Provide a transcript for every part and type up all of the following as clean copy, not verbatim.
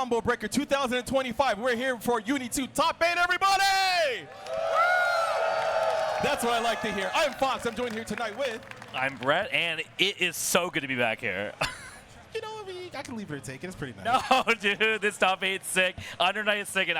Combo Breaker 2025. We're here for UNI2 Top 8, everybody! That's what I like to hear. I'm Fox. I'm joined here tonight with... I'm Brett, and it is so good to be back here. You know, I can leave it or take it. It's pretty nice. No, dude, this top 8's sick. Under night is sick, and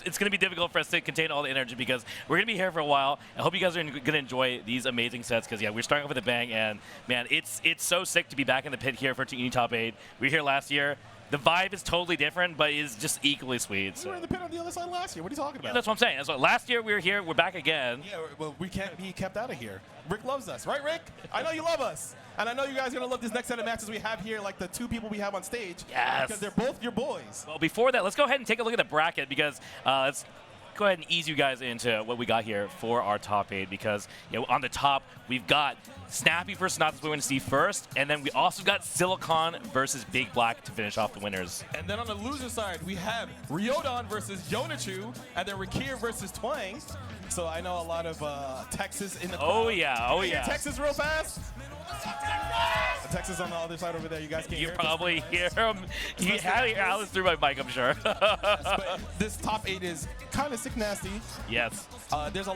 it's going to be difficult for us to contain all the energy because we're going to be here for a while. I hope you guys are going to enjoy these amazing sets because, yeah, we're starting off with a bang, and, man, it's so sick to be back in the pit here for UNI Top 8. We were here last year. The vibe is totally different, but it's just equally sweet. We were in the pit on the other side last year. What are you talking about? Yeah, that's what I'm saying. That's what, last year we were here. We're back again. Yeah, well, we can't be kept out of here. Rick loves us. Right, Rick? I know you love us. And I know you guys are going to love this next set of matches we have here, like the two people we have on stage. Yes. Because they're both your boys. Well, before that, let's go ahead and take a look at the bracket because let's go ahead and ease you guys into what we got here for our top 8 because on the top, we've got Snappy versus Not, we're going to see first, and then we also got Silic0n versus BigBlack to finish off the winners. And then on the loser side, we have Riodan versus Yonachu, and then Rikir versus Twang. So I know a lot of Texas in the crowd. Oh, yeah. Oh, yeah. Texas real fast? Texas on the other side over there. You guys can't hear it. You probably hear him. You had to hear Alice through my mic, I'm sure. Yes, but this top 8 is kind of sick nasty. Yes. There's a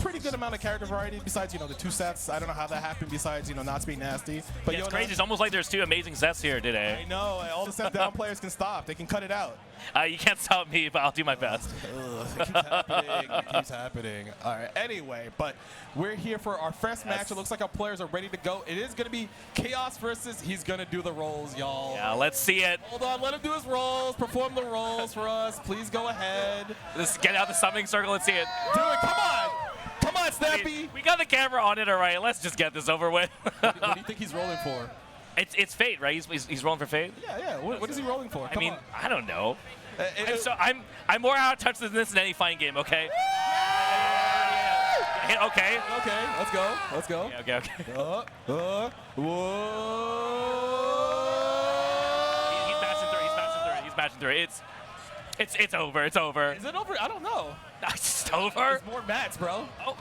pretty good amount of character variety besides, the 2 sets. I don't know how that happened besides, not being nasty. But yeah, it's crazy. It's almost like there's 2 amazing sets here today. I know. All the set down players can stop. They can cut it out. You can't stop me, but I'll do my best. It keeps happening. It keeps happening. All right. Anyway, but we're here for our first match. It looks like our players are ready to go. It is going to be Chaos versus he's going to do the rolls, y'all. Yeah, let's see it. Hold on. Let him do his rolls. Perform the rolls for us. Please go ahead. Let's get out the summoning circle. Let's see it. Do it. Come on. Come on, Snappy. I mean, we got the camera on it, all right. Let's just get this over with. What do you think he's rolling for? It's Fate, right? He's rolling for Fate? Yeah. What is he rolling for? I mean, I don't know. I'm more out of touch than this in any fighting game, okay? Yeah. Okay. Okay, let's go. Let's go. Okay. Whoa. He's matching through. It's over. It's over. Is it over? I don't know. It's over. It's more mats, bro. Oh.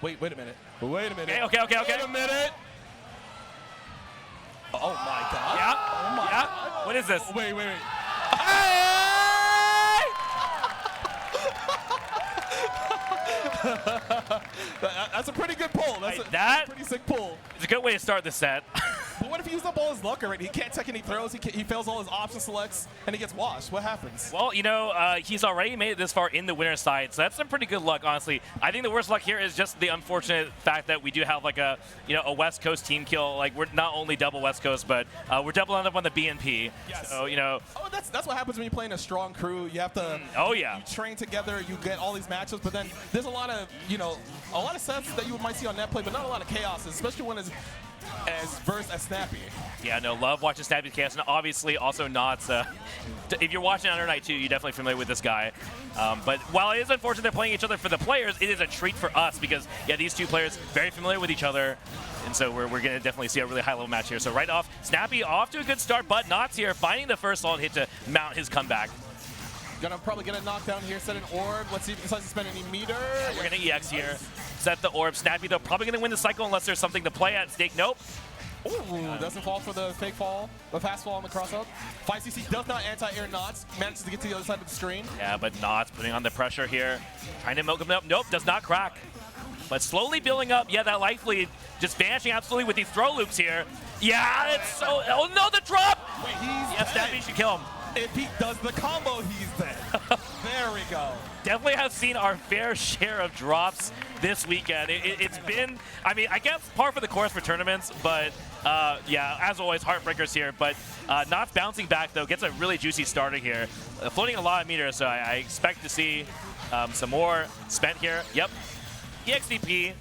Wait a minute. Wait a minute. Okay. Wait a minute. Oh my God. Yeah. Oh my God. What is this? Wait. Hey! That's a pretty good pull. That's a pretty sick pull. It's a good way to start the set. But what if he used up all his luck already? He can't take any throws. He fails all his option selects, and he gets washed. What happens? Well, he's already made it this far in the winner's side, so that's some pretty good luck, honestly. I think the worst luck here is just the unfortunate fact that we do have like a West Coast team kill. Like we're not only double West Coast, but we're doubling up on the BNP. Yes. So Oh, that's what happens when you play in a strong crew. You have to. Oh yeah. You train together. You get all these matchups, but then there's a lot of sets that you might see on net play, but not a lot of chaos, especially when it's as versed as Snappy. Yeah, no, love watching Snappy's chaos, and obviously also Knots. If you're watching Under Night 2, you're definitely familiar with this guy. But while it is unfortunate they're playing each other for the players, it is a treat for us because, yeah, these two players very familiar with each other, and so we're going to definitely see a really high-level match here. So right off, Snappy off to a good start, but Knots here finding the first solid hit to mount his comeback. Gonna probably get a knockdown here, set an orb. Let's see if he decides to spend any meter. We're gonna EX here, set the orb. Snappy though probably gonna win the cycle unless there's something to play at stake. Nope. Ooh, doesn't fall for the fake fall, the fast fall on the cross up. 5cc does not anti-air Knots, manages to get to the other side of the screen. Yeah, but Knots putting on the pressure here, trying to milk him up. Nope, does not crack. But slowly building up. Yeah, that life lead just vanishing absolutely with these throw loops here. Yeah, it's so. Oh no, the drop! Wait, Snappy should kill him. If he does the combo, he's dead. There we go. Definitely have seen our fair share of drops this weekend. It's been, I mean, I guess par for the course for tournaments, but yeah, as always, heartbreakers here. But not bouncing back, though, gets a really juicy starter here. Floating a lot of meters, so I expect to see some more spent here. Yep. EXDP.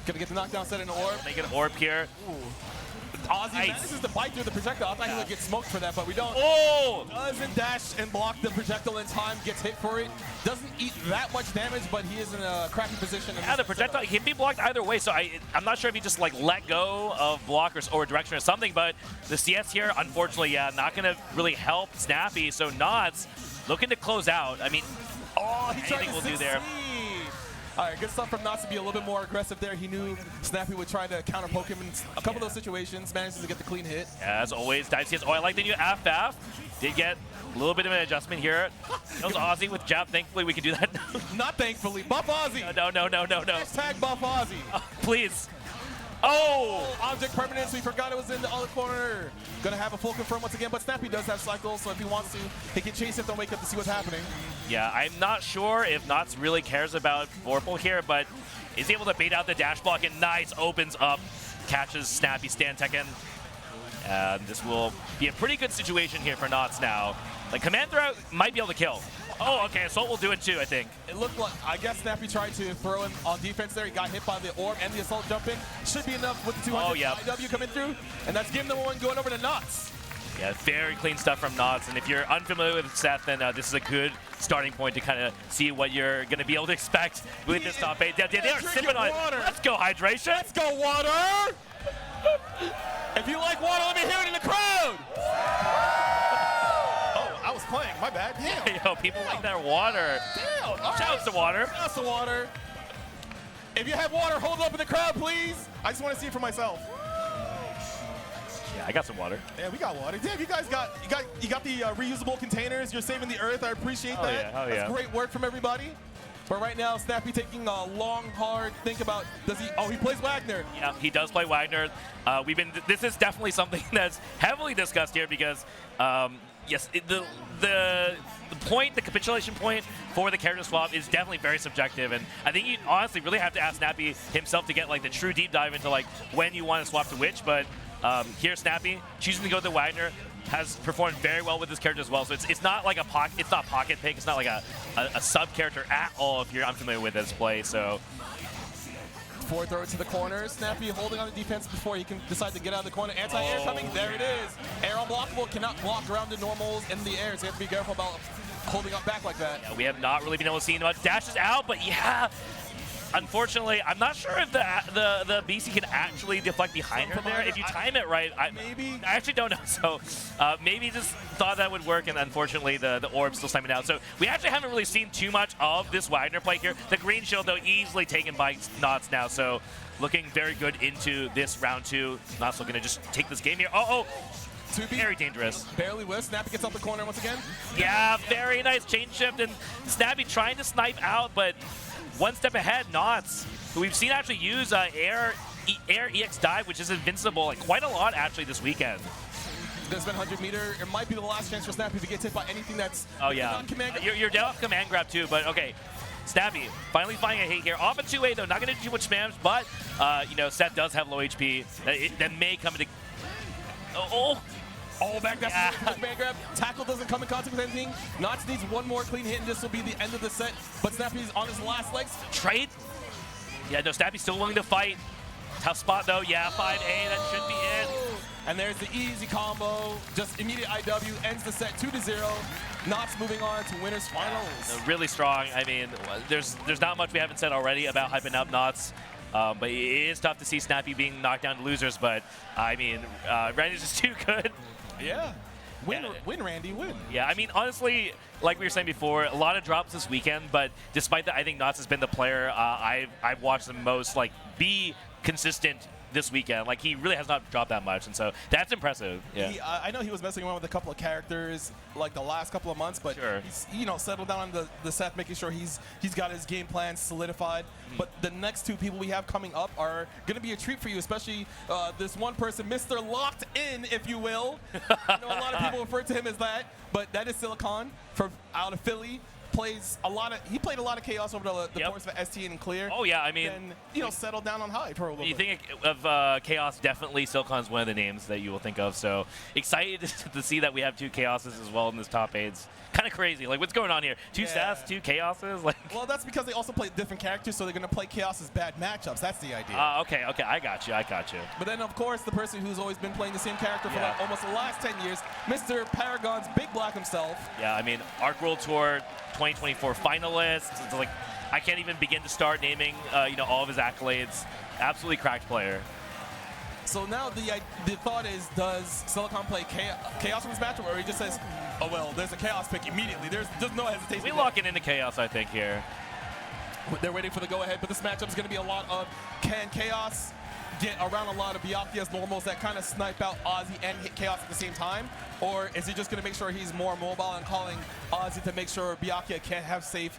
Gonna get the knockdown, set an orb. Make an orb here. Ooh. Ozzy manages to bite through the projectile. I thought he would get smoked for that, but we don't. Oh! Doesn't dash and block the projectile in time, gets hit for it. Doesn't eat that much damage, but he is in a crappy position. Yeah, the projectile can be blocked either way, so I'm not sure if he just like let go of blockers or direction or something, but the CS here, unfortunately, yeah, not going to really help Snappy, so Nods looking to close out. I mean, oh, he anything will do there. All right, good stuff from Knots to be a little bit more aggressive there. He knew Snappy would try to counter poke him in a couple of those situations, manages to get the clean hit. Yeah, as always, Dive CS. Oh, I like the new FF. Did get a little bit of an adjustment here. That was Aussie with jab. Thankfully, we can do that. Not thankfully. Buff Aussie. No. Hashtag buff Aussie. Please. Oh! Object permanence, we forgot it was in the other corner. Gonna have a full confirm once again, but Snappy does have cycles, so if he wants to, he can chase it, then wake up to see what's happening. Yeah, I'm not sure if Knots really cares about Vorpal here, but is able to bait out the dash block, and nice opens up, catches Snappy stand Tekken. And this will be a pretty good situation here for Knots now. Like, command throw might be able to kill. Oh, okay, Assault will do it too, I think. It looked like, I guess Snappy tried to throw him on defense there. He got hit by the orb and the Assault jump in. Should be enough with the 200 IW coming through. And that's game number 1 going over to Knots. Yeah, very clean stuff from Knots. And if you're unfamiliar with Seth, then this is a good starting point to kind of see what you're going to be able to expect with this top 8. They are sipping on water. Let's go, hydration. Let's go, water. If you like water, let me hear it in the crowd. I was playing, my bad. Damn. Yo, people like their water. Damn. Shouts to water. Shouts to water. If you have water, hold it up in the crowd, please. I just want to see it for myself. Yeah, I got some water. Yeah, we got water. Damn, you guys got the reusable containers. You're saving the earth. I appreciate that. Yeah, hell yeah. That's great work from everybody. But right now, Snappy taking a long, hard think about, does he, he plays Wagner. Yeah, he does play Wagner. This is definitely something that's heavily discussed here because, yes, the capitulation point for the character swap is definitely very subjective, and I think you honestly really have to ask Snappy himself to get like the true deep dive into like when you want to swap to which. But here, Snappy choosing to go to Wagner has performed very well with this character as well. So it's not like it's not pocket pick. It's not like a sub character at all if you're unfamiliar with this play. So. Forward throw it to the corner. Snappy holding on the defense before he can decide to get out of the corner. Anti-air coming. There it is. Air unblockable. Cannot block around the normals in the air. So you have to be careful about holding up back like that. Yeah, we have not really been able to see much dashes out, but yeah. Unfortunately, I'm not sure if the BC can actually deflect behind her there. If you time it right, I actually don't know. So maybe just thought that would work, and unfortunately the orb's still timing out. So we actually haven't really seen too much of this Wagner play here. The green shield, though, easily taken by Knots now. So looking very good into this round 2. Knots looking to just take this game here. Very dangerous. Barely whiffs. Snappy gets up the corner once again. Yeah, very nice chain shift, and Snappy trying to snipe out, but one step ahead, Knots, who we've seen actually use air EX dive, which is invincible like quite a lot actually this weekend. There's been 100 meter. It might be the last chance for Snappy to get hit by anything that's not command. You're down off command grab too, but okay. Snappy finally finding a hit here. Off a 2A though, not going to do too much spams, but Seth does have low HP. That may come into. Back that's the command grab. Tackle doesn't come in contact with anything. Knots needs one more clean hit, and this will be the end of the set. But Snappy's on his last legs. Trade? Yeah, no, Snappy's still willing to fight. Tough spot though. Yeah, 5A, that should be it. And there's the easy combo. Just immediate IW ends the set 2-0. Knots moving on to winners finals. Really strong. I mean, there's not much we haven't said already about hyping up Knots. But it is tough to see Snappy being knocked down to losers. But I mean, Randy's just too good. Yeah. Win, Randy, win. Yeah, I mean, honestly, like we were saying before, a lot of drops this weekend, but despite that, I think Knots has been the player I've watched the most, like, be consistent this weekend. Like, he really has not dropped that much, and so that's impressive. Yeah. I know he was messing around with a couple of characters, like, the last couple of months, but he's, settled down on the set, making sure he's got his game plan solidified. But the next 2 people we have coming up are going to be a treat for you, especially this one person, Mr. Locked In, if you will. I know a lot of people refer to him as that, but that is Silic0n from out of Philly. He played a lot of Chaos over the course of ST and Clear. Oh yeah, I mean, and settled down on Hyde for a little bit. You think of Chaos, definitely Silic0n's one of the names that you will think of. So excited to see that we have 2 Chaoses as well in this top 8s. Kind of crazy. Like, what's going on here? 2 Seths, 2 Chaoses? Like, well, that's because they also play different characters, so they're going to play Chaos's bad matchups. That's the idea. Okay, I got you. But then, of course, the person who's always been playing the same character for like almost the last 10 years, Mr. Paragon's BigBlack himself. Yeah, I mean, Arc World Tour 2024 finalist. It's like, I can't even begin to start naming, all of his accolades. Absolutely cracked player. So now the thought is, does Silic0n play Chaos in this matchup, or he just says, oh well, there's a Chaos pick immediately. There's no hesitation. We lock it into Chaos, I think, here. They're waiting for the go-ahead, but this matchup is going to be a lot of can Chaos get around a lot of Byakuya's normals that kind of snipe out Ozzy and hit Chaos at the same time? Or is he just going to make sure he's more mobile and calling Ozzy to make sure Byakuya can't have safe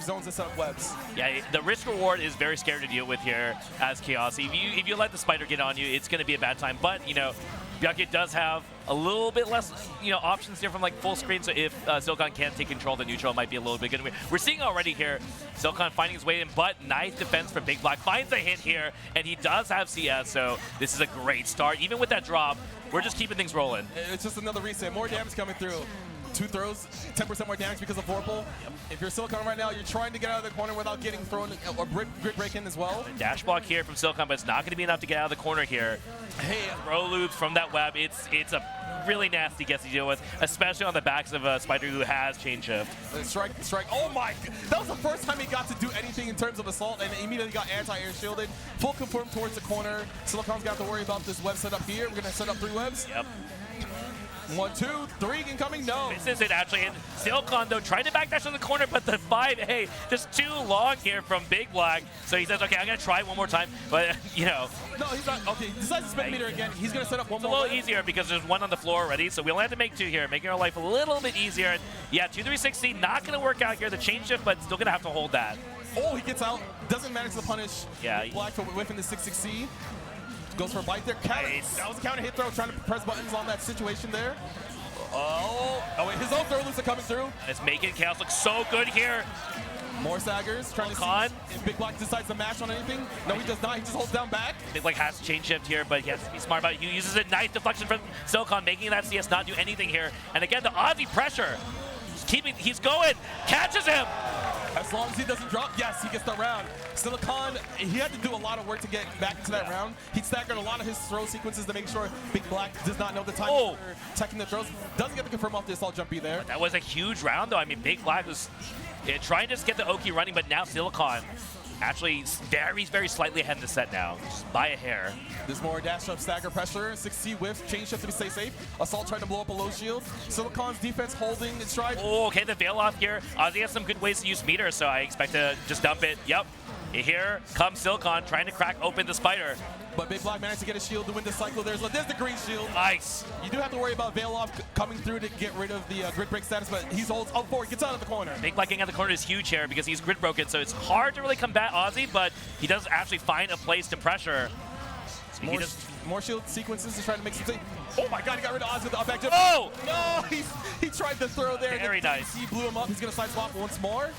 zones and set up webs? Yeah, the risk reward is very scary to deal with here as Chaos. If you let the spider get on you, it's going to be a bad time. But, you know, Byakuya does have a little bit less, you know, options here from like full screen. So if Silic0n can't take control, the neutral might be a little bit good. We're seeing already here Silic0n finding his way in, but nice defense from BigBlack. Finds a hit here, and he does have CS. So this is a great start. Even with that drop, we're just keeping things rolling. It's just another reset. More damage coming through. 2 throws, 10% more damage because of Vorpal. If you're Silic0n right now, you're trying to get out of the corner without getting thrown or grid break in as well. Dash block here from Silic0n, but it's not going to be enough to get out of the corner here. Hey, throw loops from that web. It's a really nasty guess to deal with, especially on the backs of a Spider who has chain shift. Strike. Oh my! That was the first time he got to do anything in terms of assault, and immediately got anti-air shielded. Full confirm towards the corner. Silic0n's got to worry about this web setup here. We're going to set up 3 webs. Yep. 1, 2, 3 incoming. No. This is it actually. And Silic0n though trying to backdash on the corner, but the 5A just too long here from BigBlack. So he says, okay, I'm gonna try one more time, but you know. No, he's not. Okay, he decides to spend meter again. He's gonna set up one more. It's a little easier because there's 1 on the floor already, so we only have to make 2 here, making our life a little bit easier. And yeah, 2-3-60, not gonna work out here. The chain shift, but still gonna have to hold that. Oh, he gets out. Doesn't manage to punish. Yeah. Black for whiffing the 6-6C. Goes for a bite there. Counter. Nice. That was a counter hit throw, trying to press buttons on that situation there. Oh wait, his own throw loops are coming through. It's making Chaos look so good here. More staggers, trying to see if BigBlack decides to mash on anything. No, he does not. He just holds down back. BigBlack has chain shift here, but he has to be smart about it. He uses a nice deflection from Silic0n, making that CS not do anything here. And again, the Ozzy pressure. He's going, catches him. As long as he doesn't drop, yes, he gets the round. Silic0n, he had to do a lot of work to get back into that round. He staggered a lot of his throw sequences to make sure BigBlack does not know the time for teching the throws. Doesn't get the confirm off the assault jump B there. That was a huge round, though. I mean, BigBlack was trying to just get the Oki running, but now Silic0n actually very slightly ahead in the set now, just by a hair. There's more dash up stagger pressure, 6C whiff, chain shift to stay safe. Assault trying to blow up a low shield. Silic0n's defense holding its stride. Oh, okay, the veil off here. Ozzy has some good ways to use meter, so I expect to just dump it. Yep. Here comes Silic0n trying to crack open the spider. But BigBlack managed to get a shield to win the cycle. There's the green shield. Nice. You do have to worry about Veil off coming through to get rid of the grid break status, but he holds up forward, gets out of the corner. BigBlack getting out of the corner is huge here because he's grid broken, so it's hard to really combat Ozzy, but he does actually find a place to pressure. So more shield sequences to try to make some. Oh my God, he got rid of Ozzy with the up back jump. Oh! No, he tried to throw there. Very nice. He blew him up. He's going to side swap once more.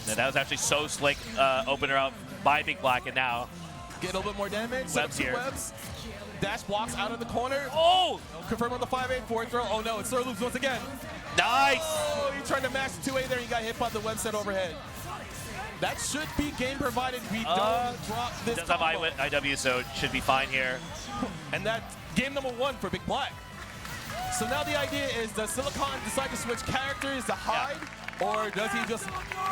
Yeah, that was actually so slick opener up by BigBlack, and now get a little bit more damage. Webs here. Webs. Dash blocks out of the corner. Oh! Confirm on the 5-8 forward throw. Oh no, it's throw loops once again. Nice! Oh, he tried to mash 2A there. He got hit by the web set overhead. That should be game provided we don't drop this. Does have IW, so it should be fine here. And that's game number 1 for BigBlack. So now the idea is, does Silic0n decide to switch characters to Hyde? Yeah. Or does he just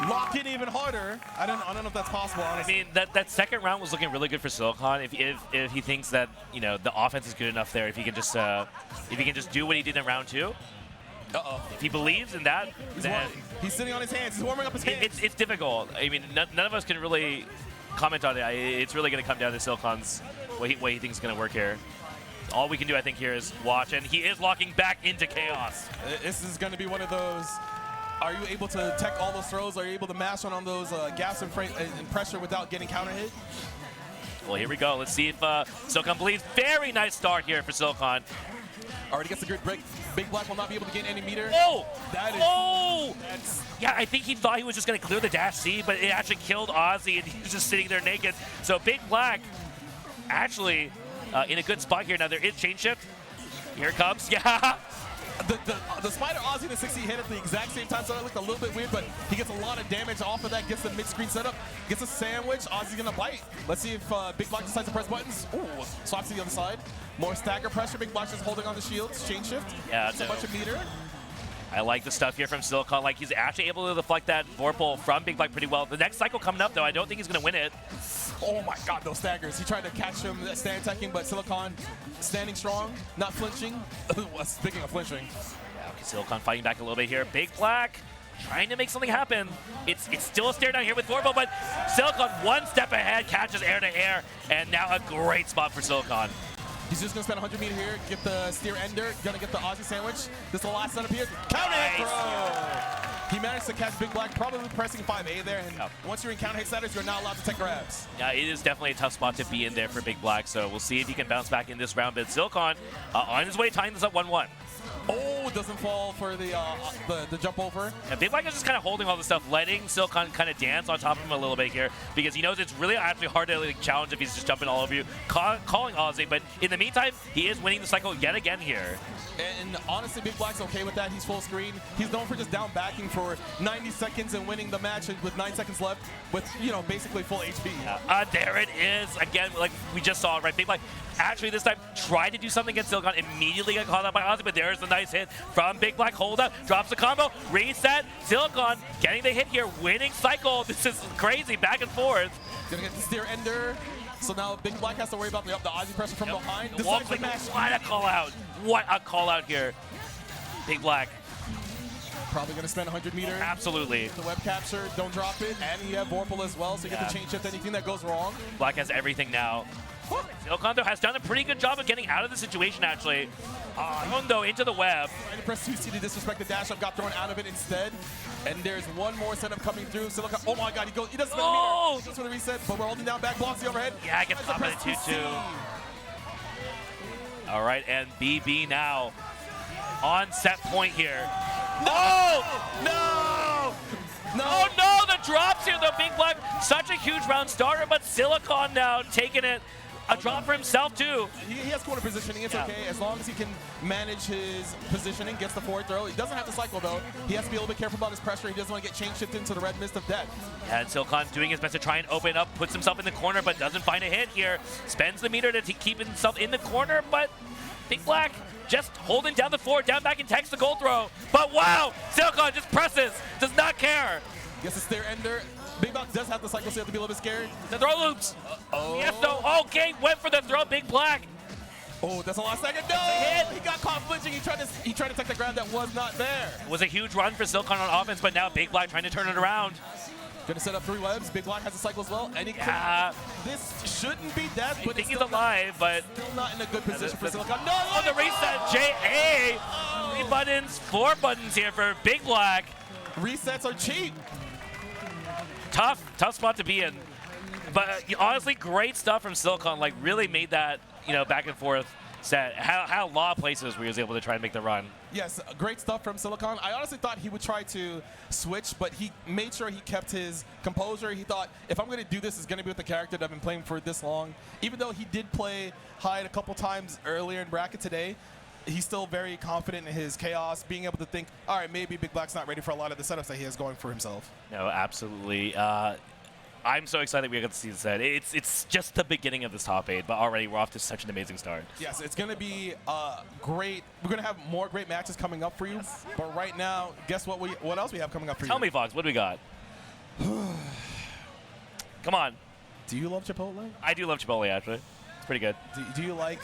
lock in even harder? I don't know if that's possible, honestly. I mean, that second round was looking really good for Silic0n. If he thinks that, you know, the offense is good enough there, if he can just do what he did in round 2. If he believes in that, then he's sitting on his hands. He's warming up his hands. It's difficult. I mean, none of us can really comment on it. It's really going to come down to Silic0n's what he thinks is going to work here. All we can do, I think, here is watch, and he is locking back into Chaos. This is going to be one of those. Are you able to tech all those throws? Are you able to mash on those gas and pressure without getting counter hit? Well, here we go. Let's see if Silic0n believes. Very nice start here for Silic0n. Already gets a good break. BigBlack will not be able to gain any meter. Oh! That is, oh! Yeah, I think he thought he was just going to clear the dash C, but it actually killed Ozzy, and he's just sitting there naked. So BigBlack actually in a good spot here. Now there is chain shift. Here it comes. Yeah. The Spider Ozzy and the 60 hit at the exact same time, so that looked a little bit weird, but he gets a lot of damage off of that, gets the mid-screen setup, gets a sandwich. Ozzy's gonna bite. Let's see if BigBlack decides to press buttons. Ooh, swaps to the other side. More stagger pressure. BigBlack just holding on the shields. Chain shift. Yeah, it's a bunch of meter. I like the stuff here from Silic0n. Like, he's actually able to deflect that Vorpal from BigBlack pretty well. The next cycle coming up, though, I don't think he's gonna win it. Oh my God, those staggers. He tried to catch him stand attacking, but Silic0n standing strong, not flinching. Speaking of flinching. Yeah, okay, Silic0n fighting back a little bit here. BigBlack trying to make something happen. It's still a stare down here with Forbo, but Silic0n one step ahead, catches air to air, and now a great spot for Silic0n. He's just going to spend 100 meter here, get the steer ender, going to get the Aussie sandwich. This is the last setup here. Counter hit throw! He managed to catch BigBlack, probably pressing 5A there, and once you're in counter hit setters, you're not allowed to take grabs. Yeah, it is definitely a tough spot to be in there for BigBlack, so we'll see if he can bounce back in this round. But Silic0n on his way tying this up 1-1. Oh, doesn't fall for the jump over. Yeah, BigBlack is just kind of holding all the stuff, letting Silic0n kind of dance on top of him a little bit here, because he knows it's really actually hard to like, challenge if he's just jumping all over you, calling Aussie. But in the meantime, he is winning the cycle yet again here. And honestly, BigBlack's okay with that. He's full screen. He's known for just down backing for 90 seconds and winning the match with 9 seconds left with, you know, basically full HP. There it is. Again, like we just saw, right? BigBlack actually this time tried to do something against Silic0n, immediately got caught out by Aussie, but there's the nice hit from BigBlack. Hold up, drops the combo, reset. Silic0n getting the hit here, winning cycle. This is crazy, back and forth. Gonna get the steer ender. So now BigBlack has to worry about the Aussie pressure from behind. What a call out. What a call out here. BigBlack. Probably going to spend 100 meters. Absolutely. The web capture, don't drop it. And you have Vorpal as well, so you get to chain shift anything that goes wrong. Black has everything now. Silic0n has done a pretty good job of getting out of the situation, actually. Thrown, though, into the web. Trying to press 2C to disrespect the dash up, got thrown out of it instead. And there's one more setup coming through. Silic0n, oh my god, he doesn't spend the meter. He goes for the reset, but we're holding down back, blocks the overhead. Yeah, I get top of the 2-2. All right, and BB now on set point here. No! No! No! Oh no, the drops here, the BigBlack. Such a huge round starter, but Silic0n now taking it. A drop for himself, too. He has corner positioning. It's okay as long as he can manage his positioning, gets the forward throw. He doesn't have to cycle, though. He has to be a little bit careful about his pressure. He doesn't want to get chain shifted into the red mist of death. Yeah, and Silic0n doing his best to try and open up, puts himself in the corner, but doesn't find a hit here. Spends the meter to keep himself in the corner, but BigBlack just holding down the floor, down back and takes the gold throw. But wow, Silic0n just presses, does not care. Gets a steer ender. BigBlack does have the cycle, so you have to be a little bit scared. The throw loops. Yes, no. Okay, went for the throw, BigBlack. Oh, that's a last second. No! He got caught flinching. He tried to take the grab that was not there. It was a huge run for Silic0n on offense, but now BigBlack trying to turn it around. Gonna set up 3 webs. BigBlack has a cycle as well. And he this shouldn't be death, but he's alive, but still not in a good position for Silic0n. No! Oh, the reset. JA. 3 buttons, 4 buttons here for BigBlack. Resets are cheap. Tough spot to be in. But honestly, great stuff from Silic0n. Like, really made that, you know, back and forth set. How a lot of places where he was able to try and make the run. Yes, great stuff from Silic0n. I honestly thought he would try to switch, but he made sure he kept his composure. He thought, if I'm going to do this, it's going to be with the character that I've been playing for this long. Even though he did play Hyde a couple times earlier in bracket today, he's still very confident in his chaos, being able to think, all right, maybe BigBlack's not ready for a lot of the setups that he has going for himself. No, absolutely. I'm so excited we get to see this set. It's just the beginning of this top 8, but already we're off to such an amazing start. Yes, it's going to be great. We're going to have more great matches coming up for you. Yes. But right now, guess what else we have coming up for you? Tell me, Fox, what do we got? Come on. Do you love Chipotle? I do love Chipotle, actually. It's pretty good. Do you like,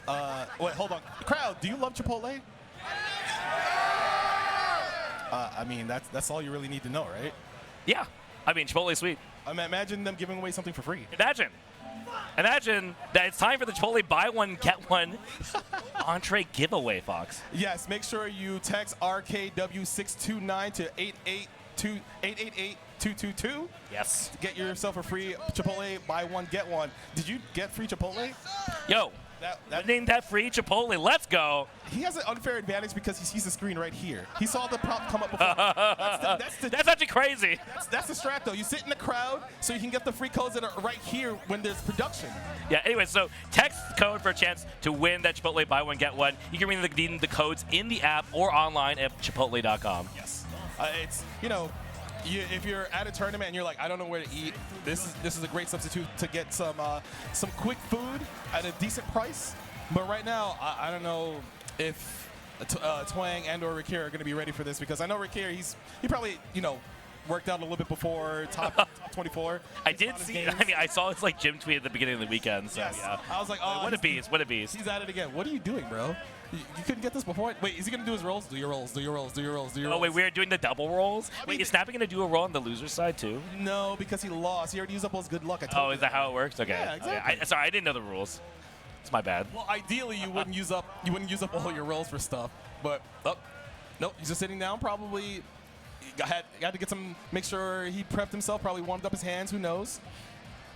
wait, hold on. Crowd, do you love Chipotle? I mean, that's all you really need to know, right? Yeah. I mean, Chipotle's sweet. I mean, imagine them giving away something for free. Imagine that it's time for the Chipotle buy one, get one entree giveaway, Fox. Yes, make sure you text RKW629 to 888-222. Yes. To get yourself a free Chipotle buy one, get one. Did you get free Chipotle? Yo. Name that free Chipotle. Let's go. He has an unfair advantage because he sees the screen right here. He saw the prop come up before. That's actually crazy. That's the strat, though. You sit in the crowd so you can get the free codes that are right here when there's production. Yeah, anyway, so text code for a chance to win that Chipotle buy one, get one. You can read the codes in the app or online at chipotle.com. Yes. It's, you know, if you're at a tournament and you're like, I don't know where to eat, this is a great substitute to get some quick food at a decent price. But right now, I don't know if Twang and or Rikir are going to be ready for this, because I know Rikir, he probably, you know, worked out a little bit before top 24. I did see. I mean, I saw his like gym tweet at the beginning of the weekend. So yes. yeah, I was like, oh, what a beast! What a beast! He's at it again. What are you doing, bro? You couldn't get this before? Wait, is he going to do his rolls? Do your rolls, do your rolls, do your rolls, do your Oh, rolls. wait, we're doing the double rolls? I Wait, mean, is Snappy going to do a roll on the loser side, too? No, because he lost. He already used up all his good luck. I told Oh, you is that how it works? Okay. Yeah, exactly. Okay. Sorry, I didn't know the rules. It's my bad. Well, ideally, you wouldn't use up all your rolls for stuff. But, nope, he's just sitting down. Probably had to get some, make sure he prepped himself, probably warmed up his hands, who knows.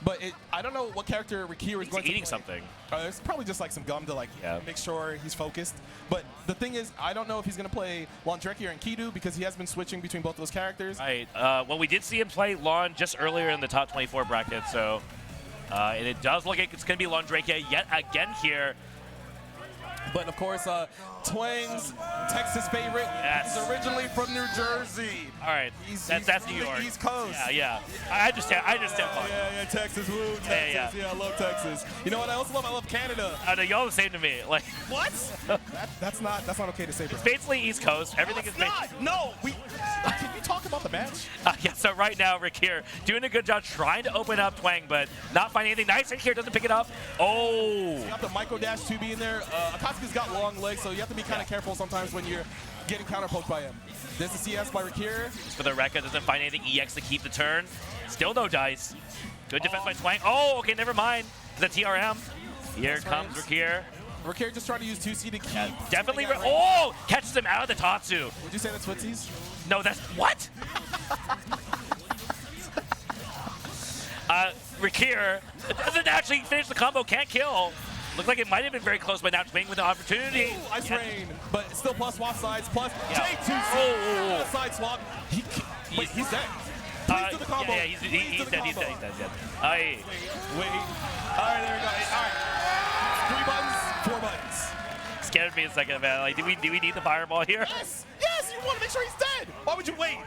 But I don't know what character Rikir is going to eating play. something. It's probably just like some gum to make sure he's focused. But the thing is, I don't know if he's going to play Londrekia and Kidu because he has been switching between both those characters. Right. Well, we did see him play Lon just earlier in the top 24 bracket, so and it does look like it's going to be Londrekia yet again here. But of course, Twang's Texas favorite. Yes. He's originally from New Jersey. All right, that's New York. East Coast. Yeah. I understand. Yeah, Texas. Woo, Texas. Yeah, I love Texas. You know what I also love? I love Canada. I know y'all the same to me. Like what? that's not okay to say, bro. It's basically East Coast. Everything is not. No, can you talk about the match? Yeah, so right now, Rikir doing a good job trying to open up Twang, but not finding anything. Nice Rikir doesn't pick it up. Oh. You have the micro dash 2B in there. Akatsuki's got long legs, so you have to be kind of careful sometimes when you're getting counter poked by him. There's the CS by Rikir. For the Rekka, doesn't find anything. EX to keep the turn. Still no dice. Good defense by Twang. Oh, okay, never mind. The TRM. Here comes Rikir. Rikir just trying to use 2C to keep. Definitely. Oh, catches him out of the Tatsu. Would you say that's footsies? No, that's what? Rikir doesn't actually finish the combo. Can't kill. Looked like it might have been very close, but now Twang with the opportunity. Ooh, ice rain, but still plus swap sides, plus J2C. Oh. Side swap. Wait, he's dead. Please do the combo. Yeah, he's dead. He's dead. Aye. Wait. All right, there we go. All right. 3 buttons, 4 buttons. Scared me a second, man. Like, do we need the fireball here? Yes. You want to make sure he's dead. Why would you wait?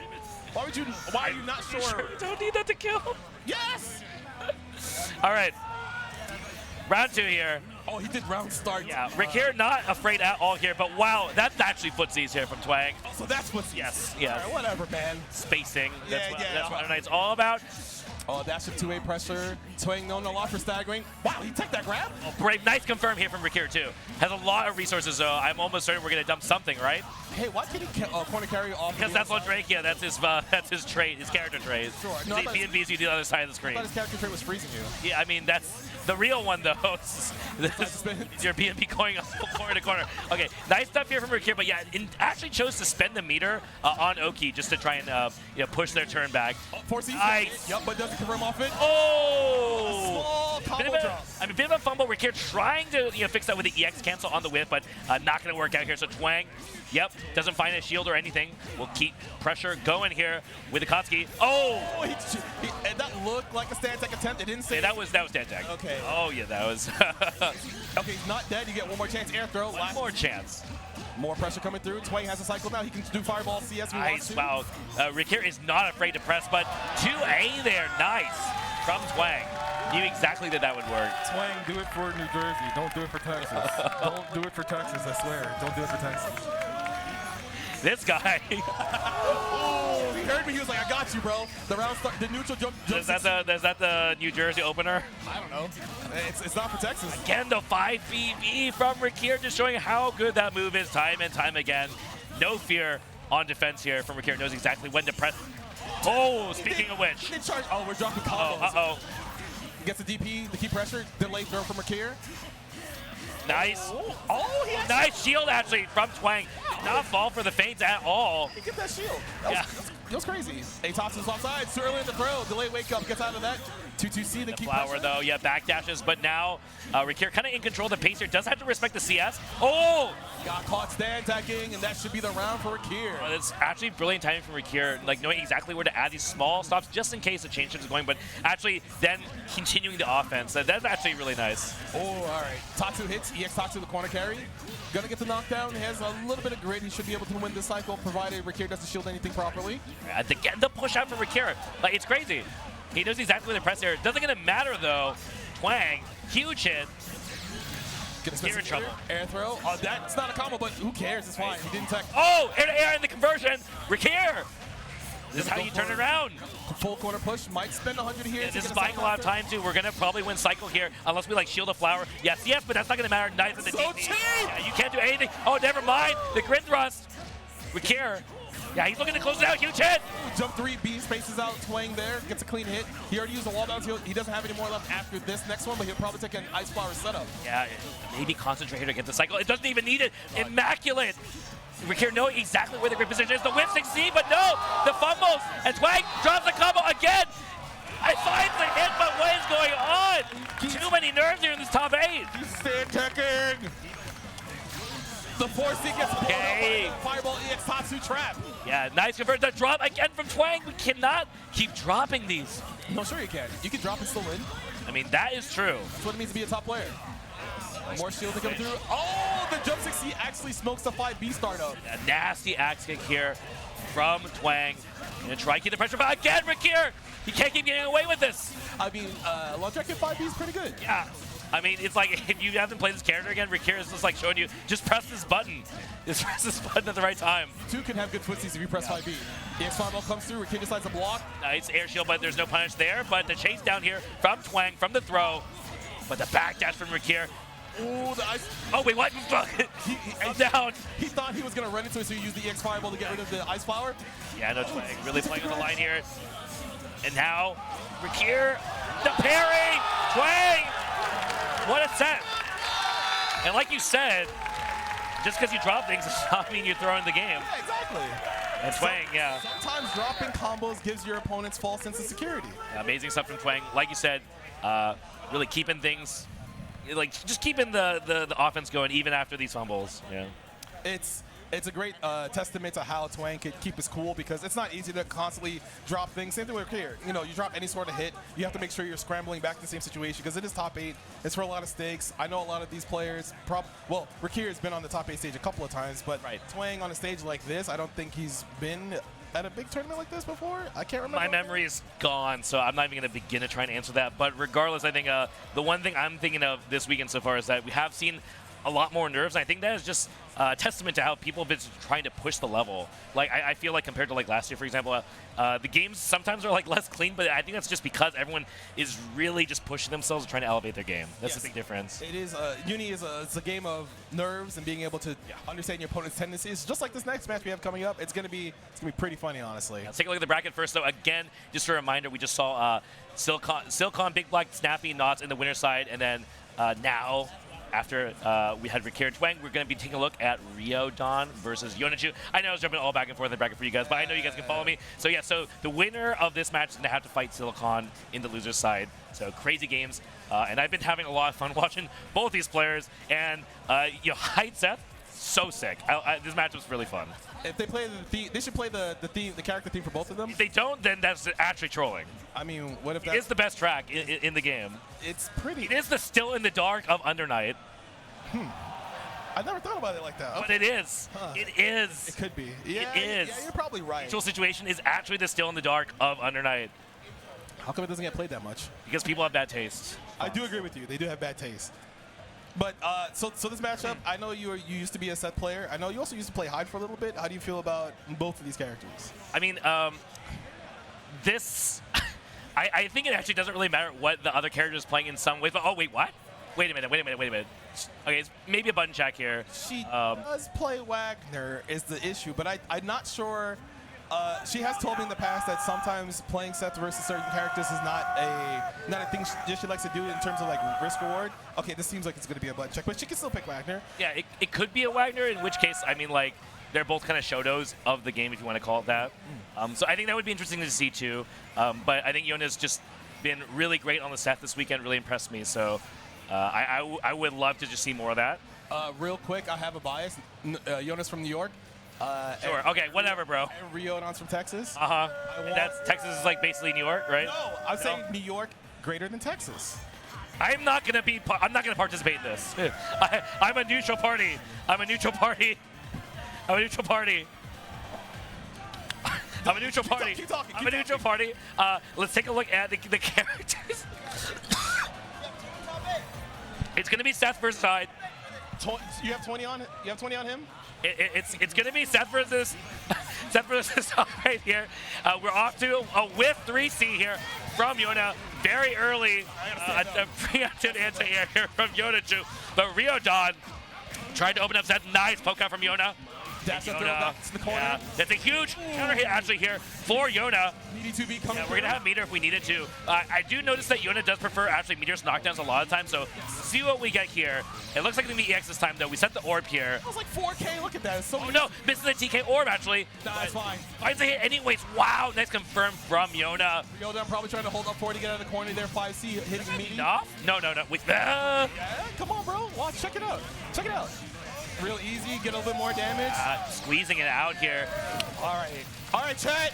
Why are you not sure? We don't need that to kill. Yes. All right. Round 2 here. Oh, he did round start. Yeah, Rikir not afraid at all here, but wow, that's actually footsies here from Twang. Oh, so that's what's Yes. All right, whatever, man. Spacing. Yeah, That's what tonight's all about. Oh, that's a 2-way pressure. Twang known a lot for staggering. Wow, he took that grab? Oh, brave. Nice confirm here from Rikir, too. Has a lot of resources, though. I'm almost certain we're going to dump something, right? Hey, why can't he corner carry off? Because that's Londrekia. That's his trait, his character trait. Sure. No, the PNBs you do the other side of the screen. I thought his character trait was freezing you. Yeah, I mean, that's the real one, though. Your PNB going corner to corner. Okay, nice stuff here from Rikir, but yeah, actually chose to spend the meter on Oki just to try and push their turn back. Force Nice. Yep, but doesn't confirm off it. Oh! Small combo drop. I mean, bit of a fumble. Rikir trying to fix that with the EX cancel on the whip, but not going to work out here. So Twang, doesn't find a shield or anything. We'll keep pressure going here with Akatsuki. Oh! And that looked like a stand tech attempt. It didn't say. Yeah, that was stand tag. Okay. Oh yeah, that was. Okay, he's not dead. You get one more chance. Air throw. One more chance. More pressure coming through. Twang has a cycle now. He can do fireball CS. Nice. Wow. Rikir is not afraid to press, but 2A there. Nice from Twang. Knew exactly that would work. Twang, do it for New Jersey. Don't do it for Texas. Don't do it for Texas, I swear. Don't do it for Texas. This guy. Oh, he heard me. He was like, I got you, bro. The round start, the neutral jump. Is that the New Jersey opener? I don't know. It's not for Texas. Again, the 5BB from Rikir, just showing how good that move is time and time again. No fear on defense here from Rikir. Knows exactly when to press. Oh, speaking of which. Oh, we're dropping combos. Uh-oh. Gets the DP, the key pressure, delay throw from Rikir. Nice. Oh, he nice shield, actually, from Twang. Did not fall for the feints at all. He get that shield. That was crazy. A tops is offside. Too early in the throw. Delay wake up. Gets out of that. 2-2-C, the key flower, pressure. though. Yeah, backdashes. But now, Rikir kind of in control of the pace here. Does have to respect the CS. Oh! Got caught stand tagging, and that should be the round for Rikir. Well, it's actually brilliant timing from Rikir, like knowing exactly where to add these small stops just in case the change shift is going, but actually then continuing the offense. That's actually really nice. Oh, all right. Tatsu hits. EX Tatsu the corner carry. Gonna get the knockdown. He has a little bit of grit. He should be able to win this cycle, provided Rikir doesn't shield anything properly. The push out from Rikir. Like, it's crazy. He knows exactly where to press there. Doesn't gonna matter though. Twang, huge hit. You're in trouble. Air throw. Oh, that's not a combo, but who cares? It's fine. He didn't tech. Oh, air to air in the conversion. Rikir. This is how you turn it around. Full corner push, might spend 100 here. Yeah, this is buying a lot of time too. We're gonna probably win cycle here unless we like shield a flower. Yes, but that's not gonna matter. Nice in the So DP. cheap! Yeah, you can't do anything. Oh, never mind. The grid thrust. Rikir. Yeah, he's looking to close it out. Huge hit. Jump 3, B spaces out, Twang there, gets a clean hit. He already used a wall bounce. He doesn't have any more left after this next one, but he'll probably take an Ice Flower setup. Yeah, maybe concentrate here to get the cycle. It doesn't even need it. Immaculate. Rikir knowing exactly where the grip position is. The whip 6C, but no, the fumbles. And Twang drops the combo again. I finally hit, but what is going on? Too many nerves here in this top 8. He's stand checking. The 4C gets blown up. Fireball EX Tatsu trap. Yeah, nice convert. The drop again from Twang. We cannot keep dropping these. No, sure you can. You can drop and still win. I mean, that is true. That's what it means to be a top player. More shield to come through. Oh, the jump 6C actually smokes the 5B startup. A nasty axe kick here from Twang. Gonna try to keep the pressure, but again, Rikir. He can't keep getting away with this. I mean, Londrekia 5B is pretty good. Yeah. I mean, it's like if you haven't played this character again, Rikir is just like showing you, just press this button. Just press this button at the right time. 2 can have good footsies if you press 5B. The X fireball comes through, Rikir decides to block. Nice air shield, but there's no punish there. But the chase down here from Twang, from the throw. But the backdash from Rikir. Ooh, the ice. Oh, wait, what? I'm down. He thought he was going to run into it, so he used the EX Fireball to get rid of the Ice Flower. Yeah, no, Twang really playing on the line here. And now, Rikir, the parry! Twang! What a set! And like you said, just because you drop things does not mean you're throwing the game. Yeah, exactly. And Twang, yeah. Sometimes dropping combos gives your opponents false sense of security. Yeah, amazing stuff from Twang. Like you said, really keeping things, like just keeping the offense going even after these fumbles. Yeah. It's a great testament to how Twang could keep his cool, because it's not easy to constantly drop things. Same thing with Rikir. You know, you drop any sort of hit, you have to make sure you're scrambling back to the same situation, because it is top 8. It's for a lot of stakes. I know a lot of these players, well, Rikir has been on the top 8 stage a couple of times, but Twang on a stage like this, I don't think he's been at a big tournament like this before. I can't remember. My memory is gone, so I'm not even going to begin to try and answer that. But regardless, I think the one thing I'm thinking of this weekend so far is that we have seen a lot more nerves. And I think that is just a testament to how people have been trying to push the level. Like I feel like compared to like last year, for example, the games sometimes are like less clean, but I think that's just because everyone is really just pushing themselves and trying to elevate their game. That's the big difference. It is. Uni is it's a game of nerves and being able to understand your opponent's tendencies. Just like this next match we have coming up, it's gonna be pretty funny, honestly. Let's take a look at the bracket first, though. Again, just a reminder, we just saw Silic0n, BigBlack, Snappy, Knots in the winner's side, and then now, after we had Rikir and Twang, we're going to be taking a look at Riodan versus Yonachu. I know I was jumping all back and forth in the bracket for you guys, but I know you guys can follow me. So yeah, so the winner of this match is going to have to fight Silic0n in the loser's side. So crazy games, and I've been having a lot of fun watching both these players. And Hyde, Seth, so sick. This match was really fun. If they play the theme, they should play the character theme for both of them. If they don't, then that's actually trolling. I mean, what if that's... It's the best track in the game. It's pretty... It is the Still in the Dark of Undernight. I never thought about it like that. But it is. It is. It could be. Yeah, it is. Yeah, you're probably right. The actual situation is actually the Still in the Dark of Undernight. How come it doesn't get played that much? Because people have bad taste. I do agree with you. They do have bad taste. But so this matchup, I know you used to be a Seth player. I know you also used to play Hyde for a little bit. How do you feel about both of these characters? I mean, this, I think it actually doesn't really matter what the other character is playing in some ways. But oh wait, what? Wait a minute. Okay, it's maybe a button check here. She does play Wagner is the issue, but I'm not sure. She has told me in the past that sometimes playing Seth versus certain characters is not a thing she likes to do in terms of like risk reward. Okay, this seems like it's going to be a button check, but she can still pick Wagner. Yeah, it could be a Wagner, in which case, I mean, like, they're both kind of shodos of the game, if you want to call it that. So I think that would be interesting to see, too. But I think Yona's just been really great on the Seth this weekend, really impressed me. So I would love to just see more of that. Real quick, I have a bias. Yona's from New York. Sure. Okay. Whatever, bro. And Riodan's from Texas. That's Texas is like basically New York, right? No, I'm saying New York greater than Texas. I'm not gonna participate in this. I'm a neutral party. I'm a neutral party. Keep talking. I'm a neutral party. Let's take a look at the characters. It's gonna be Seth versus Hyde. You have 20 on. You have 20 on him. It's gonna be Seth versus Seth versus right here. We're off to a whiff 3C here from Yona. Very early, a preempted anti-air here from Yonachu. But Riodan tried to open up Seth. Nice poke out from Yona. Dash up back to the corner. Yeah, that's a huge counter hit actually here for Yona. UNI2 coming We're going to have meter if we need it to. I do notice that Yona does prefer actually meter's knockdowns a lot of times, so see what we get here. It looks like it's going to be EX this time, though. We set the orb here. That was like 4K. Look at that. It's so Oh, no. Misses the TK orb, actually. Nah, it's fine. Finds the hit anyways. Wow. Nice confirm from Yona. Riodan probably trying to hold up for it to get out of the corner there. 5C hitting meaty. Enough? No. Wait. Yeah, come on, bro. Watch. Check it out. Check it out. Real easy. Get a little bit more damage. Squeezing it out here. All right, chat.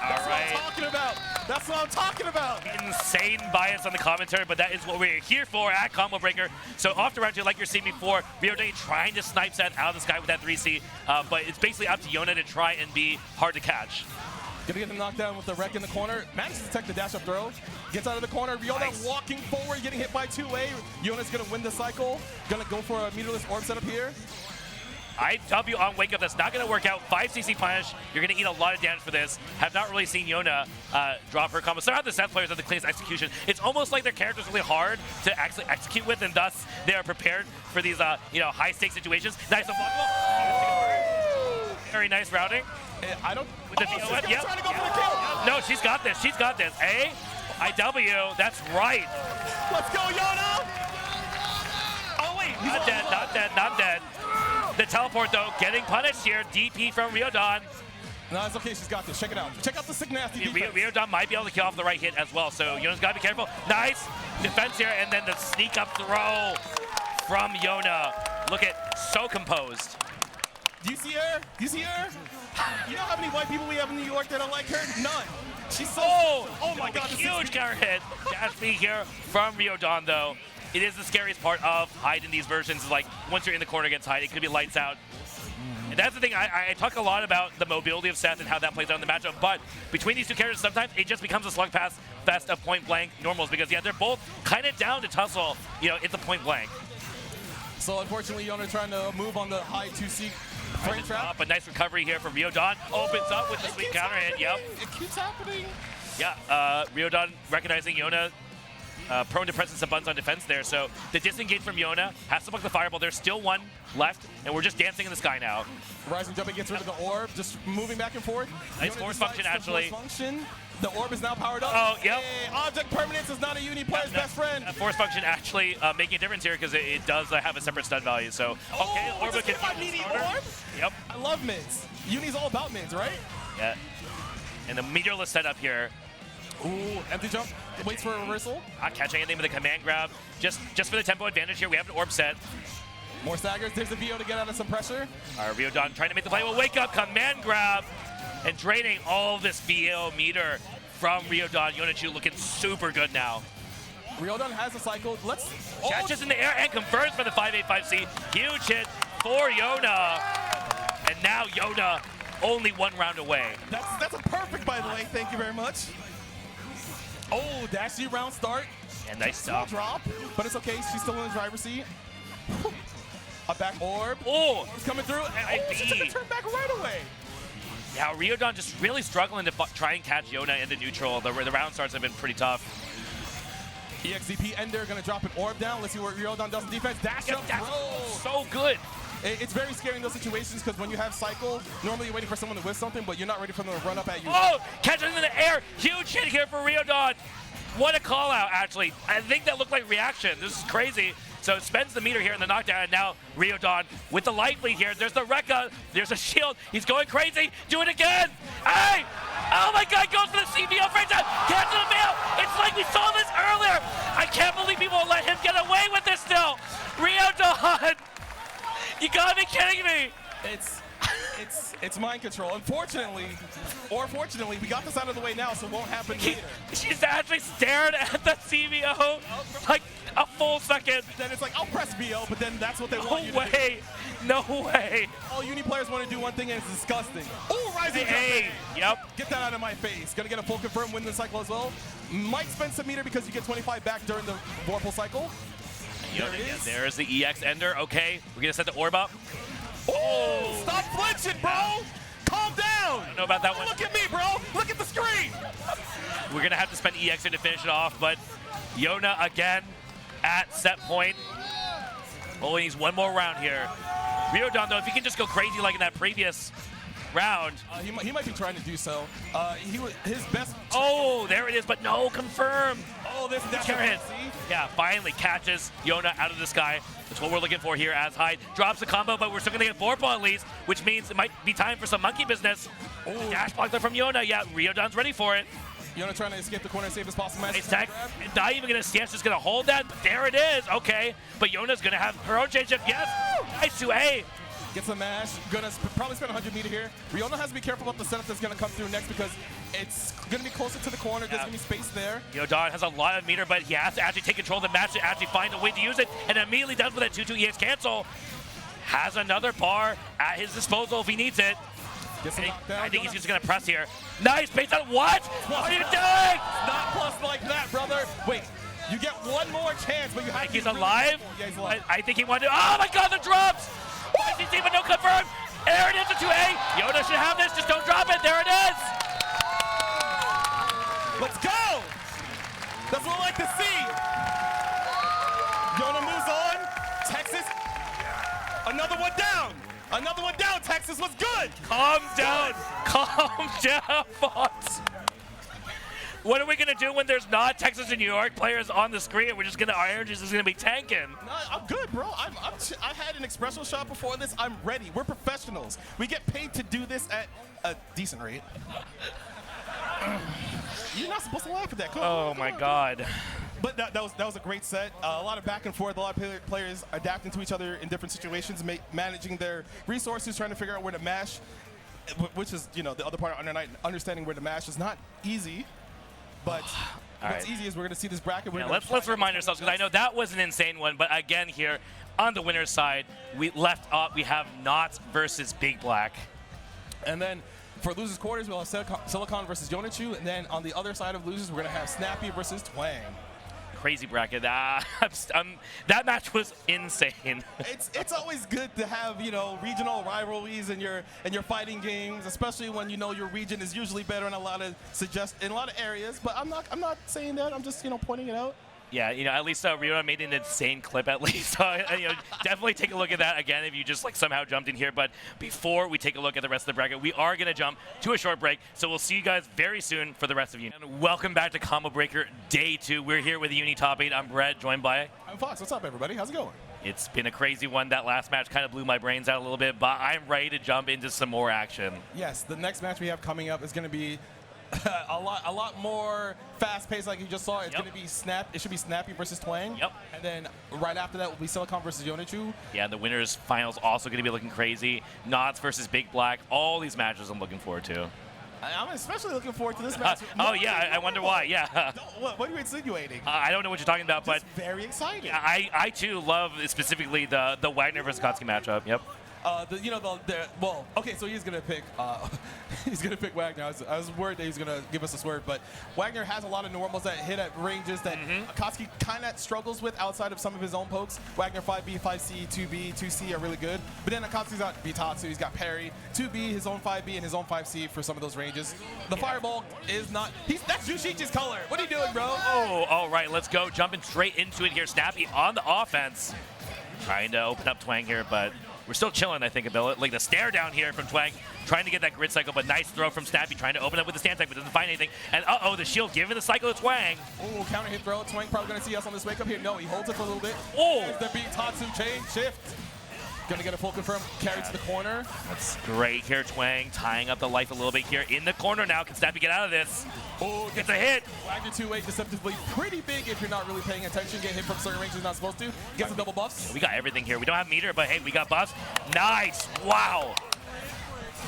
That's what I'm talking about. That's what I'm talking about. Insane bias on the commentary, but that is what we're here for at Combo Breaker. So off to round 2, like you're seeing before, Riodan trying to snipe Seth out of the sky with that 3C, but it's basically up to Yona to try and be hard to catch. Gonna get the knockdown with the wreck in the corner. Manages to detect the dash up throw. Gets out of the corner. Riodan walking forward, getting hit by 2A. Yona's gonna win the cycle. Gonna go for a meterless orb setup here. IW on wake up. That's not going to work out. 5cc punish. You're going to eat a lot of damage for this. Have not really seen Yona drop her combo. So now the Seth players have the cleanest execution. It's almost like their character's really hard to actually execute with, and thus they are prepared for these high stakes situations. Nice unblockable. Very nice routing. I don't. With the she's trying to go for the kill. No, she's got this. She's got this. IW. That's right. Let's go, Yona. Oh wait, not dead. Not dead. Not dead. The teleport, though, getting punished here. DP from Riodan. No, it's okay. She's got this. Check it out. Check out the sick nasty defense. Riodan might be able to kill off the right hit as well, so Yona's got to be careful. Nice defense here, and then the sneak up throw from Yona. Look at, so composed. Do you see her? Do you see her? You know how many white people we have in New York that don't like her? None. She's so... Oh my God. Huge counter hit. Dash B here from Riodan, though. It is the scariest part of Hyde in these versions. Like, once you're in the corner against Hyde, it could be lights out. And that's the thing, I talk a lot about the mobility of Seth and how that plays out in the matchup, but between these two characters, sometimes it just becomes a slugfest fest of point-blank normals, because, yeah, they're both kind of down to tussle. You know, it's a point-blank. So, unfortunately, Yona trying to move on the high 2C frame trap. But nice recovery here from Riodan. Opens up with the sweet counter hit. Yep. It keeps happening. Yeah, Riodan recognizing Yona. Prone to presence of buns on defense there, so the disengage from Yona has to block the fireball. There's still one left, and we're just dancing in the sky now. Rising jumping gets rid of the orb, just moving back and forth. Nice force function, actually. The orb is now powered up. Oh, yep. Hey, object permanence is not a Uni player's best friend. Force function actually making a difference here, because it does have a separate stun value. So, okay, orb can orb? Yep. I love mids. Uni's all about mids, right? Yeah. And the meterless setup here. Ooh, empty jump. Waits for a reversal. Not catching anything with a command grab. Just for the tempo advantage here, we have an orb set. More staggers. There's a VO to get out of some pressure. All right, Riodan trying to make the play. Well, wake up, command grab, and draining all this VO meter from Riodan. Yonachu looking super good now. Riodan has a cycle. Let's... Catches in the air and converts for the 585C. Huge hit for Yona. And now Yona only one round away. That's a perfect, by the way. Thank you very much. Oh, dash C round start. And nice stuff. Drop, but it's okay. She's still in the driver's seat. A back orb. Oh, it's coming through. And she took a turn back right away. Yeah, Riodan just really struggling to try and catch Yona into neutral. The round starts have been pretty tough. EXZP Ender gonna drop an orb down. Let's see what Riodan does in defense. Dash up, so good. It's very scary in those situations, because when you have cycle, normally you're waiting for someone to whiff something, but you're not ready for them to run up at you. Oh, catches in the air. Huge hit here for Riodan. What a call out, actually. I think that looked like reaction. This is crazy. So it spends the meter here in the knockdown, and now Riodan with the light lead here. There's the Rekka. There's a shield. He's going crazy. Do it again. Hey! Oh my God, goes for the CBO franchise. Catches the mail. It's like we saw this earlier. I can't believe people will let him get away with this still. Riodan. You gotta be kidding me! It's mind control. Unfortunately, or fortunately, we got this out of the way now, so it won't happen later. She's actually stared at the CBO like a full second. Then it's like, I'll press VO, but then that's what they want you to do. No way. All Uni players want to do one thing, and it's disgusting. Oh, rising jump. Yep. Get that out of my face. Gonna get a full confirm win the cycle as well. Might spend some meter because you get 25 back during the Vorpal cycle. There's the EX Ender. Okay, we're gonna set the orb up. Oh, stop flinching, bro. Calm down. I don't know about that one. Look at me, bro. Look at the screen. We're going to have to spend EX to finish it off, but Yona again at set point. Oh, he needs one more round here. Riodan, though, if he can just go crazy like in that previous round. He might be trying to do so. His best. Oh, there it is, but no, confirm. Oh, that's Karen. Yeah, finally catches Yona out of the sky. That's what we're looking for here as Hyde drops the combo, but we're still going to get 4-ball at least, which means it might be time for some monkey business. Oh. Dash block there from Yona. Yeah, Riodan's ready for it. Yona trying to escape the corner as safe as possible. Nice tag. Not even going to stand, just going to hold that, but there it is. Okay, but Yona's going to have her own change up. Yes, nice 2A. Gets the mash. Gonna probably spend 100 meter here. Riodan has to be careful about the setup that's gonna come through next because it's gonna be closer to the corner. There's gonna be space there. Riodan has a lot of meter, but he has to actually take control of the match to actually find a way to use it, and immediately does with that 2-2 EX cancel. Has another bar at his disposal if he needs it. I think he's just gonna press here. Nice base out. What? What are you doing? Not plus like that, brother. Wait. You get one more chance, but you have to. He's alive? Yeah, he's alive. I think he wanted to. Oh my god, the drops! YCC, but no confirm. There it is, a 2A. Yona should have this, just don't drop it. There it is. Let's go. That's what I like to see. Yona moves on. Texas, another one down. Another one down, Texas. What's good? Calm down. Calm down, Fox. What are we going to do when there's not Texas and New York players on the screen? We're just going to, our energy is going to be tanking. No, I'm good, bro. I had an espresso shot before this. I'm ready. We're professionals. We get paid to do this at a decent rate. You're not supposed to laugh at that. Come on, God. But that was a great set. A lot of back and forth. A lot of players adapting to each other in different situations, managing their resources, trying to figure out where to mash, which is, you know, the other part of Under Night. Understanding where to mash is not easy. But what's easy is we're going to see this bracket. Yeah, let's remind ourselves, because I know that was an insane one, but again here, on the winner's side, we have Knots versus BigBlack. And then for losers quarters, we'll have Silic0n versus Yonachu, and then on the other side of losers, we're going to have Snappy versus Twang. Crazy bracket. That match was insane. It's always good to have, you know, regional rivalries in your fighting games, especially when you know your region is usually better in a lot of areas. But I'm not saying that. I'm just, you know, pointing it out. Yeah, you know, at least Riodan made an insane clip at least. You know, definitely take a look at that again if you just like somehow jumped in here. But before we take a look at the rest of the bracket, we are going to jump to a short break. So we'll see you guys very soon for the rest of you. And welcome back to Combo Breaker Day 2. We're here with the UNI Top 8. I'm Brett, joined by... I'm Fox. What's up, everybody? How's it going? It's been a crazy one. That last match kind of blew my brains out a little bit, but I'm ready to jump into some more action. Yes, the next match we have coming up is going to be a lot more fast-paced, like you just saw. It's going to be It should be Snappy versus Twang. Yep. And then right after that will be Silic0n versus Yonachu. Yeah, the winners finals also going to be looking crazy. Knots versus BigBlack. All these matches I'm looking forward to. I'm especially looking forward to this match. Oh yeah, I wonder why. Yeah. What are you insinuating? I don't know what you're talking about, Just but very exciting. I too love specifically the Wagner versus Akatsuki matchup. Yep. Well, okay, so he's gonna pick Wagner. I was worried that he was gonna give us a swerve, but Wagner has a lot of normals that hit at ranges that Akatsuki kind of struggles with outside of some of his own pokes. Wagner 5B, 5C, 2B, 2C are really good, but then Akatsuki's got Bitatsu, he's got parry, 2B, his own 5B, and his own 5C for some of those ranges. The Fireball is not. That's Yushichi's color. What are you doing, bro? Oh, all right, let's go. Jumping straight into it here. Snappy on the offense, trying to open up Twang here, but we're still chilling, I think, about it. Like the stare down here from Twang, trying to get that grid cycle, but nice throw from Snappy, trying to open up with the stand tech, but doesn't find anything. And the shield giving the cycle to Twang. Oh, counter hit throw. Twang probably going to see us on this wake up here. No, he holds it for a little bit. Oh! There's the Bitatsu chain shift. Going to get a full confirm, carry to the corner. That's great here, Twang, tying up the life a little bit here. In the corner now, can Snappy get out of this? Oh, gets a hit. Wagner 2-8 deceptively pretty big if you're not really paying attention. Get hit from certain ranges you're not supposed to. Get some double buffs. We got everything here. We don't have meter, but hey, we got buffs. Nice. Wow.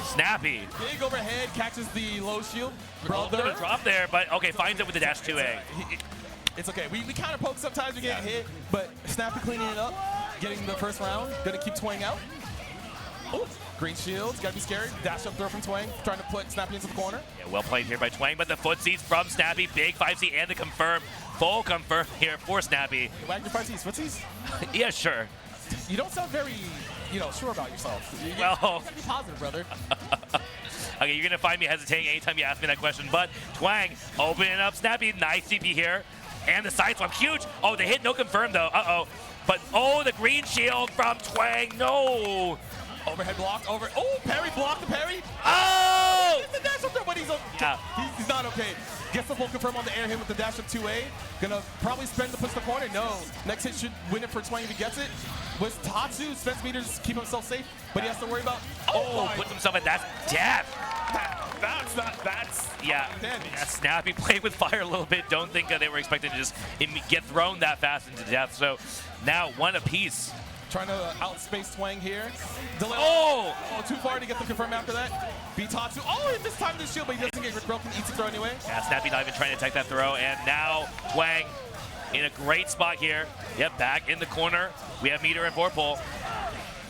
Snappy. Big overhead, catches the low shield. Brother. A little bit of a drop there, but okay, finds it with the dash 2A. It's okay. We counter poke sometimes, we get hit, but Snappy cleaning it up, getting the first round. Gonna keep Twang out. Oh, green shields, gotta be scared. Dash up throw from Twang, trying to put Snappy into the corner. Yeah, well played here by Twang, but the footsies from Snappy, big 5C and the confirm. Full confirm here for Snappy. Wagner 5Cs, footsies? Yeah, sure. You don't sound very sure about yourself. You Well, gotta be positive, brother. okay, you're gonna find me hesitating anytime you ask me that question. But Twang opening up Snappy, nice CP here, and the side swap huge. Oh, the hit no confirm though. But the green shield from Twang. No. Overhead block, oh, parry, block the parry. Oh! Gets the dash up there, but he's not okay. Gets the full confirm on the air hit with the dash up 2A. Gonna probably spend to push the corner. No. Next hit should win it for Twang if he gets it. With Tatsu, spends meters, keep himself safe, but he has to worry about. Puts himself at that death. That's damage. Yeah, Snappy played with fire a little bit. Don't think that they were expecting to just get thrown that fast into death. So now one apiece. Trying to outspace Twang here. Delay. Too far to get the confirm after that. Beat Tatsu. Oh, this time the shield, but he doesn't get broken. Eats the throw anyway. Yeah, Snappy not even trying to attack that throw. And now Twang in a great spot here. Yep, back in the corner. We have meter and Vorpal.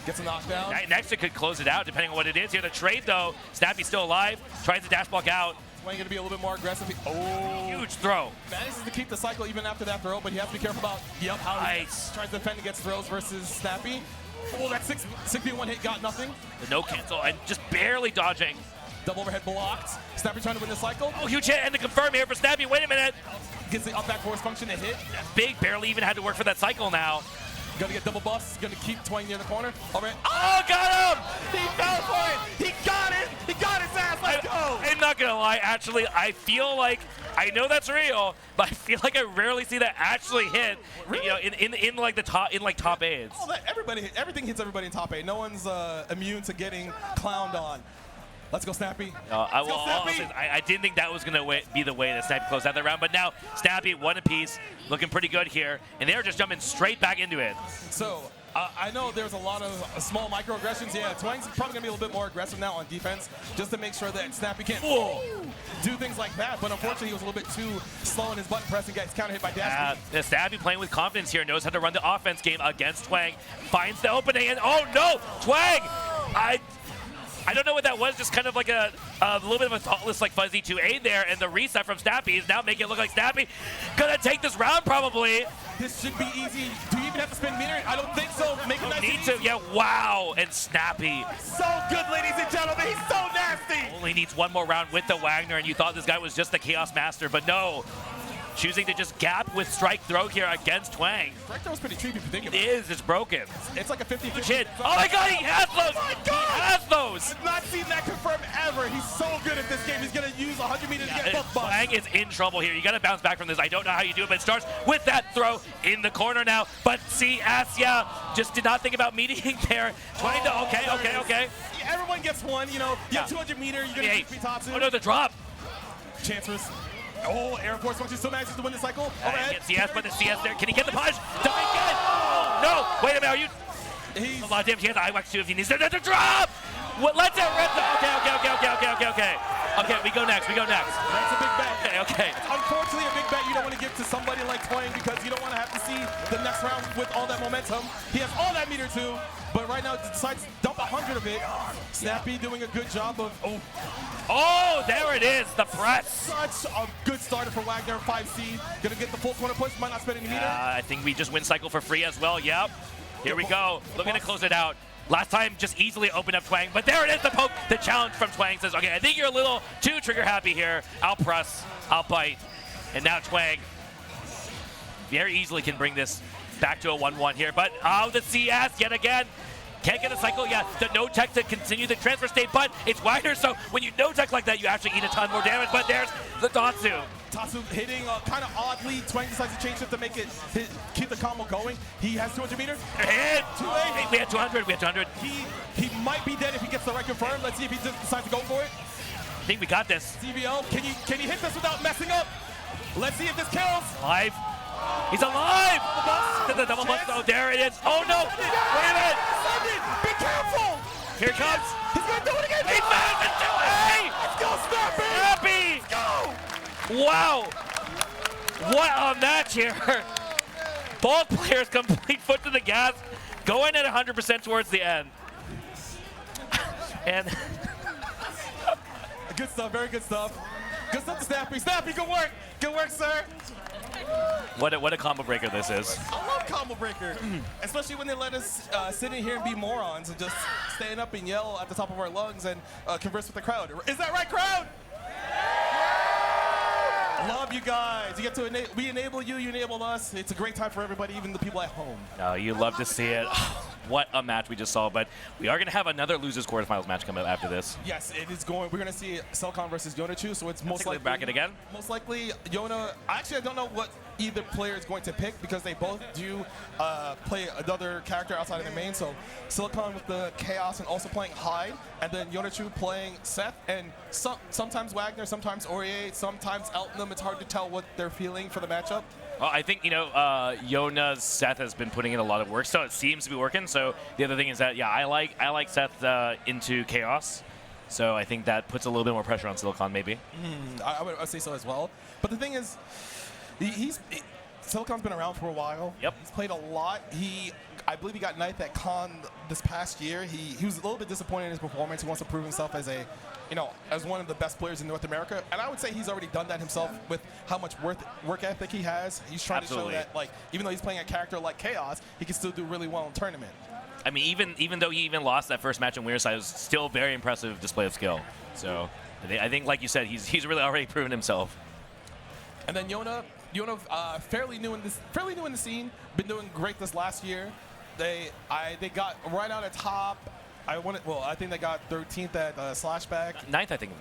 Gets a knockdown. Next it could close it out depending on what it is here. The trade though, Snappy's still alive. Tries to dash block out. Twang gonna be a little bit more aggressive. Huge throw. Manages to keep the cycle even after that throw, but he has to be careful about how he tries to defend against throws versus Snappy. Oh, that 6v1 hit got nothing. The no cancel and just barely dodging. Double overhead blocked. Snappy trying to win the cycle. Oh, huge hit and the confirm here for Snappy. Wait a minute. Gets the up back force function to hit. Big barely even had to work for that cycle now. Gonna get double buffs. Gonna keep Twang near the corner. Overhead. Oh, got him! He fell for it. He got it. He got his ass. Let's go. I'm not gonna lie. Actually, I feel like I know that's real, but I feel like I rarely see that actually hit. Really? In like the top top aids. Oh, everything hits everybody in top 8. No one's immune to getting clowned on. Let's go, Snappy. I didn't think that was going to be the way that Snappy closed out that round, but now Snappy, one apiece, looking pretty good here, and they're just jumping straight back into it. So, I know there's a lot of small microaggressions. Yeah, Twang's probably going to be a little bit more aggressive now on defense, just to make sure that Snappy can't do things like that, but unfortunately he was a little bit too slow in his button press and gets counter hit by dash. Snappy playing with confidence here, knows how to run the offense game against Twang, finds the opening, and oh no, Twang! I don't know what that was, just kind of like a little bit of a thoughtless, like fuzzy 2A there, and the reset from Snappy is now making it look like Snappy gonna take this round probably. This should be easy. Do you even have to spend meter? I don't think so. Make it nice and easy. Yeah, wow, and Snappy. So good, ladies and gentlemen, he's so nasty. Only needs one more round with the Wagner, and you thought this guy was just the Chaos Master, but no. Choosing to just gap with strike throw here against Twang. Strike throw is pretty cheap if you think about it. It is, it's broken. It's like a 50-50 hit. Oh my god, he has those! Oh my god! He has those! I've not seen that confirmed ever. He's so good at this game. He's going to use 100 meters to get both buffs. Twang is in trouble here. You got to bounce back from this. I don't know how you do it, but it starts with that throw in the corner now. But CS, just did not think about meeting there. Trying to, okay. Yeah, everyone gets one, you have 200 meters, you're going to beat Tatsu. Oh no, the drop. Chancellors. Oh, Air Force Function still manages to win the cycle. Overhead. CS, but the CS there. Can he get the punch? Dying good. Oh, no. Wait a minute. Are you? He's a lot of damage. He has IWAX too if he needs to. The drop. What? Let's it. Okay, we go next. That's a big bet. Okay. Unfortunately, a big bet you don't want to give to somebody like Twang because you don't want to have to see the next round with all that momentum. He has all that meter too, but right now decides to dump 100 of it. Snappy doing a good job of. Oh, there it is, the press. Such a good starter for Wagner, 5C. Gonna get the full corner push, might not spend any meter. I think we just win cycle for free as well, yep. Here we go, looking to close it out. Last time just easily opened up Twang, but there it is, the poke, the challenge from Twang says, okay, I think you're a little too trigger happy here. I'll press, I'll bite. And now Twang very easily can bring this back to a 1-1 here, but the CS yet again. Can't get a cycle, the no tech to continue the transfer state, but it's Wagner, so when you no tech like that, you actually eat a ton more damage, but there's the Tatsu. Tatsu hitting kind of oddly. Twang decides to change it to make it keep the combo going. He has 200 meters. Hit! 2A. We had 200, He might be dead if he gets the right confirm. Let's see if he just decides to go for it. I think we got this. CVO, can you hit this without messing up? Let's see if this kills. Live. He's alive! The double bust. Oh, there it is. Oh no! Wait a minute! Be careful! Here it comes. He's gonna do it again. He found it too! Hey! Let's go, Snappy! Let's go! Wow! What a match here! Both players complete foot to the gas, going at 100% towards the end. And good stuff, very good stuff. Good stuff to Snappy. Snappy, good work! Good work, sir! What a combo breaker this is. I love a combo breaker. Especially when they let us sit in here and be morons and just stand up and yell at the top of our lungs and converse with the crowd. Is that right, crowd? Love you guys. You get to we enable you, you enable us. It's a great time for everybody, even the people at home. You love to see it. What a match we just saw. But we are going to have another losers quarterfinals match coming up after this. Yes, it is going. We're going to see Silic0n versus Yonachu. So it's most likely bracket again. Most likely Yona. Actually, I don't know what either player is going to pick because they both do play another character outside of their main. So Silic0n with the Chaos and also playing Hyde, and then Yonachu playing Seth, and sometimes Wagner, sometimes Aurier, sometimes Elton. It's hard to tell what they're feeling for the matchup. Well, I think, Yona's Seth has been putting in a lot of work, so it seems to be working. So the other thing is that, yeah, I like Seth into Chaos. So I think that puts a little bit more pressure on Silic0n, maybe. I would say so as well. But the thing is, Silic0n's been around for a while. Yep. He's played a lot. I believe he got ninth at Con this past year. He was a little bit disappointed in his performance. He wants to prove himself as as one of the best players in North America. And I would say he's already done that himself with how much work ethic he has. He's trying to show that, even though he's playing a character like Chaos, he can still do really well in tournament. I mean, even though he even lost that first match in Winter Side, it was still a very impressive display of skill. So I think, like you said, he's really already proven himself. And then Yona, fairly new in the scene, been doing great this last year. They got right out at top. I think they got 13th at Slashback. 9th, I think.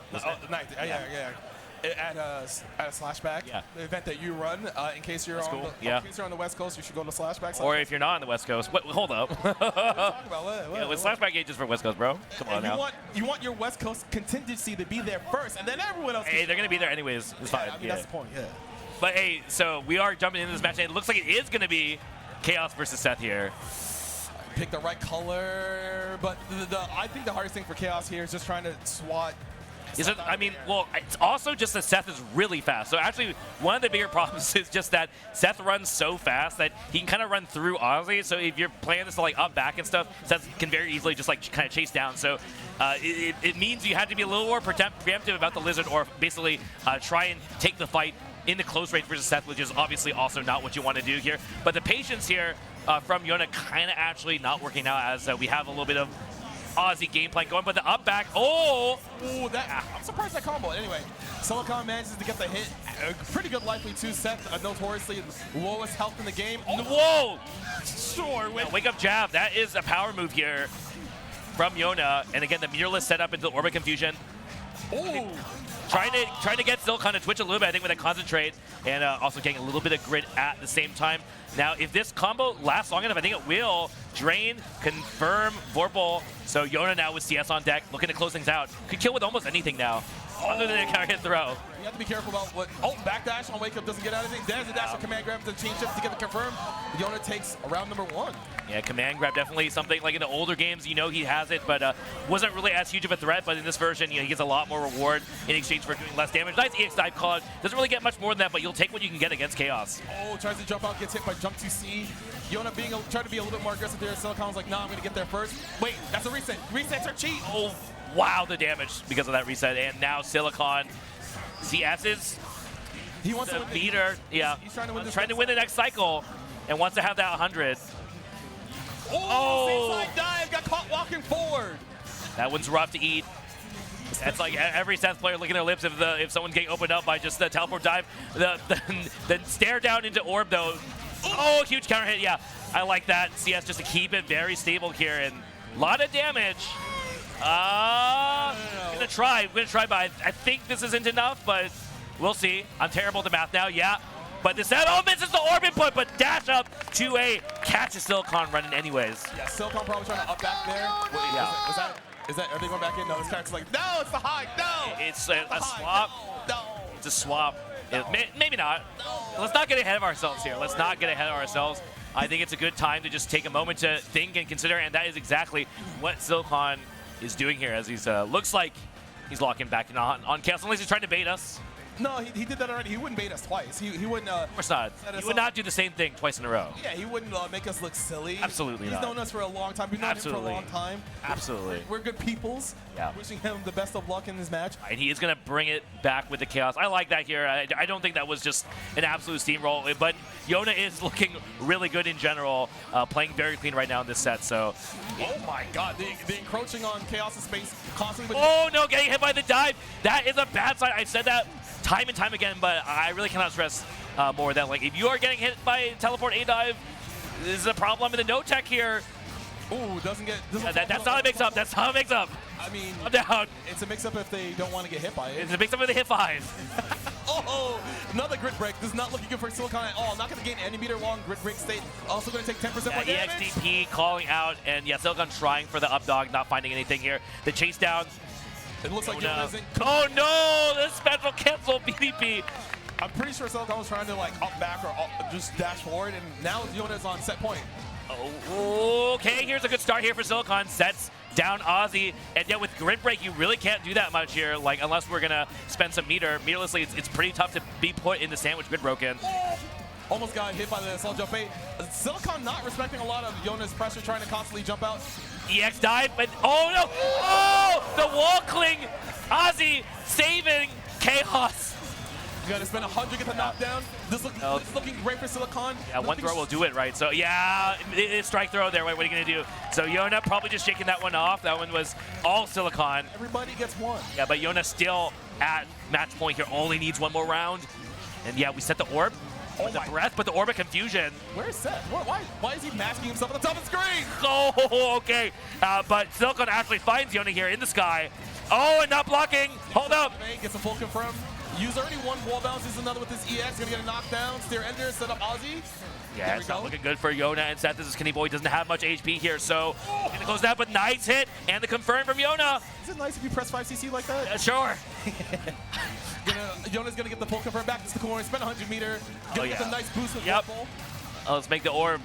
Ninth. Yeah. At a Slashback, the event that you run. In case you're in case you're on the West Coast, you should go to Slashback. Or if you're not on the West Coast, hold up. What are you talking about? With Slashback gauges for West Coast, bro. Come on now. You want your West Coast contingency to be there first, and then everyone else. Hey, they're gonna be there anyways. It's fine. I mean, that's the point. Yeah. But hey, so we are jumping into this match, and it looks like it is gonna be Chaos versus Seth here. Pick the right color, but I think the hardest thing for Chaos here is just trying to swat. It's also just that Seth is really fast. So actually, one of the bigger problems is just that Seth runs so fast that he can kind of run through Ozzy. So if you're playing this to up back and stuff, Seth can very easily just kind of chase down. So it means you have to be a little more preemptive about the Lizard, or basically try and take the fight in the close range versus Seth, which is obviously also not what you want to do here. But the patience here from Yona kind of actually not working out, as we have a little bit of Aussie game plan going, but the up back, I'm surprised that combo. Anyway, Silic0n manages to get the hit. Pretty good likely too. Seth, notoriously lowest health in the game. Whoa! Sure. Wake up jab. That is a power move here from Yona. And again, the mirrorless set up into the orbit confusion. Oh! Trying to get Silic0n to twitch a little bit, I think, with a concentrate, and also getting a little bit of grit at the same time. Now, if this combo lasts long enough, I think it will drain, confirm, Vorpal. So Yona now with CS on deck, looking to close things out. Could kill with almost anything now, other than a counter hit throw. You have to be careful about what. Backdash on wake up doesn't get out of anything. There's a dash on command grab to change shift to get the confirm. Yona takes round number 1. Yeah, command grab definitely something like in the older games, he has it, but wasn't really as huge of a threat. But in this version, he gets a lot more reward in exchange for doing less damage. Nice EX dive call. Doesn't really get much more than that, but you'll take what you can get against Chaos. Oh, tries to jump out, gets hit by jump 2C. Yona trying to be a little bit more aggressive there. Silic0n's like, nah, I'm gonna get there first. Wait, that's a reset. Resets are cheat. Oh, wow, the damage because of that reset. And now Silic0n CS's. He wants the meter. Yeah, he's trying to win the next cycle and wants to have that 100. Oh, same side dive, got caught walking forward. That one's rough to eat. That's like every Seth player licking their lips if someone's getting opened up by just the teleport dive. The stare down into orb though. Oh, huge counter hit. Yeah, I like that. CS just to keep it very stable here, and a lot of damage. I'm gonna try, but I think this isn't enough, but we'll see. I'm terrible at the math now. Yeah. But this misses the orb input, but dash up to a catch a Silic0n running anyways. Yeah, Silic0n probably trying to up back there. Is that, are they going back in? No, this character's like, no, it's the Hyde, no! It's a swap. No. It's a swap. No. Maybe not. No. Let's not get ahead of ourselves here. I think it's a good time to just take a moment to think and consider, and that is exactly what Silic0n is doing here, as he's looks like he's locking back on Chaos, unless he's trying to bait us. No, he did that already. He wouldn't bait us twice. He wouldn't. Of course not. He would not do the same thing twice in a row. Yeah, he wouldn't make us look silly. Absolutely He's not. known us for a long time. We've known him for a long time. Absolutely. We're good peoples. Yeah. Wishing him the best of luck in his match. And he is going to bring it back with the chaos. I like that here. I don't think that was just an absolute steamroll, but Yona is looking really good in general, playing very clean right now in this set. So, oh my God, the encroaching on Chaos' space constantly. Oh no, getting hit by the dive. That is a bad sign. I've said that time and time again, but I really cannot stress more that like if you are getting hit by teleport A dive, this is a problem in the no tech here. Ooh, doesn't get. That's how it makes up. That's how it makes up. I mean, I'm down. It's a mix-up if they don't want to get hit by it. It's a mix-up with the hit 5. Oh, another grid break. This is not looking good for Silic0n at all. Not going to gain any meter long grid break state. Also going to take 10% more damage. EXDP calling out, and yeah, Silic0n trying for the up dog, not finding anything here. The chase down. It looks like Yona isn't. Oh no, the special cancel BDP. I'm pretty sure Silic0n was trying to like up back or just dash forward, and now Yona's on set point. Oh, okay, here's a good start here for Silic0n. Sets down Ozzy, and yet with grid break, you really can't do that much here, like unless we're gonna spend some meter. Meterlessly, it's pretty tough to be put in the sandwich grid broken. Almost got hit by the assault jump bait. Silic0n not respecting a lot of Yona's pressure, trying to constantly jump out. EX dive, but oh no! Oh, the wall cling! Ozzy saving Chaos. You gotta spend 100 to get the knockdown. This is looking great for Silic0n. Yeah, one throw will do it, right? So yeah, it's strike throw there. What are you gonna do? So Yona probably just shaking that one off. That one was all Silic0n. Everybody gets one. Yeah, but Yona still at match point here. Only needs one more round. And yeah, we set the orb. Oh the breath, but the orb of confusion. Where's Seth? Why is he masking himself on the top of the screen? Oh, okay. But Silic0n actually finds Yona here in the sky. Oh, and not blocking. Hold up. Gets a full confirm. Use already one wall bounce. Is another with this EX. Gonna get a knockdown. Steer Ender. Set up Ozzy. Yeah, it's not looking good for Yona and Seth. This is Kenny Boy. Doesn't have much HP here, so gonna close that. But nice hit and the confirm from Yona. Is it nice if you press 5cc like that? Sure. Yona's gonna get the full confirm back to the corner. Spend 100 meter. Gonna get the nice boost with Whirlpool. Let's make the orb.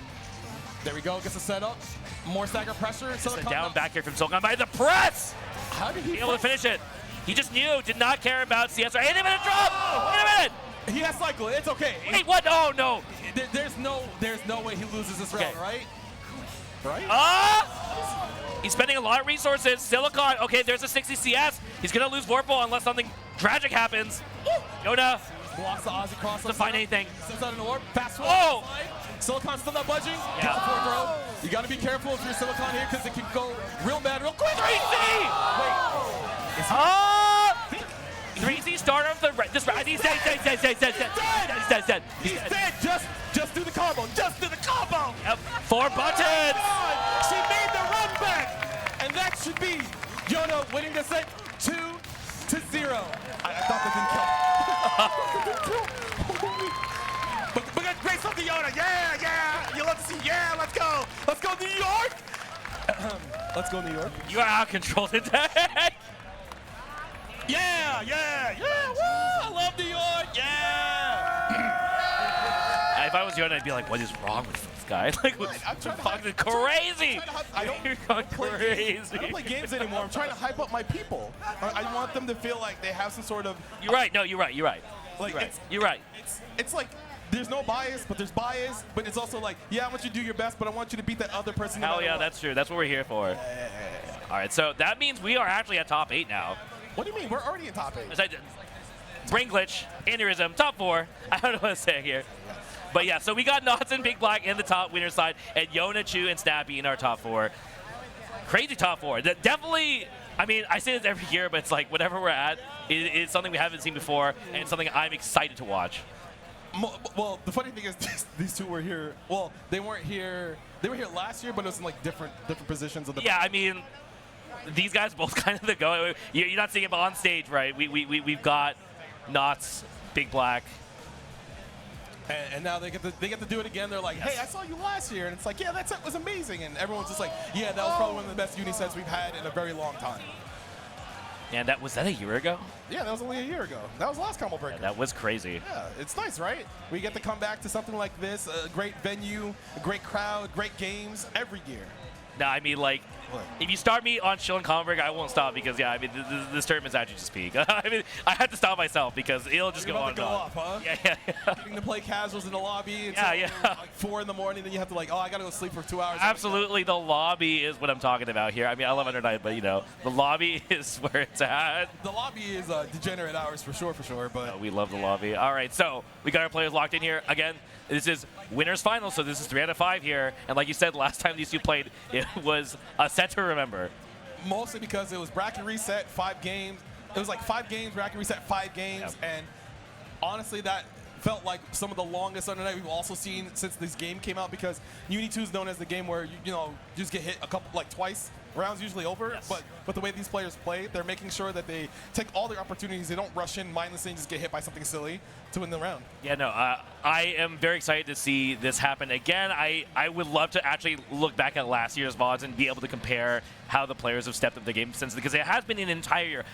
There we go. Gets a setup. More stagger pressure. Down back here from Silic0n by the press. How did he be able to finish it? He just knew, did not care about CS. Hit him in a drop! Wait a minute! He has cycle. It's okay. Wait, what? Oh no! There's no way he loses this round, right? Right? He's spending a lot of resources. Silic0n, okay, there's a 60 CS. He's gonna lose Vorpal unless something tragic happens. Yona blocks the Ozzy cross. Doesn't find anything. Sends out an orb. Fast forward. Oh! Silic0n's still not budging. Yeah. Throw. You gotta be careful if you're Silic0n here because it can go real bad real quick. 3C! Wait. 3C starter of the this round. He's dead. He's dead. Just do the combo. Just do the combo. Yep. 4 buttons. She made the run back, and that should be Yona winning the set 2-0. I thought that didn't count. But great stuff to Yona. Yeah. You love to see. Yeah, let's go. Let's go New York. Let's go New York. You are out of control today. Yeah. Woo! I love New York. Yeah. If I was Yona, I'd be like, what is wrong with this guy? Like, I'm trying to fucking crazy. You're going crazy. I don't play games anymore. I'm trying to hype up my people. I want them to feel like they have some sort of. You're right. No, you're right. Like you're right. It's like there's no bias, but there's bias. But it's also like, yeah, I want you to do your best, but I want you to beat that other person. Hell yeah, that's true. That's what we're here for. Yeah. All right, so that means we are actually at top 8 now. What do you mean? We're already in top 8. Brain glitch, aneurysm, top 4. I don't know what I'm saying here. But yeah, so we got Knots and BigBlack in the top winner side, and Yonachu and Snappy in our top 4. Crazy top 4. Definitely, I mean, I say this every year, but it's like whatever we're at, it's something we haven't seen before, and it's something I'm excited to watch. Well, the funny thing is these two were here. Well, they weren't here. They were here last year, but it was in like different positions of the. Yeah, I mean, these guys both kind of the go. You're not seeing it on stage, right? We've got Knots, BigBlack. And now they get to do it again. They're like, hey, I saw you last year. And it's like, yeah, that set was amazing. And everyone's just like, yeah, that was probably one of the best uni sets we've had in a very long time. And was that a year ago? Yeah, that was only a year ago. That was last Combo Breaker. Yeah, that was crazy. Yeah, it's nice, right? We get to come back to something like this, a great venue, a great crowd, great games every year. No, I mean, like, if you start me on Silic0n Converg, I won't stop because, yeah, I mean, this tournament's actually just peak. I mean, I had to stop myself because it'll just go on and on. Off, huh? Yeah. Getting to play casuals in the lobby until like 4 in the morning, then you have to like, oh, I gotta go sleep for 2 hours. Absolutely, the lobby is what I'm talking about here. I mean, I love Under9, but, you know, the lobby is where it's at. The lobby is degenerate hours for sure, but... We love the lobby. All right, so we got our players locked in here. Again, this is winners final, so this is 3 out of 5 here. And like you said, last time these two played, it was a set to remember. Mostly because it was bracket reset, 5 games. It was like 5 games, bracket reset, 5 games. And honestly, that felt like some of the longest Under9 we've also seen since this game came out, because UNI2 is known as the game where you just get hit twice. Rounds usually over, but the way these players play, they're making sure that they take all their opportunities. They don't rush in mindlessly and just get hit by something silly to win the round. Yeah, no, I am very excited to see this happen again. I would love to actually look back at last year's VODs and be able to compare how the players have stepped up the game since, because it has been an entire year.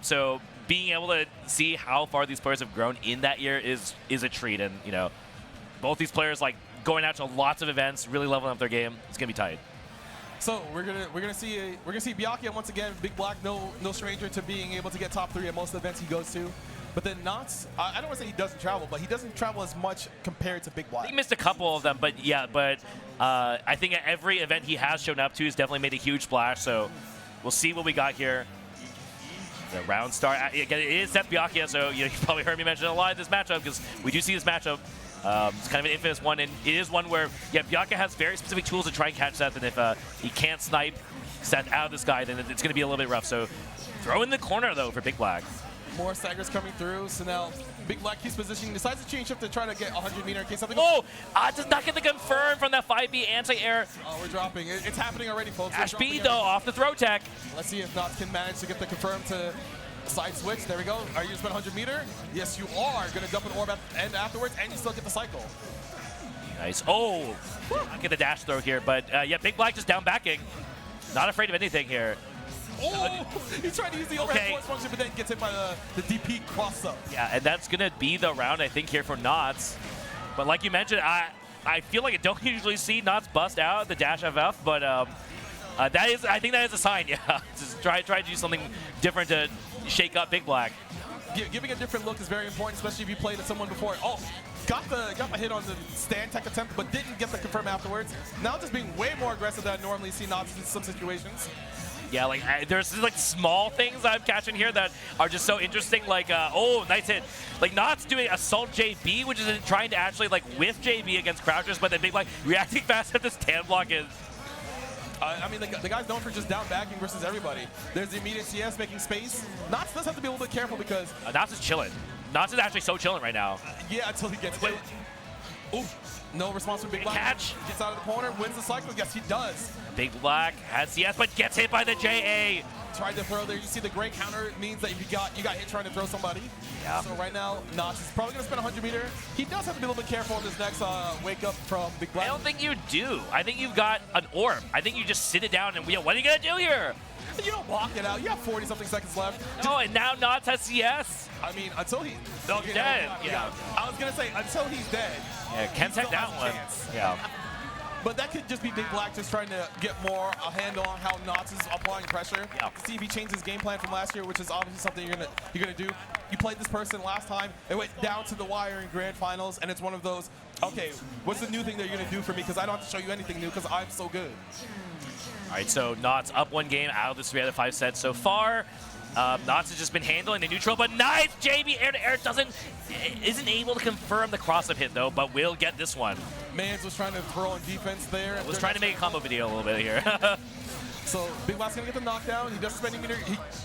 So being able to see how far these players have grown in that year is a treat. And both these players like going out to lots of events, really leveling up their game. It's gonna be tight. So we're gonna see Byakuya once again. BigBlack, no stranger to being able to get top 3 at most events he goes to. But then Knots, I don't want to say he doesn't travel, but he doesn't travel as much compared to BigBlack. He missed a couple of them, but yeah, I think at every event he has shown up to, he's definitely made a huge splash. So we'll see what we got here. The round start. Again, it is Seth Byakuya, so you probably heard me mention a lot of this matchup because we do see this matchup. It's kind of an infamous one, and it is one where, Byakuya has very specific tools to try and catch Seth, and if he can't snipe Seth out of this guy, then it's going to be a little bit rough. So throw in the corner, though, for BigBlack. More staggers coming through, so now BigBlack keeps positioning, decides to change shift to try to get 100 meter in case something goes. Oh! Does not get the confirm from that 5B anti-air. Oh, we're dropping. It's happening already, folks. Ash B, though, off the throw tech. Let's see if Knots can manage to get the confirm to side switch. There we go. Are you going to spend 100 meter? Yes, you are. Going to dump an orb at the end afterwards, and you still get the cycle. Nice. Oh! Not get the dash throw here, but BigBlack just down backing. Not afraid of anything here. Oh! He's trying to use the overhead force function, but then gets hit by the DP cross-up. Yeah, and that's going to be the round, I think, here for Knots. But like you mentioned, I feel like I don't usually see Knots bust out the dash FF, but I think that is a sign, yeah. Just try to do something different to shake up BigBlack. Giving a different look is very important, especially if you played at someone before. Oh, got the hit on the stand tech attempt, but didn't get the confirm afterwards. Now just being way more aggressive than I normally see Knots in some situations. Yeah, like there's like small things I'm catching here that are just so interesting. Like, oh, nice hit. Like Knots doing Assault JB, which is trying to actually like whiff JB against crouchers, but then BigBlack reacting fast at this stand block is. I mean, the guy's known for just down backing versus everybody. There's the immediate CS making space. Knots does have to be a little bit careful because Knots is chilling. Knots is actually so chilling right now. Yeah, until he gets hit. Ooh, no response from BigBlack. Catch. Gets out of the corner, wins the cycle. Yes, he does. BigBlack has CS, but gets hit by the JA. Tried to throw there. You see the gray counter means that you got hit trying to throw somebody. Yeah. So right now, Knots is probably going to spend 100 meter. He does have to be a little bit careful on this next wake up from BigBlack. I don't think you do. I think you've got an orb. I think you just sit it down and what are you going to do here? You don't block it out. You have 40-something seconds left. Oh, and now Knots has CS. I mean, until he's dead. Yeah. I was going to say, until he's dead. Yeah, can take that one. Yeah. But that could just be BigBlack just trying to get more a handle on how Knots is applying pressure. Yeah. See if he changed his game plan from last year, which is obviously something you're gonna do. You played this person last time. It went down to the wire in grand finals, and it's one of those. Okay, what's the new thing that you're gonna do for me? Because I don't have to show you anything new because I'm so good. All right, so Knots up 1 game out of the 3 out of 5 sets so far. Knots has just been handling the neutral, but nice JB air to air isn't able to confirm the cross-up hit though, but will get this one. Mans was trying to throw on defense there. Was trying to make a combo video a little bit here. So BigBlack's gonna get the knockdown. He doesn't spend any meter.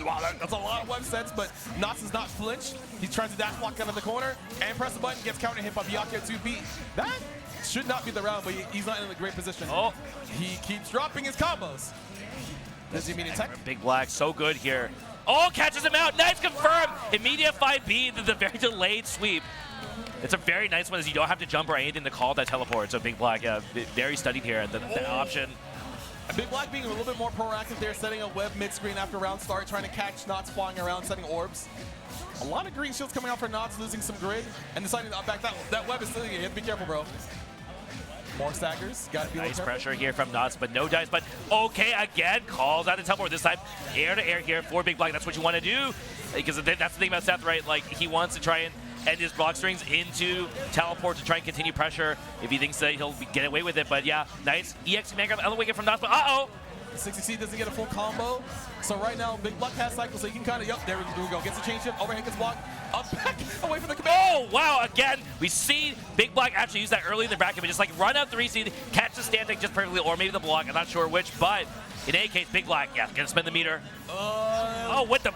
Wow, that's a lot of web sets, but Knots is not flinched. He tries to dash block out of the corner and press the button, gets counter hit by Byakuya 2B. That should not be the round, but he's not in a great position. Oh, he keeps dropping his combos. There's the immediate tech. BigBlack so good here. Oh, catches him out. Nice confirm. Immediate 5B, the very delayed sweep. It's a very nice one as you don't have to jump or anything to call that teleport. So BigBlack, very studied here. The option. BigBlack being a little bit more proactive there, setting a web mid-screen after round start, trying to catch Knots flying around, setting orbs. A lot of green shields coming out for Knots, losing some grid, and deciding to back that web is still. You have to be careful, bro. More staggers. Got to be Nice pressure here from Nuts, but no dice. But okay, again, calls out the teleport. This time, air to air here for BigBlack. That's what you want to do. Because that's the thing about Seth, right? Like, he wants to try and end his block strings into teleport to try and continue pressure if he thinks that he'll get away with it. But yeah, nice EX command grab on the way from Nuts. But uh-oh! 60C doesn't get a full combo. So right now, BigBlack has cycle, so he can kind of, there we go. Gets a chain shift, overhand gets blocked, up back, away from the command. Oh, wow, again, we see BigBlack actually use that early in the bracket, but just like run out 3C, catch the stand just perfectly, or maybe the block, I'm not sure which, but in any case, BigBlack, yeah, gonna spend the meter. Oh, what the?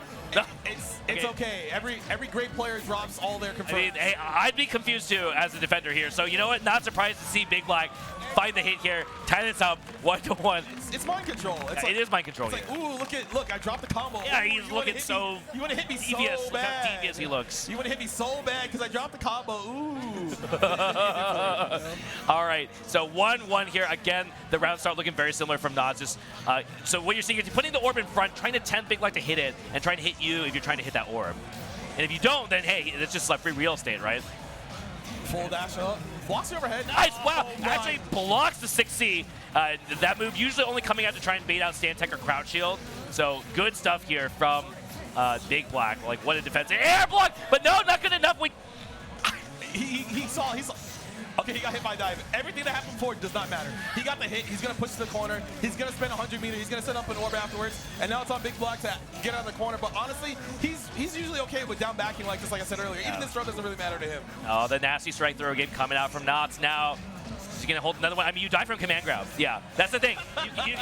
It's okay. Every great player drops all their confirms. I mean, hey, I'd be confused too as a defender here. So you know what? Not surprised to see BigBlack find the hit here, tie this up 1-1. It's mind control. It's it is mind control. It's like, ooh, look, I dropped the combo. Yeah, he's looking so. You want to hit me devious. so bad. Look how devious he looks. You want to hit me so bad because I dropped the combo. Ooh. All right, so 1-1 here. Again, the rounds start looking very similar from Nods. So what you're seeing is you're putting the orb in front, trying to tempt BigBlack to hit it, and trying to hit you if you're trying to hit that orb. And if you don't, then hey, it's just like free real estate, right? Full dash up. Blocks the overhead. Nice, wow. Oh, actually blocks the 6C. That move usually only coming out to try and bait out stand tech or crouch shield. So good stuff here from BigBlack. Like, what a defense. Air block, but no, not good enough. He saw. Okay, he got hit by dive. Everything that happened before does not matter. He got the hit. He's going to push to the corner. He's going to spend 100 meters. He's going to set up an orb afterwards. And now it's on BigBlack to get out of the corner. But honestly, he's usually okay with down backing like this, like I said earlier. Even this throw doesn't really matter to him. Oh, the nasty strike throw game coming out from Knots now. He's going to hold another one. I mean, you die from command grab. Yeah, that's the thing.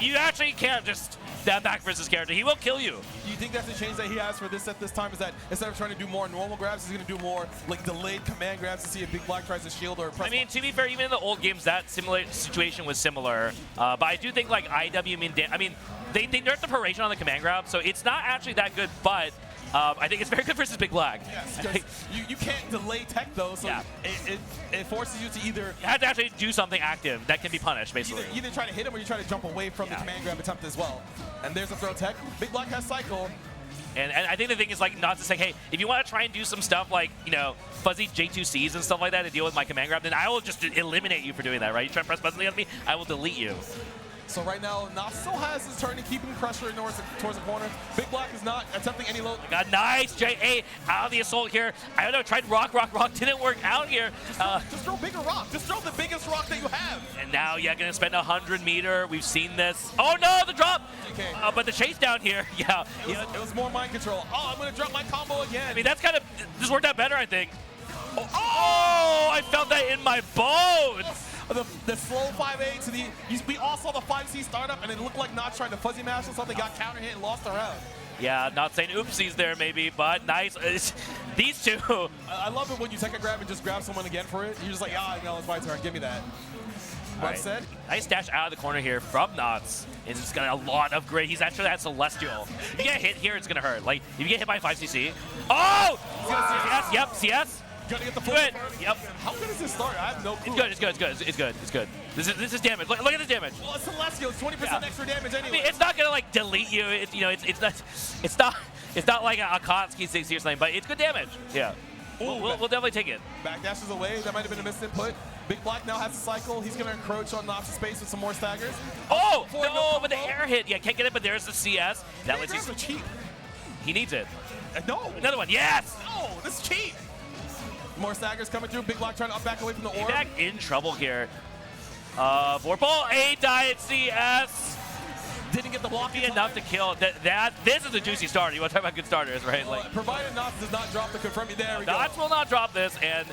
You actually can't just down back versus character. He will kill you. Do you think that's the change that he has for this set this time? Is that instead of trying to do more normal grabs, he's going to do more like delayed command grabs to see if BigBlack tries to shield or press? I mean, to be fair, even in the old games, that situation was similar. But I do think like IW, they nerfed the paration on the command grab, so it's not actually that good, but I think it's very good versus BigBlack. Yes, you can't delay tech though, so yeah. it forces you to either... You have to actually do something active that can be punished, basically. Either try to hit him or you try to jump away from the command grab attempt as well. And there's a throw tech. BigBlack has cycle. And I think the thing is like not to say, hey, if you want to try and do some stuff like, you know, fuzzy J2Cs and stuff like that to deal with my command grab, then I will just eliminate you for doing that, right? You try to press buttons against me, I will delete you. So right now, Knox still has his turn to keep him pressure towards the corner. BigBlack is not attempting any low. Got nice JA out of the assault here. I don't know, tried rock, didn't work out here. Just throw bigger rock. Just throw the biggest rock that you have. And now, yeah, gonna spend 100 meter. We've seen this. Oh no, the drop! Okay. But the chase down here, yeah. It was more mind control. Oh, I'm gonna drop my combo again. I mean, that's kind of, this worked out better, I think. Oh, I felt that in my bones! The slow 5A to the... We all saw the 5C startup, and it looked like Notch trying to fuzzy mash or something, got counter hit and lost the round. Yeah, not saying oopsies there maybe, but nice. These two. I love it when you take a grab and just grab someone again for it. You're just like, no, it's my turn, give me that. Right. Said. Nice dash out of the corner here from Knots. And he's got a lot of grit. He's actually at Celestial. If you get hit here, it's going to hurt. Like, if you get hit by 5cc. Oh! CS, yep, CS. Gonna get the full good. Yep. How good is this start? I have no clue. It's good. This is damage. Look at this damage. Well, it's Celestial. It's 20% extra damage anyway. I mean, it's not gonna like delete you. It's not like a Akatsuki 60 or something, but it's good damage. Yeah. Ooh, we'll definitely take it. Backdashes away. That might have been a misinput. BigBlack now has a cycle. He's gonna encroach on Knox's space with some more staggers. Oh no! But the air hit. Yeah, can't get it. But there's the CS. That was cheap. He needs it. No. Another one. Yes. No, this is cheap. More staggers coming through. BigBlack trying to up back away from the orb. BigBlack in trouble here. Vorpal, A diet CS. Didn't get the block enough to kill. This is a juicy starter. You want to talk about good starters, right? Provided Knots does not drop the confirm. There we go. Knots will not drop this, and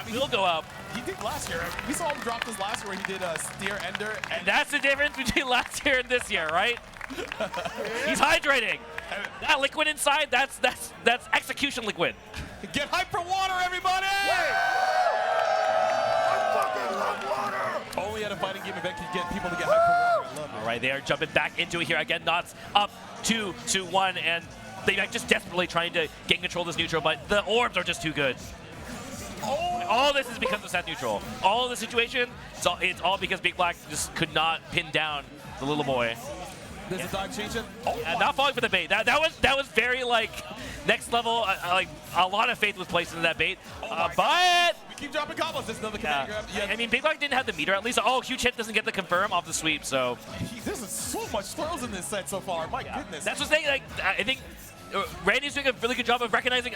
we'll go up. He did last year. We saw him drop this last year where he did Steer Ender. And that's the difference between last year and this year, right? He's hydrating. That liquid inside, that's execution liquid. Get hyped for water, everybody! I fucking love water! Only at a fighting game event can you get people to get hyped for water. I love it. All right, they are jumping back into it here. Again, Knots up 2-1, and they are just desperately trying to get control of this neutral, but the orbs are just too good. All this is because of Seth neutral. All of the situation, it's all because BigBlack just could not pin down the little boy. There's a dive change in. Oh, Not falling for the bait. That was very like next level. Like a lot of faith was placed into that bait. But we keep dropping combos. There's another command grab. Yeah. I mean, BigBlack didn't have the meter at least. Oh, huge hit doesn't get the confirm off the sweep. So There's so much throws in this set so far. My goodness. that's what's saying. Like I think Randy's doing a really good job of recognizing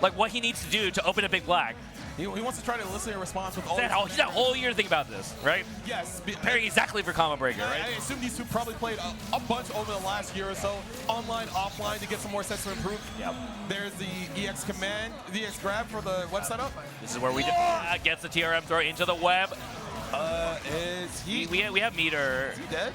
like what he needs to do to open a BigBlack. He wants to try to elicit a response with all. He's got a whole year to think about this, right? Yes. Preparing exactly for Combo Breaker, right? I assume these two probably played a bunch over the last year or so, online, offline, to get some more sets to improve. Yep. There's the EX command, the EX grab for the web setup. This is where we gets the TRM throw into the web. Is he? We have meter. Is he dead?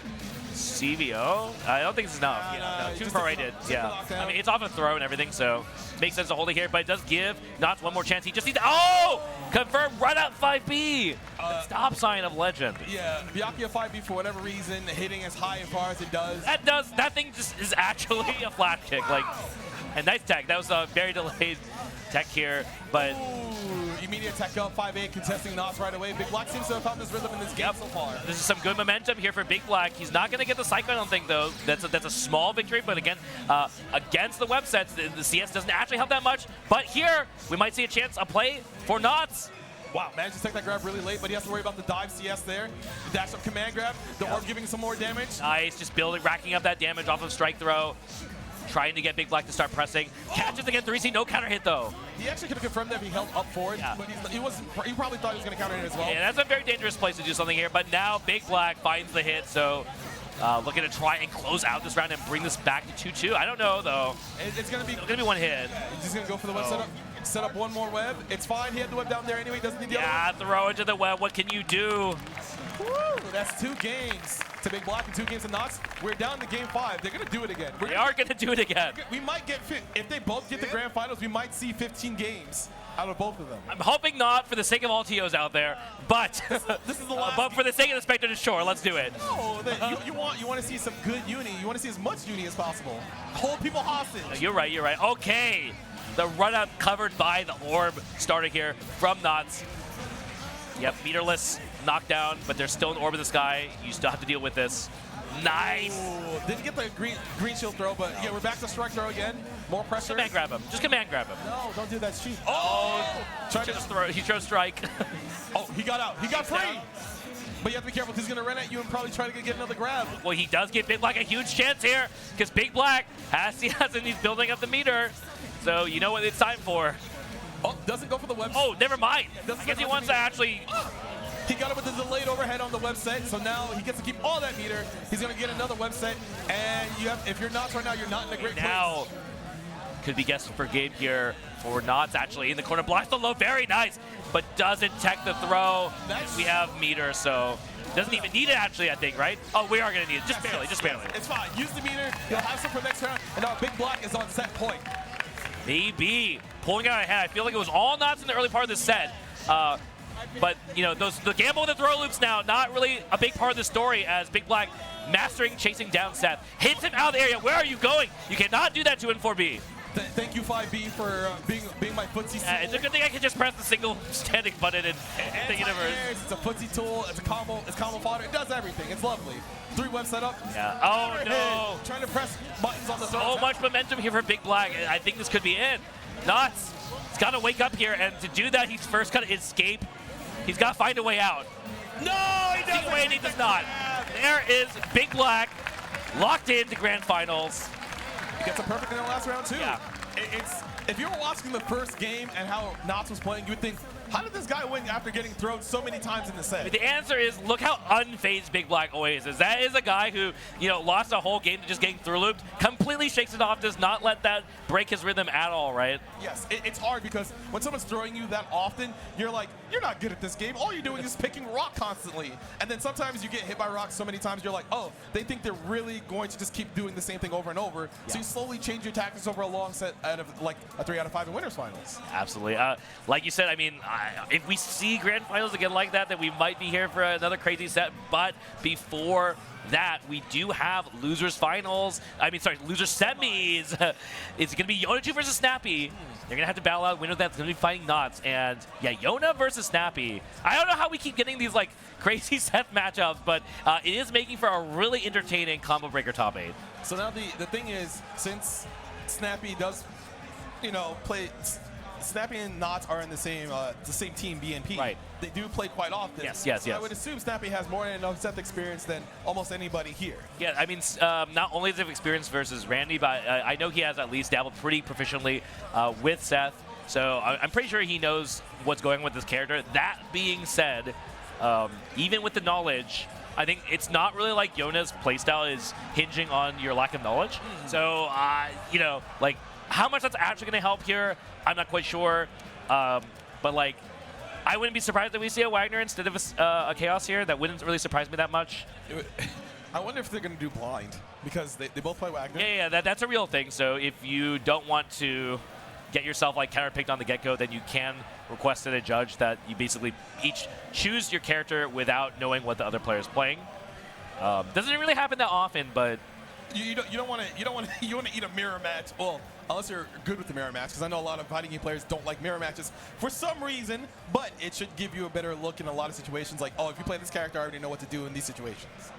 CVO? I don't think it's enough. No, too prorated. Yeah. I mean, it's off a throw and everything, so makes sense to hold it here, but it does give Knots one more chance. He just needs to, confirm right up 5B. The stop sign of legend. Yeah, Byakuya 5B for whatever reason, hitting as high and far as it does. That thing just is actually a flat kick. Like, a nice tech. That was a very delayed tech here, but immediate tech up, 5-8, contesting Knots right away. BigBlack seems to have found his rhythm in this game so far. This is some good momentum here for BigBlack. He's not going to get the cycle, I don't think, though. That's a small victory, but again, against the web sets, the CS doesn't actually help that much. But here, we might see a chance, a play for Knots. Wow, managed to take that grab really late, but he has to worry about the dive CS there. The dash up command grab, the orb giving some more damage. Nice, just racking up that damage off of strike throw. Trying to get BigBlack to start pressing. Catches again 3C, no counter hit though. He actually could have confirmed that if he held up forward, but he probably thought he was going to counter hit as well. Yeah, that's a very dangerous place to do something here, but now BigBlack finds the hit, so looking to try and close out this round and bring this back to 2-2. I don't know though. It's going to be one hit. He's just going to go for the web setup. Set up one more web. It's fine. He had the web down there anyway. Doesn't need the other one. Throw into the web. What can you do? Woo, that's 2 games to BigBlack and 2 games to Knots. We're down to game 5. They're going to do it again. They are going to do it again. We might get if they both get the grand finals, we might see 15 games out of both of them. I'm hoping not for the sake of all TOs out there, but this is the last but for the sake of the spectator, sure, let's do it. No, you want to see some good uni. You want to see as much uni as possible. Hold people hostage. No, you're right. Okay. The run-up covered by the orb starting here from Knots. Yep, meterless knockdown, but there's still an orb in the sky. You still have to deal with this. Nice. Ooh, didn't get the green shield throw, but yeah, we're back to strike throw again. More pressure. Command grab him. Just command grab him. No, don't do that. Cheat. He chose strike. He got out. He got free. But you have to be careful because he's going to run at you and probably try to get another grab. Well, he does give BigBlack a huge chance here because BigBlack has and he's building up the meter. So you know what it's time for. Doesn't go for the web. Oh, never mind. I guess he wants to actually. He got it with the delayed overhead on the web set, so now he gets to keep all that meter. He's going to get another web set, and if you're Knots right now, you're not in a great now, place. Could be guessing for game here for Knots actually in the corner. Blocks the low, very nice, but doesn't tech the throw. We have meter, so doesn't even need it actually, I think, right? Oh, we are going to need it, just barely. It's fine. Use the meter. You'll have some for next round, and now BigBlack is on set point. Maybe pulling out ahead. I feel like it was all Knots in the early part of the set. But, you know, the gamble and the throw loops now, not really a big part of the story as BigBlack mastering chasing down Seth. Hits him out of the area. Where are you going? You cannot do that to N4B. Thank you, 5B, for being my footsie tool. It's a good thing I can just press the single standing button and the universe. It's a footsie tool. It's a combo. It's combo fodder. It does everything. It's lovely. 3 web setup. Yeah. Oh, no. Trying to press buttons on the throw. So much momentum here for BigBlack. I think this could be it. Knots. He's got to wake up here, and to do that, he's first got to escape. He's got to find a way out. No, he doesn't. Wait, he does not. There is BigBlack locked into grand finals. He gets a perfect in the last round, too. Yeah. If you were watching the first game and how Knots was playing, you would think, how did this guy win after getting thrown so many times in the set? The answer is, look how unfazed BigBlack always is. That is a guy who, you know, lost a whole game to just getting through looped, completely shakes it off, does not let that break his rhythm at all, right? Yes, it's hard because when someone's throwing you that often, you're like, you're not good at this game. All you're doing is picking rock constantly. And then sometimes you get hit by rocks so many times, you're like, oh, they think they're really going to just keep doing the same thing over and over. Yeah. So you slowly change your tactics over a long set out of like a 3 out of 5 in winners finals. Absolutely. Like you said, I mean, if we see grand finals again like that, then we might be here for another crazy set. But before that, we do have losers finals. I mean, sorry, losers semis. It's going to be Yonachu versus Snappy. They're going to have to battle out. Winner that's going to be fighting Knots. And yeah, Yona versus Snappy. I don't know how we keep getting these like crazy Seth matchups, but it is making for a really entertaining combo breaker top 8. So now the thing is, since Snappy does, you know, play. Snappy and Knots are in the same team, BNP. Right. They do play quite often. Yes. I would assume Snappy has more than enough Seth experience than almost anybody here. Yeah, I mean, not only does he have experience versus Randy, but I know he has at least dabbled pretty proficiently with Seth. So I'm pretty sure he knows what's going on with this character. That being said, even with the knowledge, I think it's not really like Yona's playstyle is hinging on your lack of knowledge. So, you know, like, how much that's actually going to help here, I'm not quite sure. But, like, I wouldn't be surprised that we see a Wagner instead of a Chaos here. That wouldn't really surprise me that much. I wonder if they're going to do blind, because they both play Wagner. Yeah, that's a real thing. So if you don't want to get yourself, like, counterpicked on the get-go, then you can request to the judge that you basically each choose your character without knowing what the other player is playing. Doesn't really happen that often, but you don't want to eat a mirror match. Well, unless you're good with the mirror match, because I know a lot of fighting game players don't like mirror matches for some reason, but it should give you a better look in a lot of situations. Like, oh, if you play this character, I already know what to do in these situations.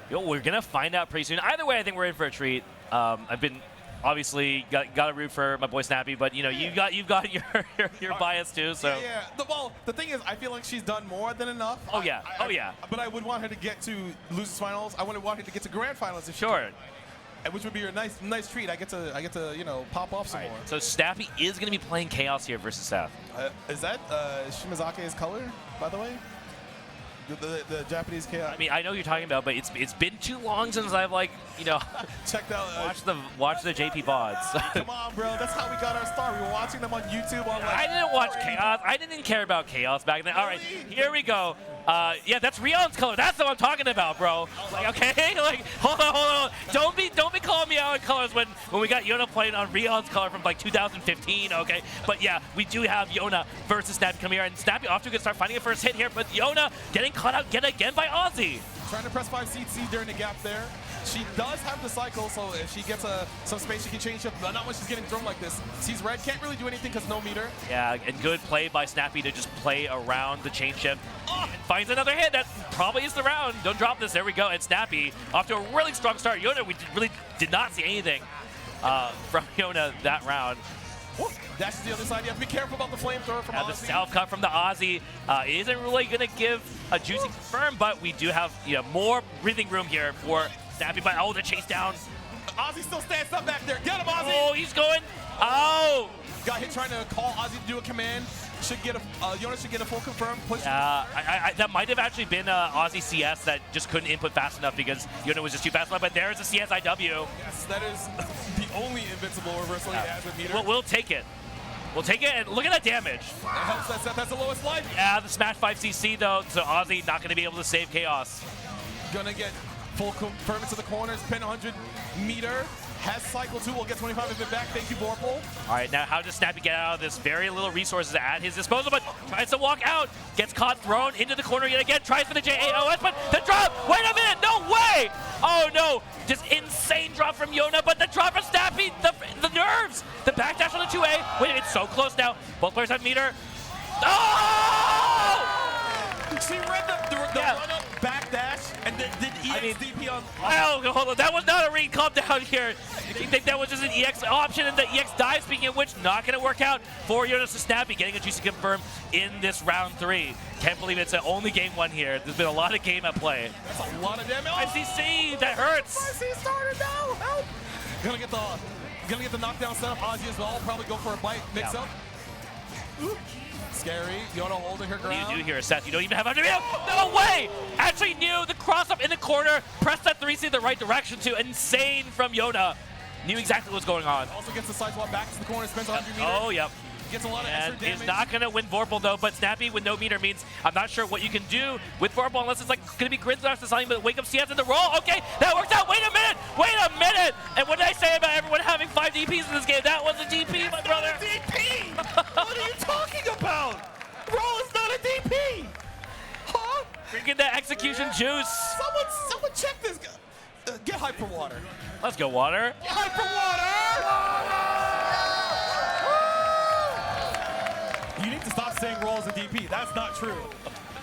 Yo, we're gonna find out pretty soon. Either way, I think we're in for a treat. I've been obviously got to root for my boy Snappy, but you know, you've got your bias too. So yeah. Well, the thing is, I feel like she's done more than enough. Oh yeah. But I would want her to get to losers finals. I would want her to get to grand finals if she sure. can. Which would be a nice treat. I get to you know, pop off some more. So Snappy is going to be playing Chaos here versus Seth. Is that Shimazake's color, by the way? The Japanese Chaos. I mean, I know you're talking about, but it's been too long since I've, like, you know, checked out watch the JP VODs. Come on, bro. That's how we got our start. We were watching them on YouTube. I didn't watch Chaos. I didn't care about Chaos back then. All right, here we go. Yeah, that's Rion's color. That's what I'm talking about, bro. Like, okay, like, hold on. Don't be calling me out in colors when we got Yona playing on Rion's color from like 2015. Okay, but yeah, we do have Yona versus Snappy coming here, and Snappy off to a good start, finding a first hit here, but Yona getting caught out yet again by Ozzy. Trying to press 5CC during the gap there. She does have the cycle, so if she gets some space, she can change up. But not when she's getting thrown like this. Sees red, can't really do anything because no meter. Yeah, and good play by Snappy to just play around the chain shift. And finds another hit. That probably is the round. Don't drop this. There we go. And Snappy off to a really strong start. Yona, we really did not see anything from Yona that round. That's the other side. You have to be careful about the flamethrower from Ozzy. The self-cut from the Ozzy isn't really going to give a juicy confirm, but we do have, you know, more breathing room here for Snappy. But the chase down. Ozzy still stands up back there. Get him, Ozzy! Oh, he's going. Oh! Got hit trying to call Ozzy to do a command. Should get Yona should get a full confirm. Push. That might have actually been Ozzy CS that just couldn't input fast enough because Yona was just too fast enough. But there's a CSIW. Yes, that is the only invincible reversal he has with meter. We'll take it. We'll take it, and look at that damage. That helps that Seth has the lowest life. Yeah, the Smash 5CC, though, so Ozzy not going to be able to save Chaos. Gonna get full confirm into the corners, pin 100 meter. Has cycle 2, will get 25 of it back. Thank you, Vorpal. All right, now how does Snappy get out of this? Very little resources at his disposal, but tries to walk out. Gets caught, thrown into the corner yet again. Tries for the JAOS, but the drop! Wait a minute, no way! Oh no, just insane drop from Yona, but the drop from Snappy, the nerves! The backdash on the 2A. Wait, it's so close now. Both players have meter. Oh! She read the run-up backdash and then did EX-DP on... Oh, hold on. That was not a read. Calm down here. You think that was just an EX option and the EX dive, speaking of which, not going to work out for Yonachu Snappy, getting a juicy confirm in this round 3. Can't believe it's only game 1 here. There's been a lot of game at play. That's a lot of damage. Oh, ICC, that hurts. ICC started now. Help. Gonna get the knockdown set up. Ozzy as well. Probably go for a bite mix-up. Yeah. Scary. Yona holding her ground. You do hear Seth. You don't even have under. No way! Actually knew the cross up in the corner. Pressed that 3C in the right direction too. Insane from Yona. Knew exactly what's going on. Also gets the side swap back to the corner. Spins 100 meters. Oh, yep. Gets a lot of extra And damage. is not going to win Vorpal though, but Snappy with no meter means I'm not sure what you can do with Vorpal unless it's like going to be Grid Slash to something, but Wake Up CS in the roll. Okay, that worked out. Wait a minute! Wait a minute! And what did I say about everyone having 5 DPs in this game? That was a DP, my brother! DP! What are you talking about? Roll is not a DP! Huh? Freaking that execution juice. Someone check this guy. Get Hyde for water. Let's go, Water. Get Hyde for water! You need to stop saying roll is a DP. That's not true.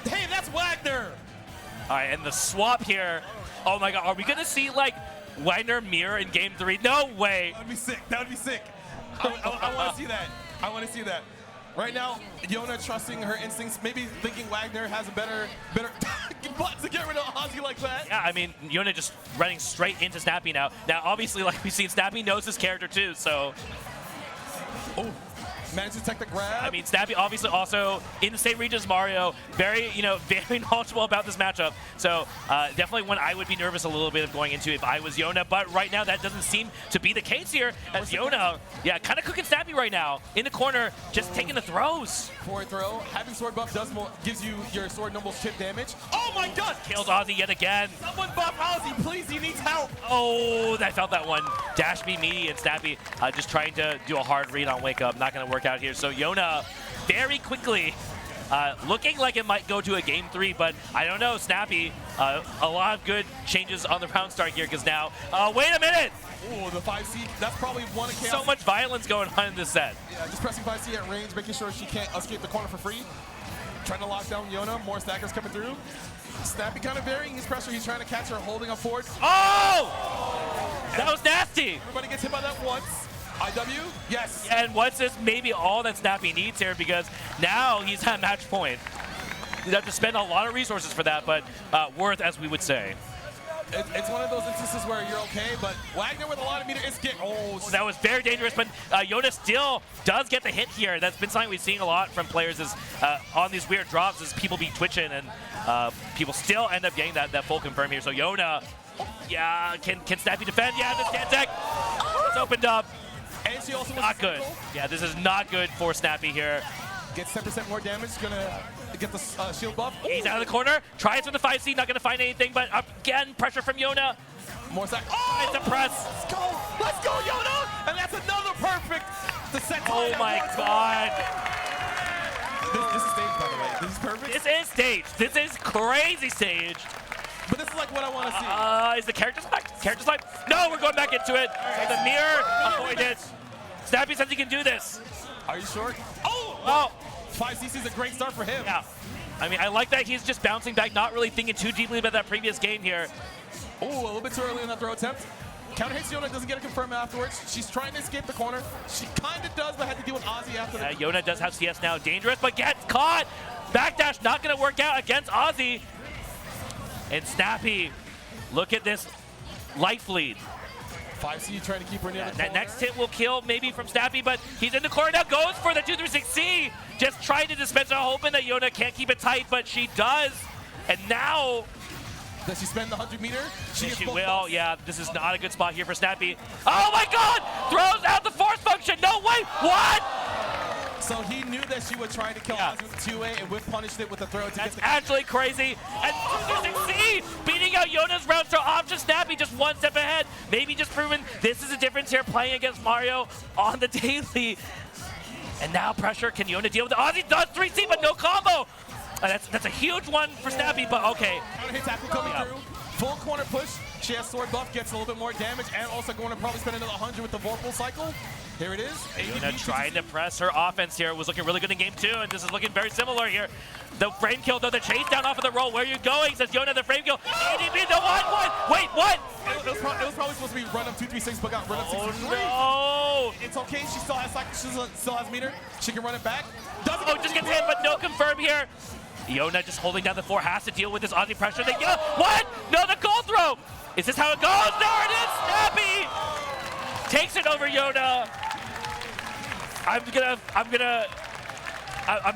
Hey, that's Wagner! All right, and the swap here. Oh my god, are we going to see like Wagner mirror in game 3? No way. That would be sick. That would be sick. I want to see that. I want to see that. Right now, Yona trusting her instincts, maybe thinking Wagner has a better but to get rid of Ozzy like that. Yeah, I mean, Yona just running straight into Snappy now. Now, obviously, like we've seen, Snappy knows his character too, so. Oh, managed to take the grab. I mean, Snappy obviously also in the same region as Mario, very, very knowledgeable about this matchup. So definitely one I would be nervous a little bit of going into if I was Yona. But right now, that doesn't seem to be the case here. As Yona, yeah, kind of cooking Snappy right now in the corner, just taking the throws. Forward throw. Having sword buff gives you your sword nobles chip damage. Oh my god! Kills Ozzy yet again. Someone buff Ozzy, please. He needs help. Oh, I felt that one. Dash B meaty and Snappy just trying to do a hard read on Wake Up. Not going to work out here. So Yona very quickly looking like it might go to a game 3, but I don't know. Snappy, a lot of good changes on the round start here because now, wait a minute. Oh, the 5C, that's probably one of Chaos. So much violence going on in this set. Yeah, just pressing 5C at range, making sure she can't escape the corner for free. Trying to lock down Yona, more stackers coming through. Snappy kind of varying his pressure. He's trying to catch her, holding up forward. Oh! That was nasty. Everybody gets hit by that once. IW, yes. And what's this? Maybe all that Snappy needs here because now he's at match point. You'd have to spend a lot of resources for that, but worth, as we would say. It's one of those instances where you're okay, but Wagner with a lot of meter is getting. Oh, that was very dangerous, but Yona still does get the hit here. That's been something we've seen a lot from players is on these weird drops as people be twitching and people still end up getting that full confirm here. So Yona, yeah, can Snappy defend? Yeah, the stand tech. It's opened up. And she also Not good. Yeah, this is not good for Snappy here. Gets 10% more damage. Gonna get the shield buff. He's out of the corner. Tries with the 5C. Not gonna find anything. But again, pressure from Yona. More sack. Oh, it's a press. Let's go. Let's go, Yona. And that's another perfect. The set. Oh my god. This is staged, by the way. This is perfect. This is staged. This is crazy staged. But this is like what I want to see. Is the character select? Character select? No, we're going back into it. And the mirror avoided. Snappy says he can do this. Are you sure? Oh! Oh! 5cc is a great start for him. Yeah. I mean, I like that he's just bouncing back, not really thinking too deeply about that previous game here. Oh, a little bit too early in that throw attempt. Counter hits Yona, doesn't get it confirmed afterwards. She's trying to escape the corner. She kind of does, but had to deal with Ozzy after that. Yona does have CS now. Dangerous, but gets caught. Backdash not going to work out against Ozzy. And Snappy, look at this life lead. 5C trying to keep her near the That corner. next hit will kill maybe from Snappy, but he's in the corner now, goes for the 236C. Just trying to dispense it, hoping that Yona can't keep it tight, but she does. And now... Does she spend the 100 meter? She will, yeah. This is not a good spot here for Snappy. Oh my god! Throws out the force function! No way! What? So he knew that she would try to kill Ozzy with 2A and Whip punished it with the throw to That's get the actually crazy. And 236C beating out Yona's round, so option Snappy just one step ahead. Maybe just proving this is a difference here playing against Mario on the daily. And now pressure, can Yona deal with it? Ozzy does 3C, but no combo. That's a huge one for Snappy, but okay. Counter hit tackle coming through. Full corner push. She has sword buff, gets a little bit more damage, and also going to probably spend another 100 with the Vorpal cycle. Here it is. Yona trying to press her offense here. Was looking really good in game 2, and this is looking very similar here. The frame kill, though, the chase down off of the roll. Where are you going? Says Yona, the frame kill. ADB, the 1-1. Wait, what? It was probably supposed to be run up 236, but got run up 633. Oh, no. It's okay. She still has still has meter. She can run it back. Oh, just gets hit, but no confirm here. Yona just holding down the 4, has to deal with this Ozzy pressure. They go, what? No, the goal throw. Is this how it goes? There it is, Snappy. Takes it over Yona. I'm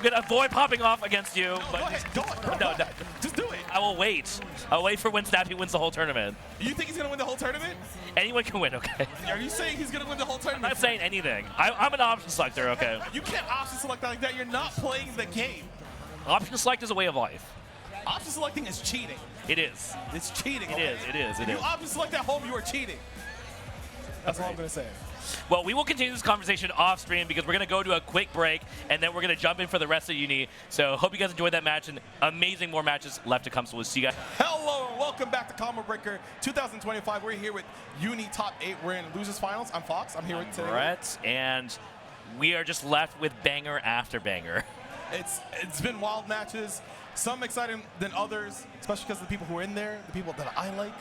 gonna avoid popping off against you. Go ahead. No. Just do it. I will wait. I'll wait for when Snappy wins the whole tournament. You think he's going to win the whole tournament? Anyone can win, okay? Are you saying he's going to win the whole I'm tournament? not saying anything. I'm an option selector, okay? You can't option select like that. You're not playing the game. Option select is a way of life. Option selecting is cheating. It is. It's cheating. It okay? is. If you option select at home, you are cheating. That's all I'm going to say. Well, we will continue this conversation off stream because we're going to go to a quick break and then we're going to jump in for the rest of Uni. So hope you guys enjoyed that match and amazing more matches left to come. So we'll see you guys. Hello and welcome back to Combo Breaker 2025. We're here with Uni Top 8. We're in Losers Finals. I'm Fox. I'm here with today. Brett, and we are just left with banger after banger. It's been wild matches. Some exciting than others, especially because of the people who are in there, the people that I like.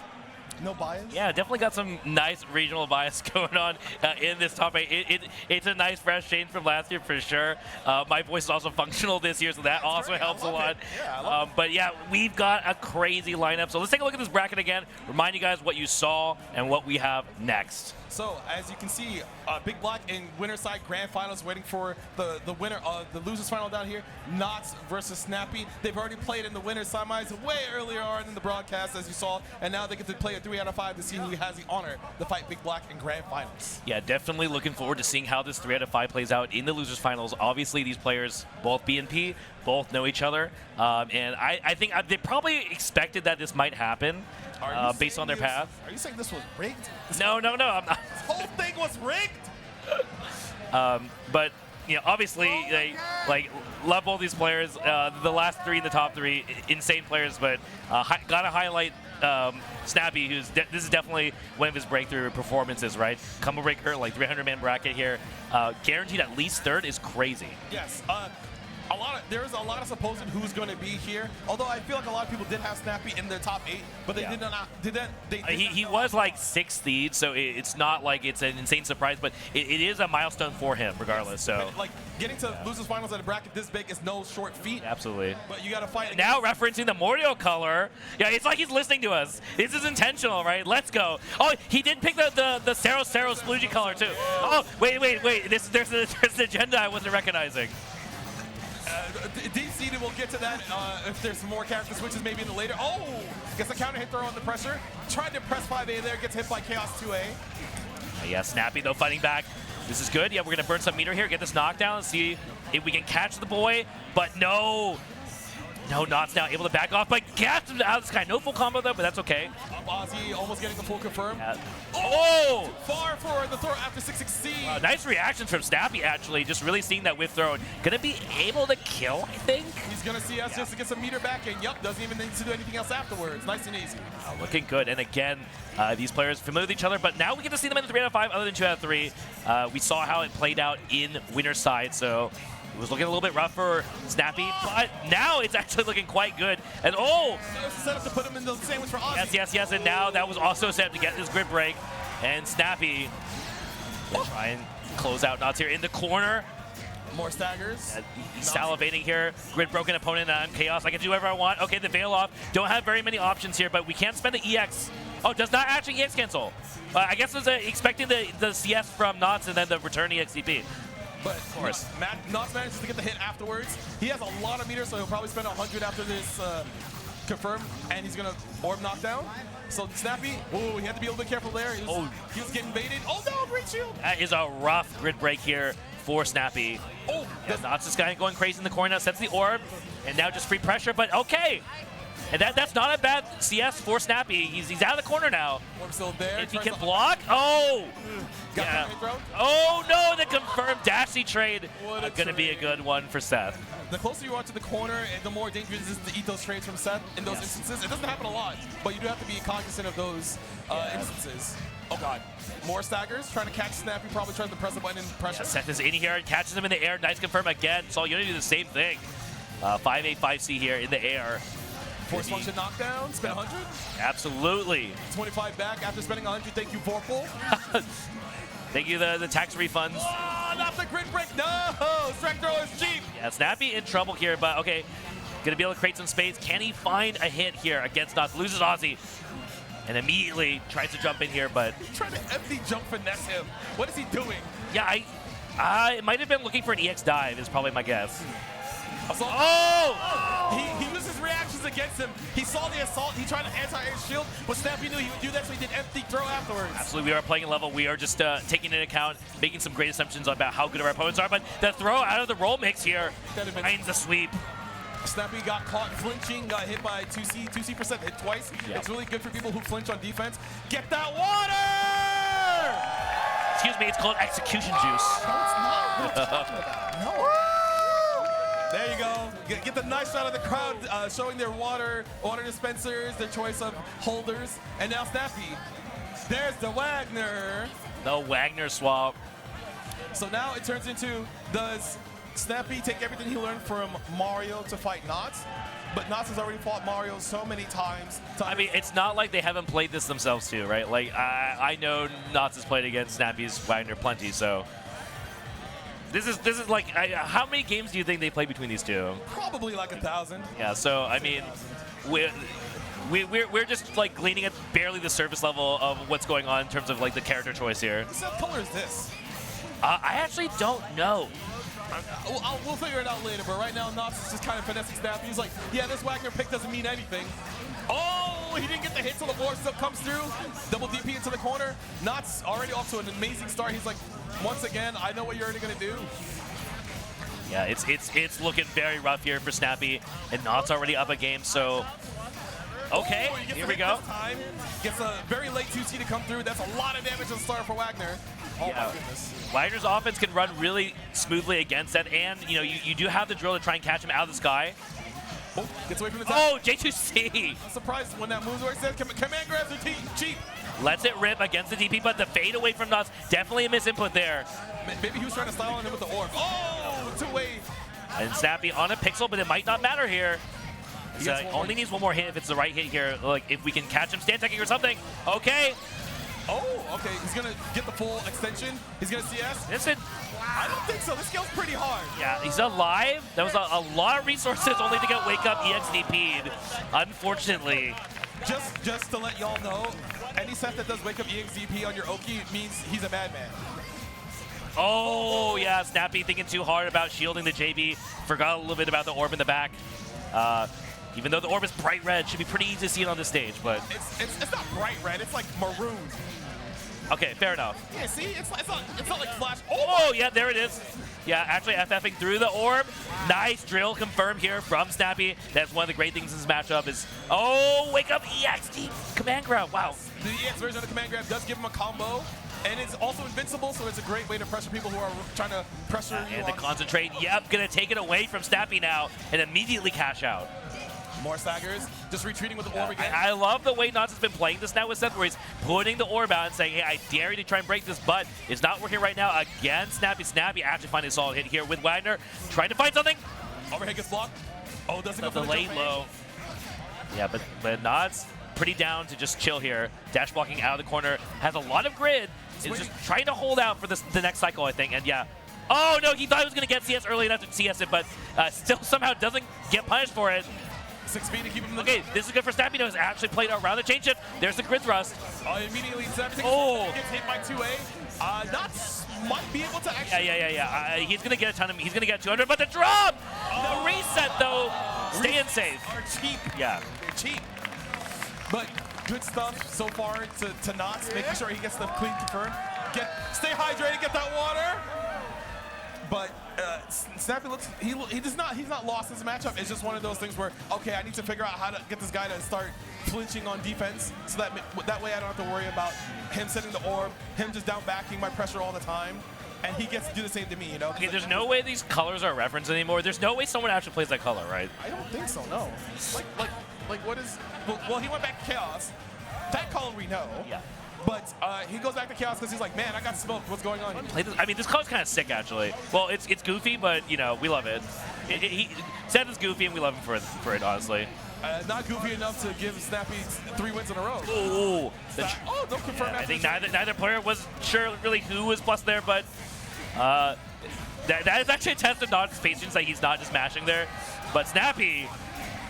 No bias. Yeah, definitely got some nice regional bias going on in this top 8. It's a nice fresh change from last year for sure. My voice is also functional this year, so that also helps a lot. Yeah, but yeah, we've got a crazy lineup. So let's take a look at this bracket again. Remind you guys what you saw and what we have next. So as you can see, BigBlack in winner side grand finals waiting for the winner of the losers final down here. Knots versus Snappy. They've already played in the winner semis way earlier on in the broadcast, as you saw, and now they get to play a 3 out of 5 to see who has the honor to fight BigBlack in grand finals. Yeah, definitely looking forward to seeing how this 3 out of 5 plays out in the losers finals. Obviously, these players, both BNP, both know each other, and I think they probably expected that this might happen. Based on their path. Are you saying this was rigged? No, I'm not. This whole thing was rigged? But you know, obviously, they love both these players. The last 3 in the top 3, insane players. But gotta highlight Snappy, this is definitely one of his breakthrough performances, right? Combo Breaker, like 300-man bracket here, guaranteed at least 3rd is crazy. Yes. There's a lot of supposed who's going to be here. Although I feel like a lot of people did have Snappy in their top 8, but they did not. He was like 6th seed, so it's not like it's an insane surprise, but it is a milestone for him regardless. So like getting to losers finals at a bracket this big is no short feat. Absolutely. But you got to fight. Now referencing the Morio color. Yeah, it's like he's listening to us. This is intentional, right? Let's go. Oh, he did pick the Sero Sploogie color too. Oh, wait. There's an agenda I wasn't recognizing. Deep seeded, we'll get to that if there's some more character switches maybe in the later. Oh, gets a counter hit throw under pressure. Tried to press 5A there, gets hit by Chaos 2A. Yeah, Snappy though fighting back. This is good. Yeah, we're gonna burn some meter here, get this knockdown, see if we can catch the boy. But no, Knots now able to back off, but gets him out of this guy. No full combo though, but that's okay. Ozzy almost getting the full confirm. Yeah. Oh! Too far for the throw after 6-6C. Nice reactions from Snappy, actually. Just really seeing that whiff throw. Gonna be able to kill, I think. He's gonna see us just to get some meter back, and yup, doesn't even need to do anything else afterwards. Nice and easy. Looking good. And again, these players familiar with each other, but now we get to see them in the 3 out of 5 other than 2 out of 3. We saw how it played out in winner's side, so it was looking a little bit rough for Snappy, but now it's actually looking quite good. And oh! That was set up to put him in the sandwich for Ozzy. Yes, and now that was also set up to get this grid break. And Snappy will try and close out Knots here in the corner. More staggers. He's salivating here. Grid broken opponent. I'm Chaos. I can do whatever I want. Okay, the veil off. Don't have very many options here, but we can't spend the EX. Oh, does not actually EX cancel. I guess it was expecting the CS from Knots and then the return EXCP. But of course, Knots manages to get the hit afterwards. He has a lot of meters, so he'll probably spend 100 after this confirm, and he's gonna orb knockdown. So Snappy, oh, he had to be a little bit careful there. He was getting baited. Oh no, great shield! That is a rough grid break here for Snappy. Oh, yeah, Knots is kind of going crazy in the corner now, sets the orb, and now just free pressure, but okay. And that's not a bad CS for Snappy. He's out of the corner now. Orb's still there. If he can block, oh! Yeah. Oh no, the confirmed Dashy trade. Gonna be a good one for Seth. The closer you are to the corner, the more dangerous it is to eat those trades from Seth in those instances. It doesn't happen a lot, but you do have to be cognizant of those instances. Oh god. More staggers, trying to catch Snappy, probably trying to press the button and pressure. Seth is in here and catches him in the air. Nice confirm again. So UNI2 do the same thing. 5A, 5C here in the air. Force function knockdown, spend 100. Absolutely. 25 back after spending 100. Thank you, Vorpal. Thank you, the tax refunds. Oh, not the grid break. No! Strike throw is cheap. Yeah, Snappy in trouble here, but okay. Gonna be able to create some space. Can he find a hit here against Knots? Loses Ozzy. And immediately tries to jump in here, but he's trying to empty jump finesse him. What is he doing? Yeah, it might have been looking for an EX dive, is probably my guess. Oh! He uses reactions is against him. He saw the assault. He tried to anti-air shield, but Snappy knew he would do that, so he did empty throw afterwards. Absolutely, we are playing a level. We are just taking into account, making some great assumptions about how good our opponents are. But the throw out of the roll mix here finds the sweep. Snappy got caught flinching, got hit by 2C% hit twice. Yep. It's really good for people who flinch on defense. Get that water! Excuse me, it's called execution juice. No, it's not. What are you talking about? No. There you go. Get the nice shot of the crowd showing their water dispensers, their choice of holders. And now Snappy. There's the Wagner. The Wagner swap. So now it turns into, does Snappy take everything he learned from Mario to fight Knots? But Knots has already fought Mario so many times. I mean, it's not like they haven't played this themselves too, right? Like, I know Knots has played against Snappy's Wagner plenty, so this is like, how many games do you think they play between these two? Probably like 1,000. Yeah, so I mean, we're just like gleaning at barely the surface level of what's going on in terms of like the character choice here. What color is this? I actually don't know. We'll figure it out later, but right now Knots is just kind of finessing Snappy. He's like, yeah, this Wagner pick doesn't mean anything. Oh, he didn't get the hit till the board still comes through. Double DP into the corner. Knots already off to an amazing start. He's like, once again, I know what you're already gonna do. Yeah, it's looking very rough here for Snappy, and Knots already up a game, so okay, here we go. Gets a very late 2C to come through. That's a lot of damage to the start for Wagner. Oh yeah. My goodness. Wagner's offense can run really smoothly against that, and you know you do have the drill to try and catch him out of the sky. Oh, gets away from the top. Oh, J2C. I'm surprised when that moves where it says command grabs are cheap. Lets it rip against the DP, but the fade away from Knots, definitely a misinput there. Maybe he was trying to style on him with the orb. Oh, two-way. And Snappy on a pixel, but it might not matter here. So only needs one more hit if it's the right hit here. Like if we can catch him stand teching or something. Okay. Oh, okay. He's gonna get the full extension. He's gonna CS. Listen. I don't think so. This skill's pretty hard. Yeah, he's alive. That was a lot of resources only to get Wake Up EXDP'd, unfortunately. Just to let y'all know, any Seth that does Wake Up EXDP on your Oki means he's a madman. Oh, yeah, Snappy thinking too hard about shielding the JB. Forgot a little bit about the orb in the back. Even though the orb is bright red, should be pretty easy to see it on this stage, but it's not bright red. It's like maroon. Okay, fair enough. Yeah, see, it's not like flash. Oh, yeah, there it is. Yeah, actually FFing through the orb. Nice drill confirmed here from Snappy. That's one of the great things in this matchup is, oh, Wake Up EXD command grab. Wow. The EX version of the command grab does give him a combo. And it's also invincible, so it's a great way to pressure people who are trying to pressure you. And to concentrate. Yep, gonna take it away from Snappy now and immediately cash out. More staggers, just retreating with the orb again. I love the way Knots has been playing this now with Seth, where he's putting the orb out and saying, hey, I dare you to try and break this, but it's not working right now. Again, Snappy actually finding a solid hit here with Wagner. Trying to find something. Overhead gets blocked. Oh, doesn't go for the late low. Yeah, but Knots pretty down to just chill here. Dash blocking out of the corner. Has a lot of grid. Is just trying to hold out for the next cycle, I think. And yeah. Oh, no, he thought he was going to get CS early enough to CS it, but still somehow doesn't get punished for it. 6 speed to keep him in the Okay, this is good for Snappy. Has actually played around the chain shift. There's the grid thrust. Immediately, Snappy gets hit by 2A. Knots might be able to actually. Yeah. He's gonna get a ton of. He's gonna get 200, but the drop, the reset though, staying safe. Are cheap. Yeah, they're cheap. But good stuff so far to Knots, making sure he gets the clean confirmed. Stay hydrated, get that water. But Snappy looks, he's not lost this matchup. It's just one of those things where, okay, I need to figure out how to get this guy to start flinching on defense, so that way I don't have to worry about him setting the orb, him just down backing my pressure all the time, and he gets to do the same to me, you know? Okay, there's no way these colors are referenced anymore. There's no way someone actually plays that color, right? I don't think so, no. Like what is, well, he went back to Chaos. That color we know. Yeah. But he goes back to Chaos because he's like, man, I got smoked. What's going on here? I mean, this color's kind of sick, actually. Well, it's goofy, but, you know, we love it. Seth is goofy, and we love him for it, honestly. Not goofy enough to give Snappy 3 wins in a row. Ooh. No confirmed. Yeah, I think neither player was sure really who was plus there, but that is actually a test of Knots' patience that he's not just mashing there. But Snappy...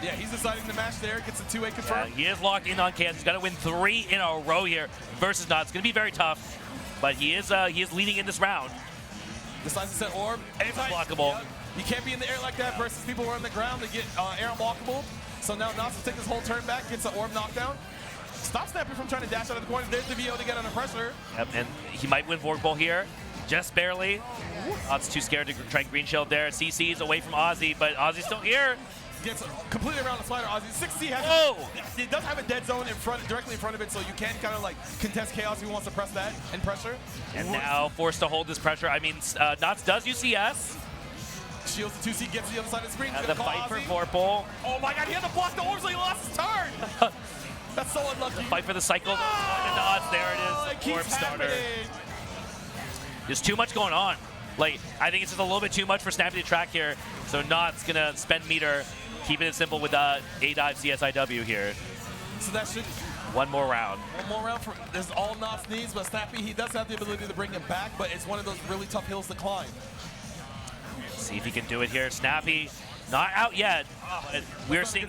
Yeah, he's deciding to match there, gets a 2A confirmed. Yeah, he is locked in on Chaos. He's got to win 3 in a row here versus Knots. It's going to be very tough, but he is leading in this round. Decides to set orb. Blockable. You can't be in the air like that versus people who are on the ground to get air unblockable. So now Knots will take his whole turn back, gets an orb knockdown. Stop Snappy from trying to dash out of the corner. There's the VO to get under pressure. Yep, and he might win Vork Bowl here. Just barely. Knots too scared to try Green Shield there. CC's away from Ozzy, but Ozzy's still here. Gets completely around the slider. Ozzy 6C has it does have a dead zone in front, directly in front of it, so you can kind of like contest Chaos if he wants to press that and pressure. And now forced to hold this pressure. I mean, Knots does use CS. Shields the 2C, gets to the other side of the screen. The fight for Vorpal. Oh my god, he had to block the orbs, so he lost his turn. That's so unlucky. The fight for the cycle. And Knots, there it is. Orb starter. There's too much going on. Like, I think it's just a little bit too much for Snappy to track here. So Knots gonna spend meter, keeping it simple with A-Dive CSIW here. So that should... One more round. One more round. This is all Knots needs, but Snappy, he does have the ability to bring him back, but it's one of those really tough hills to climb. See if he can do it here. Snappy, not out yet. We're seeing...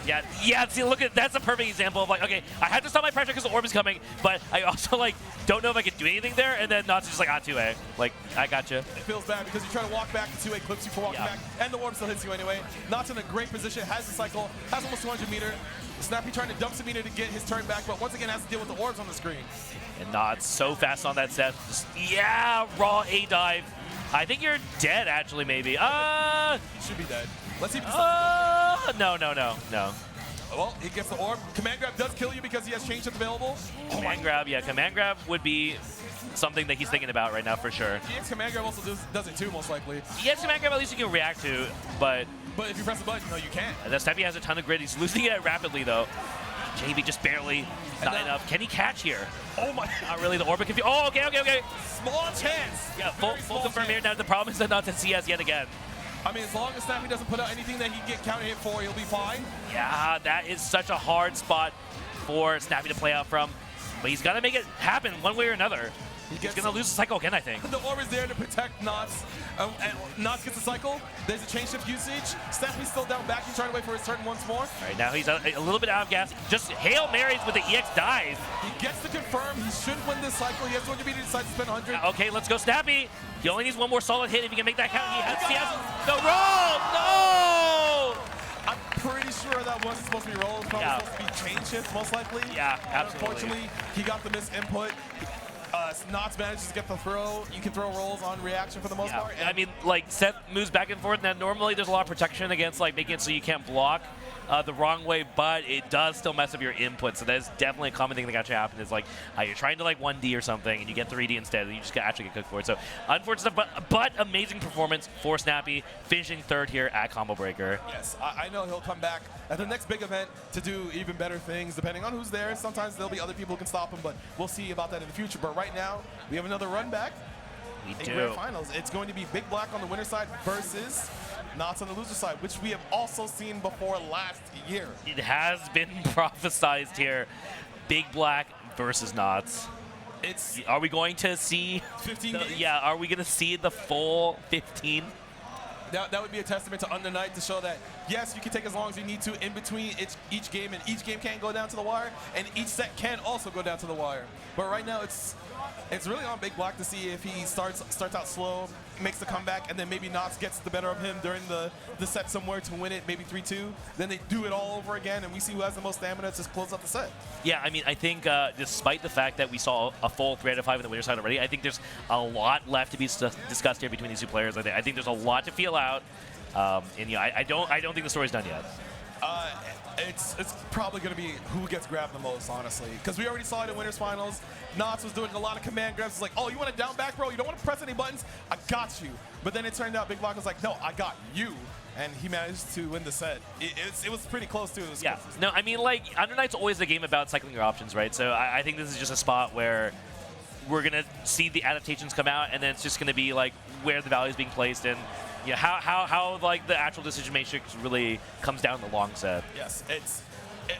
Yeah, see, look at, that's a perfect example of like, okay, I have to stop my pressure because the orb is coming, but I also like don't know if I can do anything there, and then Knots is just like, 2A. Like, I got you. It feels bad because you try to walk back, the 2A clips you for walking back, and the orb still hits you anyway. Knots in a great position, has the cycle, has almost 200 meter. Snappy trying to dump some meter to get his turn back, but once again has to deal with the orbs on the screen. And Knots so fast on that set. Just, yeah, raw A-dive. I think you're dead, actually, maybe. Should be dead. Let's see if he's No. Well, he gets the orb. Command grab does kill you because he has change shift available. Command grab, yeah. Command grab would be something that he's thinking about right now for sure. EX command grab also does it too, most likely. EX command grab at least you can react to, but if you press the button, no, you can't. That Snappy has a ton of grit. He's losing it rapidly though. JB just barely, not enough. Can he catch here? Oh my! Not really. The orbit can be. Oh, okay. Small chance. Yeah, full confirm here. Now the problem is that not to CS yet again. I mean, as long as Snappy doesn't put out anything that he can get counter hit for, he'll be fine. Yeah, that is such a hard spot for Snappy to play out from. But he's got to make it happen one way or another. He's going to lose the cycle again, I think. The orb is there to protect Knots. And Knots gets the cycle. There's a change shift usage. Snappy's still down back. He's trying to wait for his turn once more. All right, now he's a little bit out of gas. Just Hail Marys with the EX dive. He gets to confirm. He should win this cycle. He has 200 meter, decides to spend 100. Okay, let's go Snappy. He only needs one more solid hit if he can make that count. He has the roll. No! I'm pretty sure that wasn't supposed to be rolled. It was probably supposed to be change shift, most likely. Yeah, absolutely. Unfortunately, he got the miss input. Knots manages to get the throw. You can throw rolls on reaction for the most part. I mean, like, Seth moves back and forth. Now, normally there's a lot of protection against, like, making it so you can't block the wrong way, but it does still mess up your input. So that's definitely a common thing that got you happen is, like, you're trying to, like, 1D or something, and you get 3D instead, and you just actually get cooked for it. So, unfortunate stuff, but amazing performance for Snappy, finishing third here at Combo Breaker. Yes, I know he'll come back at the next big event to do even better things, depending on who's there. Sometimes there'll be other people who can stop him, but we'll see about that in the future. But right now, we have another run back. We in Grand Finals. It's going to be BigBlack on the winner side versus Knots on the loser side, which we have also seen before last year. It has been prophesized here. BigBlack versus Knots. Are we going to see 15 games? Yeah, are we going to see the full 15? That would be a testament to Under Night to show that, yes, you can take as long as you need to in between each game, and each game can go down to the wire, and each set can also go down to the wire. But right now, it's really on BigBlack to see if he starts out slow, makes the comeback, and then maybe Knots gets the better of him during the set somewhere to win it, maybe 3-2. Then they do it all over again, and we see who has the most stamina to close out the set. Yeah, I mean, I think despite the fact that we saw a full 3 out of 5 on the winner side already, I think there's a lot left to be discussed here between these two players. I think there's a lot to feel out, and I don't think the story's done yet. It's probably going to be who gets grabbed the most, honestly. Because we already saw it in Winners Finals. Knots was doing a lot of command grabs. It's like, oh, you want to down back, bro? You don't want to press any buttons? I got you. But then it turned out BigBlack was like, no, I got you. And he managed to win the set. It was pretty close, too. Yeah. No, I mean, like, Under Night's always a game about cycling your options, right? So I think this is just a spot where we're going to see the adaptations come out, and then it's just going to be, like, where the value is being placed and how like the actual decision matrix really comes down in the long set. Yes,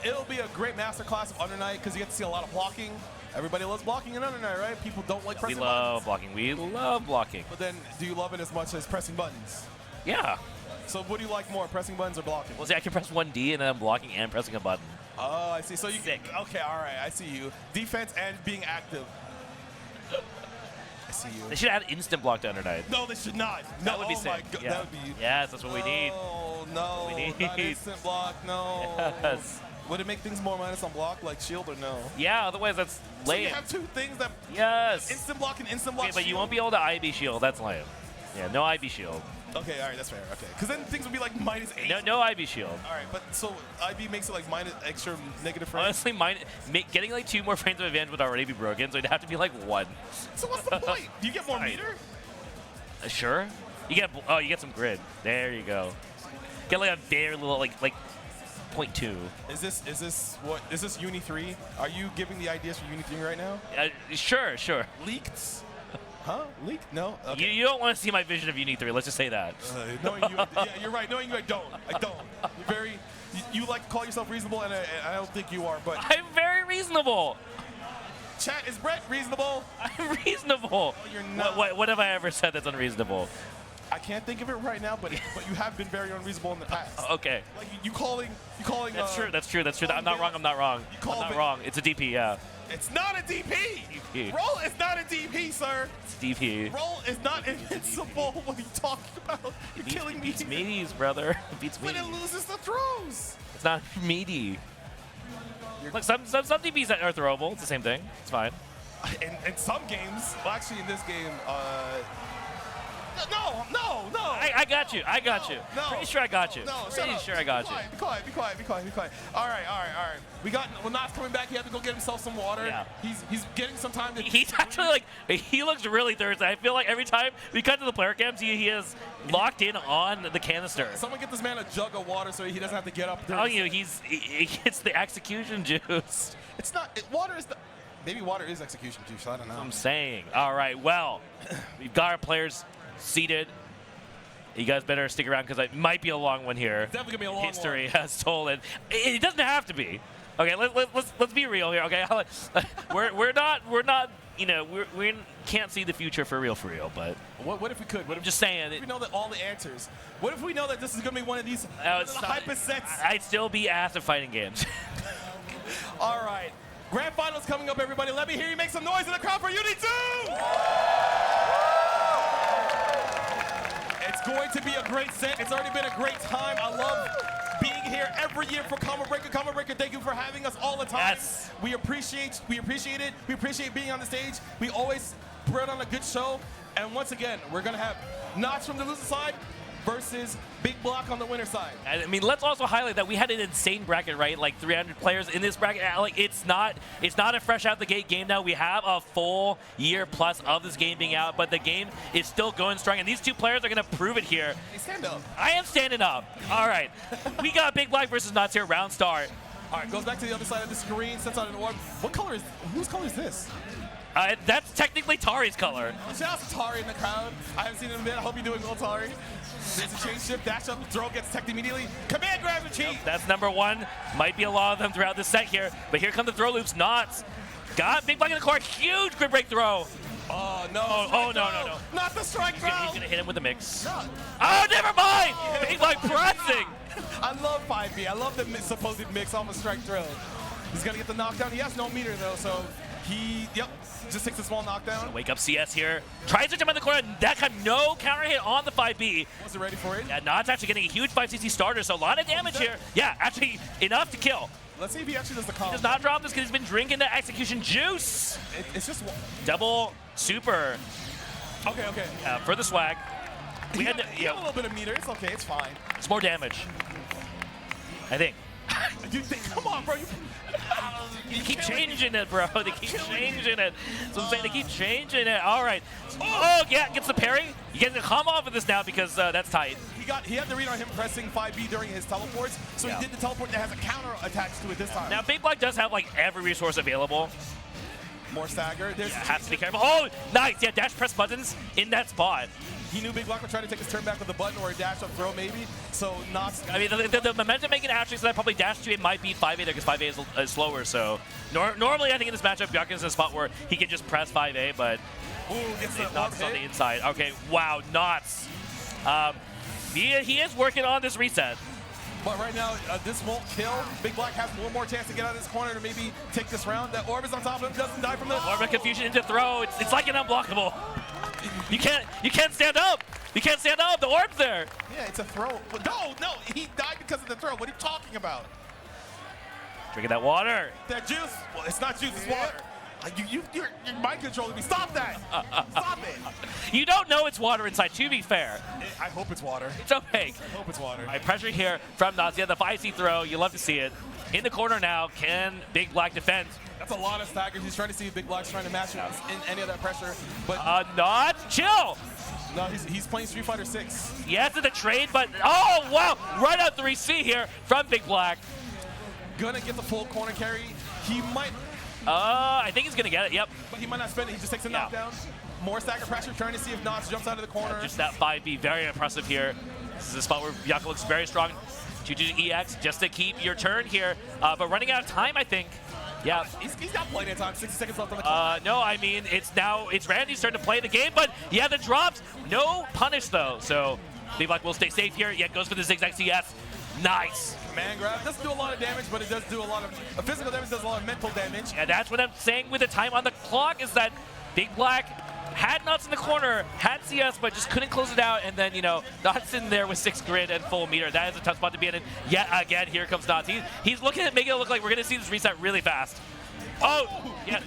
it'll be a great masterclass of Under Night because you get to see a lot of blocking. Everybody loves blocking in Under Night, right? People don't like pressing buttons. We love blocking. But then, do you love it as much as pressing buttons? Yeah. So what do you like more, pressing buttons or blocking? Well, see, I can press 1D and then I'm blocking and pressing a button. Oh, I see. So you okay? All right, I see you. Defense and being active. see you. They should add instant block to Under Night. No, they should not. No, That would be oh sick. my God, Yeah. that would be. Yes, that's what we need. Oh no, We need. not instant block. No. Yes. Would it make things more minus on block like shield or no? Yeah, otherwise that's So you lame. have two things that Yes. instant block and instant block. Okay, but you shield? won't be able to IB shield. That's lame. Yeah, no IB shield. Okay, all right, that's fair. Okay, because then things would be like -8. No IB shield. All right, but so IB makes it like minus extra negative frames. Honestly, getting like 2 more frames of advantage would already be broken, so it'd have to be like 1. So what's the point? Do you get more meter? Sure. You get some grid. There you go. Get like a very little like 0.2. Is this UNI3? Are you giving the ideas for UNI3 right now? Sure. Leaked? Huh? Leaked? No. Okay. You don't want to see my vision of UNI3. Let's just say that. Knowing you, yeah, you're right. Knowing you, I don't. You're very. You like to call yourself reasonable, and I don't think you are. But I'm very reasonable. chat, is Brett reasonable? I'm reasonable. No, you're not. What have I ever said that's unreasonable? I can't think of it right now, but you have been very unreasonable in the past. Okay. Like you calling. That's true. I'm not wrong. I'm not wrong. It's a DP, yeah. It's not a DP. DP. Roll is not a DP, sir. It's DP. Roll is not invincible. What are you talking about? You're killing me. It's meaties, brother. It beats When it meaties. loses the throws. It's not meaty. Look, some DPs are throwable. It's the same thing. It's fine. In some games, well, actually in this game, no. I got you. No. Pretty sure I got you. No, Pretty sure I got you. Be quiet. All right. Well, Not's coming back. He had to go get himself some water. Yeah. He's getting some time to. He's actually like, he looks really thirsty. I feel like every time we cut to the player cams, he is locked in on the canister. Someone get this man a jug of water so he doesn't have to get up. Oh, it's the execution juice. It's not. Water is the. Maybe water is execution juice. I don't know. I'm saying. All right, well, we've got our players seated. You guys better stick around because it might be a long one here. It's definitely gonna be a long History one. has told it. It doesn't have to be. Okay, let's be real here. Okay, we're not. You know, we can't see the future for real. But What if we could? What if I'm just saying. What if we know that all the answers? What if we know that this is gonna be one of these hyper sets? I'd still be asked of fighting games. All right. Grand Finals coming up, everybody. Let me hear you make some noise in the crowd for UNI2! It's going to be a great set. It's already been a great time. I love being here every year for Combo Breaker. Combo Breaker, thank you for having us all the time. Yes. We appreciate it. We appreciate being on the stage. We always put on a good show. And once again, we're going to have Notch from the loser side versus BigBlack on the winner side. I mean, let's also highlight that we had an insane bracket, right? Like 300 players in this bracket. Like it's not a fresh out the gate game now. We have a full year plus of this game being out, but the game is still going strong, and these two players are going to prove it here. Hey, stand up. I am standing up. All right, we got BigBlack versus Nuts here. Round start. All right, goes back to the other side of the screen, sets out an orb. Whose color is this? That's technically Tari's color. Shout out to Tari in the crowd. I haven't seen him in a minute. I hope you're doing well, Tari. There's a change shift, dash up, throw gets teched immediately. Command grabs and cheat. That's number one. Might be a lot of them throughout this set here, but here come the throw loops. Knots got BigBlack in the court. Huge grid break throw. Oh, no. Oh, no. Not the strike throw. He's going to hit him with a mix. No. Oh, never mind. BigBlack pressing. I love 5B. I love the supposed mix off a strike throw. He's going to get the knockdown. He has no meter, though, so just takes a small knockdown. Wake up CS here. Tries to jump in the corner. That time, no counter hit on the 5B. Wasn't ready for it. Yeah, Nod's actually getting a huge 5cc starter, so a lot of damage here. Yeah, actually enough to kill. Let's see if he actually does the combo. He does not drop this because he's been drinking the execution juice. It's just Double super. Okay. For the swag. He had a little bit of meter. It's okay. It's fine. It's more damage, I think. Come on, bro. You keep changing it, bro. They keep changing it. So I'm saying they keep changing it. All right. Oh, yeah, gets the parry. You get to come off of this now because that's tight. He had the read on him pressing 5B during his teleports, so he did the teleport that has a counter attached to it this time. Now, BigBlack does have, like, every resource available. More stagger. Has to be careful. Oh, nice. Yeah, dash press buttons in that spot. He knew BigBlack would try to take his turn back with a button or a dash up throw maybe, so not. I mean, the momentum making actually, so that probably dash 2 might beat 5A there because 5A is slower. So normally, I think in this matchup, Byakuya is in a spot where he can just press 5A, but it's Knots on the inside. Okay, wow, Knots. He is working on this reset. But right now, this won't kill. BigBlack has one more chance to get out of this corner to maybe take this round. That orb is on top of him, doesn't die from the Orb of confusion into throw. It's like an unblockable. You can't stand up. You can't stand up. The orb's there. Yeah, it's a throw. No, he died because of the throw. What are you talking about? Drinking that water. That juice. Well, it's not juice, it's water. You're mind controlling me. Stop that. Stop it. You don't know it's water inside, to be fair. I hope it's water. It's opaque. I hope it's water. All right, pressure here from Nazi. The 5C throw. You love to see it. In the corner now. Can BigBlack defend? That's a lot of staggers. He's trying to see if BigBlack's trying to match him in any of that pressure. But not chill. no, he's playing Street Fighter 6. Yes, to the trade, but oh wow, right out 3C here from BigBlack. Gonna get the full corner carry. He might. I think he's gonna get it. Yep. But he might not spend it. He just takes a knockdown. More stagger pressure, trying to see if Knots jumps out of the corner. Just that 5B, very impressive here. This is a spot where Byakuya looks very strong. 2 EX just to keep your turn here, but running out of time, I think. Yeah. He's got plenty of time. 60 seconds left on the clock. No, I mean, it's Randy's turn to play the game, but yeah, the drops, no punish though. So BigBlack will stay safe here. Yeah, goes for the zigzag CS. Nice. Man grab doesn't do a lot of damage, but it does do a lot of physical damage. Does a lot of mental damage. And that's what I'm saying with the time on the clock is that BigBlack had Knots in the corner, had CS, but just couldn't close it out. And then, Knots in there with 6 grid and full meter. That is a tough spot to be in. And yet again, here comes Knots. He's looking at making it look like we're going to see this reset really fast. Oh, yeah,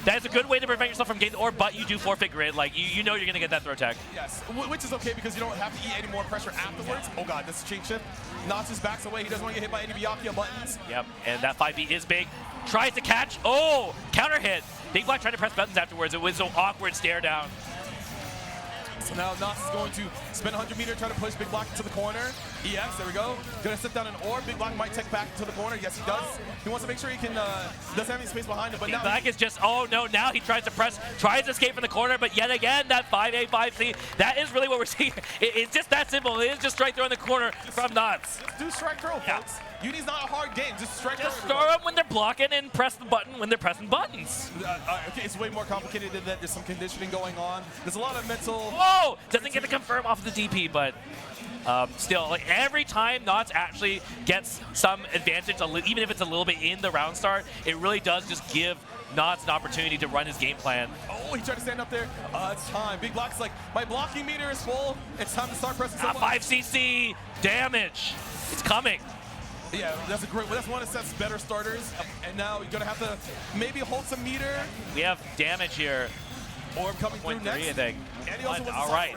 that is a good way to prevent yourself from getting the orb, but you do forfeit grid. Like, you know you're going to get that throw tech. Yes, which is okay because you don't have to eat any more pressure afterwards. Oh god, this change shift. Knots his backs away. He doesn't want to get hit by any Byakuya buttons. Yep, and that 5B is big. Tries to catch. Oh, counter hit. BigBlack trying to press buttons afterwards. It was an awkward stare down. So now Knots is going to spin 100 meter, try to push BigBlack into the corner. EX, there we go. Gonna sit down an orb. BigBlack might take back to the corner. Yes, he does. He wants to make sure he can, doesn't have any space behind him. But now BigBlack is just, oh no, now he tries to press, tries to escape from the corner, but yet again, that 5A, 5C, that is really what we're seeing. It's just that simple. It is just strike throw in the corner from Knots. Just do strike throw, folks. UNI's not a hard game. Just strike Just throw. throw them when they're blocking and press the button when they're pressing buttons. Okay, it's way more complicated than that. There's some conditioning going on. There's a lot of mental. Whoa! Doesn't get to confirm off of the DP, but still, like every time Knots actually gets some advantage, even if it's a little bit in the round start, it really does just give Knots an opportunity to run his game plan. Oh, he tried to stand up there. It's time. BigBlack's like, my blocking meter is full. It's time to start pressing someone. 5cc damage. It's coming. Yeah, that's one of Seth's better starters. And now you're gonna have to maybe hold some meter. We have damage here. Orb coming through 0.3, next. I think. And he also All right.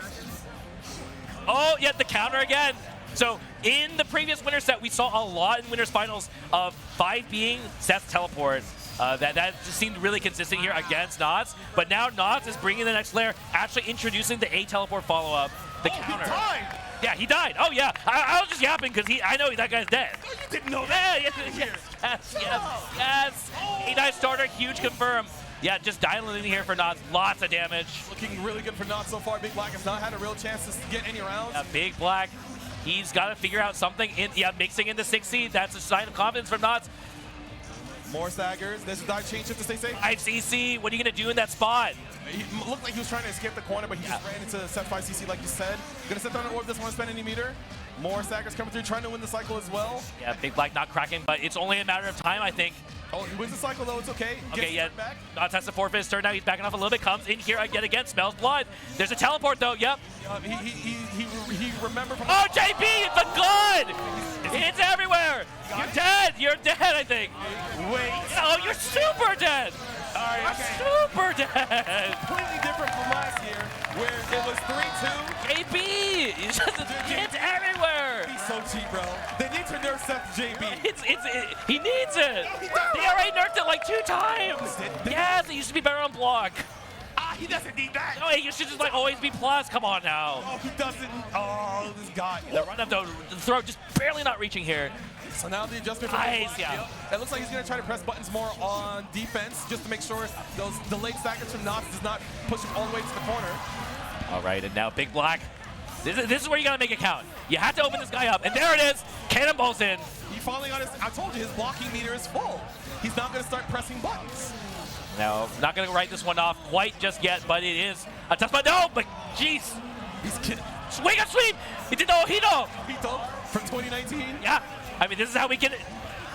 Oh, yeah, the counter again. So in the previous winner set, we saw a lot in winners finals of 5 being Seth's teleport. That just seemed really consistent here against Knots. But now Knots is bringing the next layer, actually introducing the A teleport follow-up, the counter. He died. Yeah, he died. Oh, yeah. I was just yapping because I know that guy's dead. Oh, you didn't know that. Yeah, yes. A9 starter, huge confirm. Yeah, just dialing in here for Knots. Lots of damage. Looking really good for Knots so far. BigBlack has not had a real chance to get any rounds. BigBlack, he's got to figure out something. Mixing into 6C, that's a sign of confidence from Knots. More staggers. There's a dive change shift to stay safe. 5cc, what are you going to do in that spot? He looked like he was trying to escape the corner, but he just ran into Seth 5cc like you said. Gonna set down an orb, doesn't want to spend any meter. More staggers coming through, trying to win the cycle as well. Yeah, BigBlack not cracking, but it's only a matter of time, I think. Oh, he wins the cycle though, it's okay. Okay, yeah, Knots has to forfeit his turn now. He's backing off a little bit, comes in here yet again, smells blood. There's a teleport though, yep. He remembered from— Oh, JB, the gun! It's everywhere! You're dead, I think. Wait. Oh, you're super dead! All right, okay. Super dead! Completely different from last year, where it was 3-2. JB! It's everywhere! He's so cheap, bro. They need to nerf Seth JB. He needs it! They already nerfed it like 2 times! Yes, it used to be better on block. He doesn't need that. No, he should just like always be plus. Come on now. Oh, he doesn't. Oh, this guy. The run up though, the throw just barely not reaching here. So now the adjustment for Nice, yeah. It looks like he's going to try to press buttons more on defense just to make sure those delayed staggers from Knots does not push him all the way to the corner. All right, and now BigBlack. This is where you got to make it count. You have to open this guy up, and there it is. Cannonballs in. He finally got his— I told you, his blocking meter is full. He's not going to start pressing buttons. Now, not going to write this one off quite just yet, but it is a tough spot. No, but jeez. Wake up sweep! He did no Hito! Hito from 2019. Yeah, I mean, this is how we get it.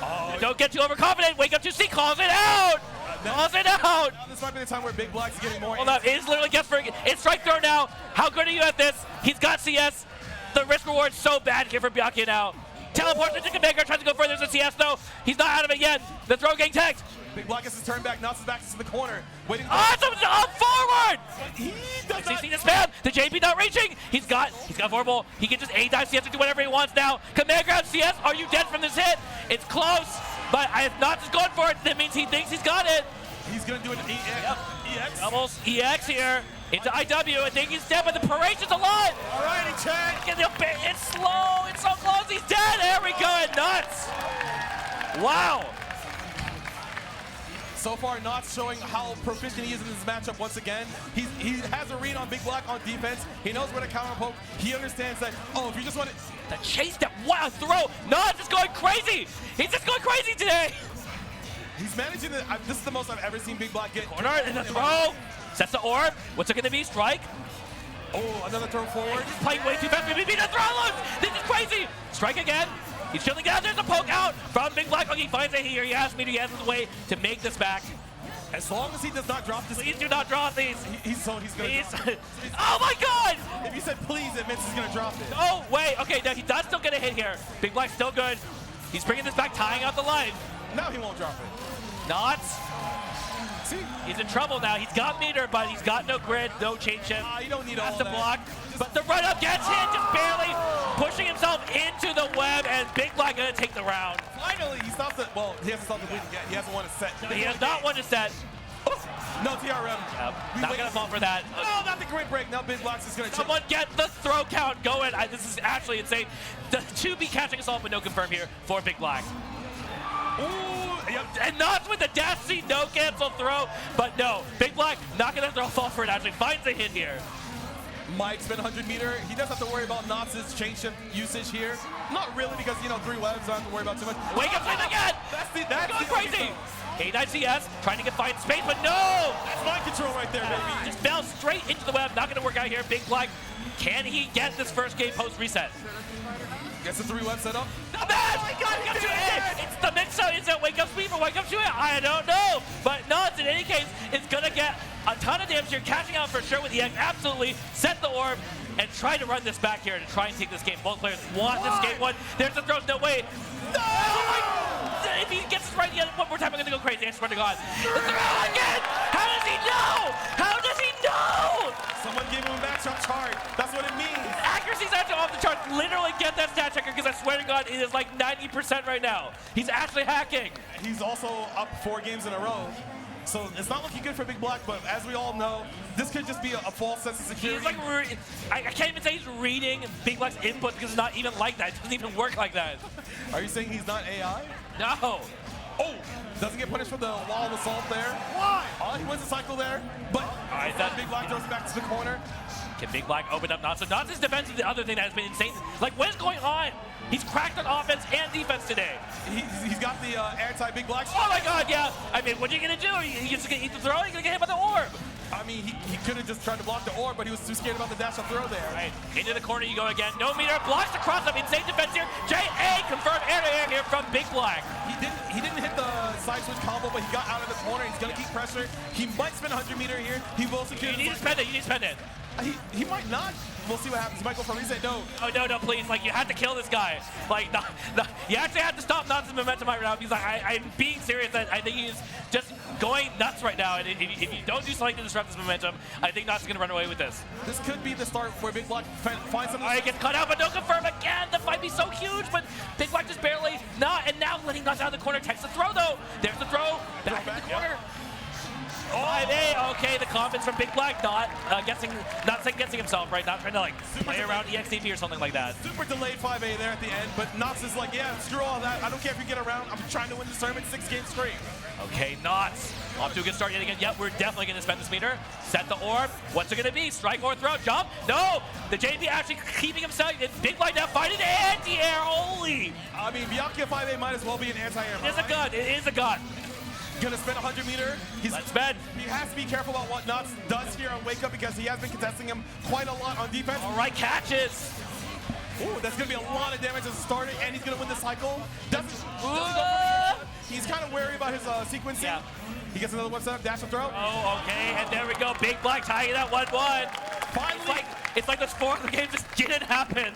Oh, don't get too overconfident. Wake up to C, calls it out! Calls it out! Now this might be the time where BigBlack's getting more. Hold up, it is literally gets for it's strike throw now. How good are you at this? He's got CS. The risk reward is so bad here for Byakuya now. Teleports to Chicken tries to go further to CS though. He's not out of it yet. The throw getting tagged. BigBlack gets his turn back, knocks his back to the corner. Waiting. Up forward! He does not. He's the spam. The JP not reaching. He's got vulnerable. He can just A-dive CS to do whatever he wants now. Command grab CS. Are you dead from this hit? It's close, but I have not just going for it. That means he thinks he's got it. He's gonna do an EX. Almost EX here into IW. I think he's dead, but the paration's alive. Alrighty, Chad. It's slow. It's so close. He's dead. There we go. And nuts. Wow. So far, Knott's showing how proficient he is in this matchup once again. He has a read on BigBlack on defense. He knows where to counter poke. He understands that, oh, if you just want to... The chase that, wow, throw. Knott's is going crazy. He's just going crazy today. He's managing it. This is the most I've ever seen BigBlack get. Corner and the throw. Sets the orb. What's it going to be? Strike. Oh, another throw forward. He's playing way too fast. Maybe the throw loose. This is crazy. Strike again. He's shielding down. There's a poke out from BigBlack. Okay, he finds it here. He has his way to make this back. As long as he does not drop this. Please do not drop these. He's going to drop it. Oh my god! If you said please, it means he's going to drop it. Oh, wait. Okay, now he does still get a hit here. BigBlack's still good. He's bringing this back, tying out the line. Now he won't drop it. Not. See? He's in trouble now. He's got meter, but he's got no grid, no change him. You don't need all all to that. block. But the run up gets hit, just barely pushing himself into the web, and BigBlack gonna take the round. Finally, he stops it. Well, he hasn't stopped the bleeding yet. He hasn't won a set. He has not won a set. No TRM. Not gonna fall for that. No, not the grid break. Now BigBlack's is gonna. Someone get the throw count going. This is actually insane. The 2B catching us off, but no confirm here for BigBlack. Ooh, and not with the dash C, no cancel throw, but no, BigBlack not gonna throw fall for it. Actually finds a hit here. Might spin 100 meter. He doesn't have to worry about Knott's change shift usage here. Not really, because 3 webs. I don't have to worry about too much. Wake up flame again. That's going crazy. A9 CS trying to get find space, but no. That's mind control right there, baby. Just fell straight into the web. Not gonna work out here. BigBlack, can he get this first game post reset? Gets the 3 web set up. Not bad! Oh my God, it's the mix-up. Is it wake up sweep or wake up to it? I don't know. But Knott's, in any case, is gonna get a ton of damage here. Catching out for sure with the X. Absolutely. Set the orb and try to run this back here to try and take this game. Both players want this game one. There's the throws. No way. No! If he gets this right again, one more time, I'm gonna go crazy. I swear to God. The throw again! How does he know? How does he know? Someone gave him a matchup chart. That's what it means. Accuracy's actually off the charts. Literally get that stat checker, because I swear to God, it is like 90% right now. He's actually hacking. He's also up 4 games in a row. So it's not looking good for BigBlack, but as we all know, this could just be a false sense of security. He's like, I can't even say he's reading BigBlack's input, because it's not even like that. It doesn't even work like that. Are you saying he's not AI? No. Oh, doesn't get punished for the wall of assault there. Why? He wins the cycle there, but BigBlack throws it back to the corner. Can BigBlack open up Knott's? So Knott's defense is the other thing that has been insane. Like, what is going on? He's cracked on offense and defense today. He's got the anti-BigBlack. Oh my God, yeah. I mean, what are you gonna do? He's just gonna eat the throw? He's gonna get hit by the orb. I mean, he could have just tried to block the orb, but he was too scared about the dash up throw there. Right, into the corner you go again. No meter, blocks the cross up. Insane defense here. JA confirmed air-to-air here from BigBlack. He didn't hit the side switch combo, but he got out of the corner. He's gonna keep pressure. He might spin 100 meter here. He will secure. You need to spend it. You need to spend it. He might not. We'll see what happens. He might go for a reset. No. Oh, no, please. Like, you have to kill this guy. Like, you actually have to stop Knott's momentum right now. He's like, I'm being serious. I think he's just going nuts right now. And if you don't do something to disrupt this momentum, I think Knott's going to run away with this. This could be the start where BigBlack finds something. He gets cut out, but no confirm again. The fight be so huge, but BigBlack just barely not. And now letting Knott's out of the corner. Takes the throw, though. There's the throw. Back in the corner. Yep. 5A, okay, the confidence from BigBlack, not second-guessing himself, right? Not trying to, like, play around EXTP or something like that. Super delayed 5A there at the end, but Knott's is like, yeah, screw all that. I don't care if you get around. I'm trying to win this tournament 6 games straight. Okay, Knott's off to a good start yet again. Yep, we're definitely going to spend this meter. Set the orb. What's it going to be? Strike or throw? Jump? No! The JP actually keeping himself. BigBlack now fighting anti-air. Holy! I mean, Byakuya 5A might as well be an anti-air. It is a gun. It is a gun. gonna spend 100 meter. Let's spend. He has to be careful about what Knots does here on Wake Up because he has been contesting him quite a lot on defense. All right, catches. Ooh, that's gonna be a lot of damage as a starter, and he's gonna win the cycle. He's kind of wary about his sequencing. Yeah. He gets another one set up, dash and throw. Oh, okay, and there we go. BigBlack tying that 1-1. Finally. It's like the score of the game just didn't happen.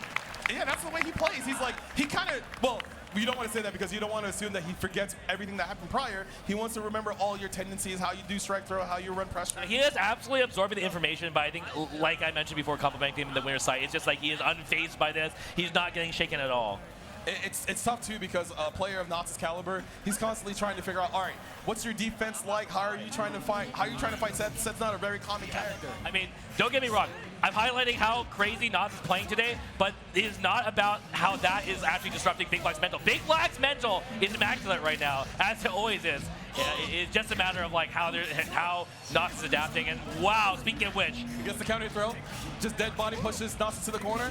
Yeah, that's the way he plays. He's like, he kind of, well, you don't want to say that because you don't want to assume that he forgets everything that happened prior. He wants to remember all your tendencies, how you do strike throw, how you run pressure. He is absolutely absorbing the information, but I think, like I mentioned before, complimenting him in the winner's side, it's just like he is unfazed by this. He's not getting shaken at all. It's tough too because a player of Knots' caliber, he's constantly trying to figure out, all right, what's your defense like? How are you trying to fight? How are you trying to fight Seth? Seth's not a very common character. I mean, don't get me wrong. I'm highlighting how crazy Knots is playing today, but it is not about how that is actually disrupting BigBlack's mental. BigBlack's mental is immaculate right now, as it always is. Yeah, it's just a matter of like how Knots is adapting. And wow, speaking of which, he gets the counter throw, just dead body pushes Knots into the corner.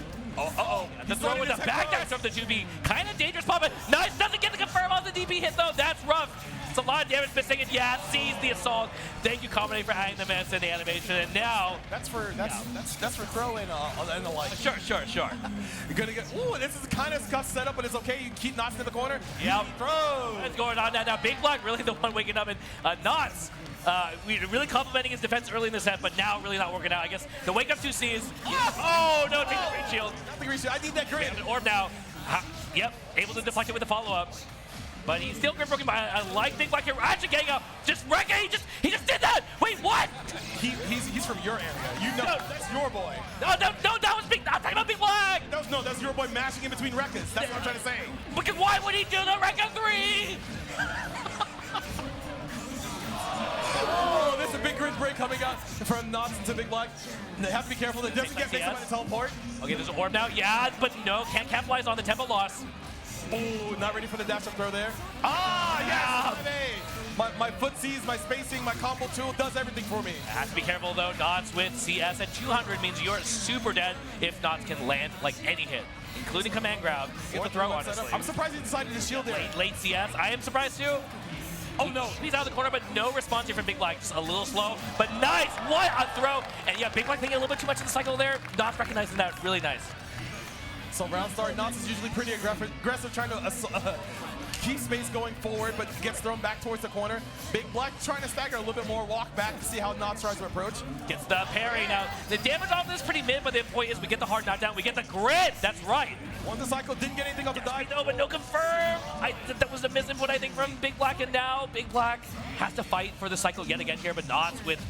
The throw with the backdash from the 2B, kind of dangerous pop, but nice, doesn't get the confirm on the DP hit though. That's rough. It's a lot of damage missing, and yeah, sees the assault. Thank you, Combinate, for adding the miss and the animation. And now that's for throw and the like. Sure. You're gonna get. Ooh, this is kind of scuffed setup, but it's okay. You keep Knots in the corner. Yeah, throw. What's going on now? Now BigBlack really the one waking up, and Knots. We really complimenting his defense early in the set, but now really not working out. I guess the wake up 2C is. Oh no! Take the green shield. Not the green shield. I need that green. An orb now. Yep, able to deflect it with the follow up. But he's still grip broken. But I like BigBlack here. Actually getting up. Just Rikir. He just did that. Wait, what? He's from your area. You know, that's your boy. No, that was Big. I'm talking about BigBlack. No, that's your boy mashing in between records. That's what I'm trying to say. Because why would he do the Rikir 3? Oh, there's a big grid break coming out from Knots into BigBlack. They have to be careful. They doesn't get mixed up by the teleport. Okay, there's an orb now. Yeah, but no, can't capitalize on the tempo loss. Ooh, not ready for the dash up throw there. Ah, yes! My foot sees, my spacing, my combo tool does everything for me. Has to be careful though. Knots with CS at 200 means you're super dead if Knots can land like any hit, including command grab. Get the throw, honestly. I'm surprised he decided to shield there. Late CS. I am surprised too. Oh no, he's out of the corner, but no response here from BigBlack. Just a little slow, but nice. What a throw! And yeah, BigBlack thinking a little bit too much in the cycle there. Knots recognizing that. Really nice. So round start, Knots is usually pretty aggressive trying to keep space going forward, but gets thrown back towards the corner. BigBlack trying to stagger a little bit more, walk back to see how Knots tries to approach. Gets the parry. Now, the damage off this is pretty mid, but the point is we get the hard knockdown, we get the grid. That's right. Won the cycle, didn't get anything off the dive. No, but no confirm. That was a misinput, I think, from BigBlack, and now BigBlack has to fight for the cycle yet again here, but Knots with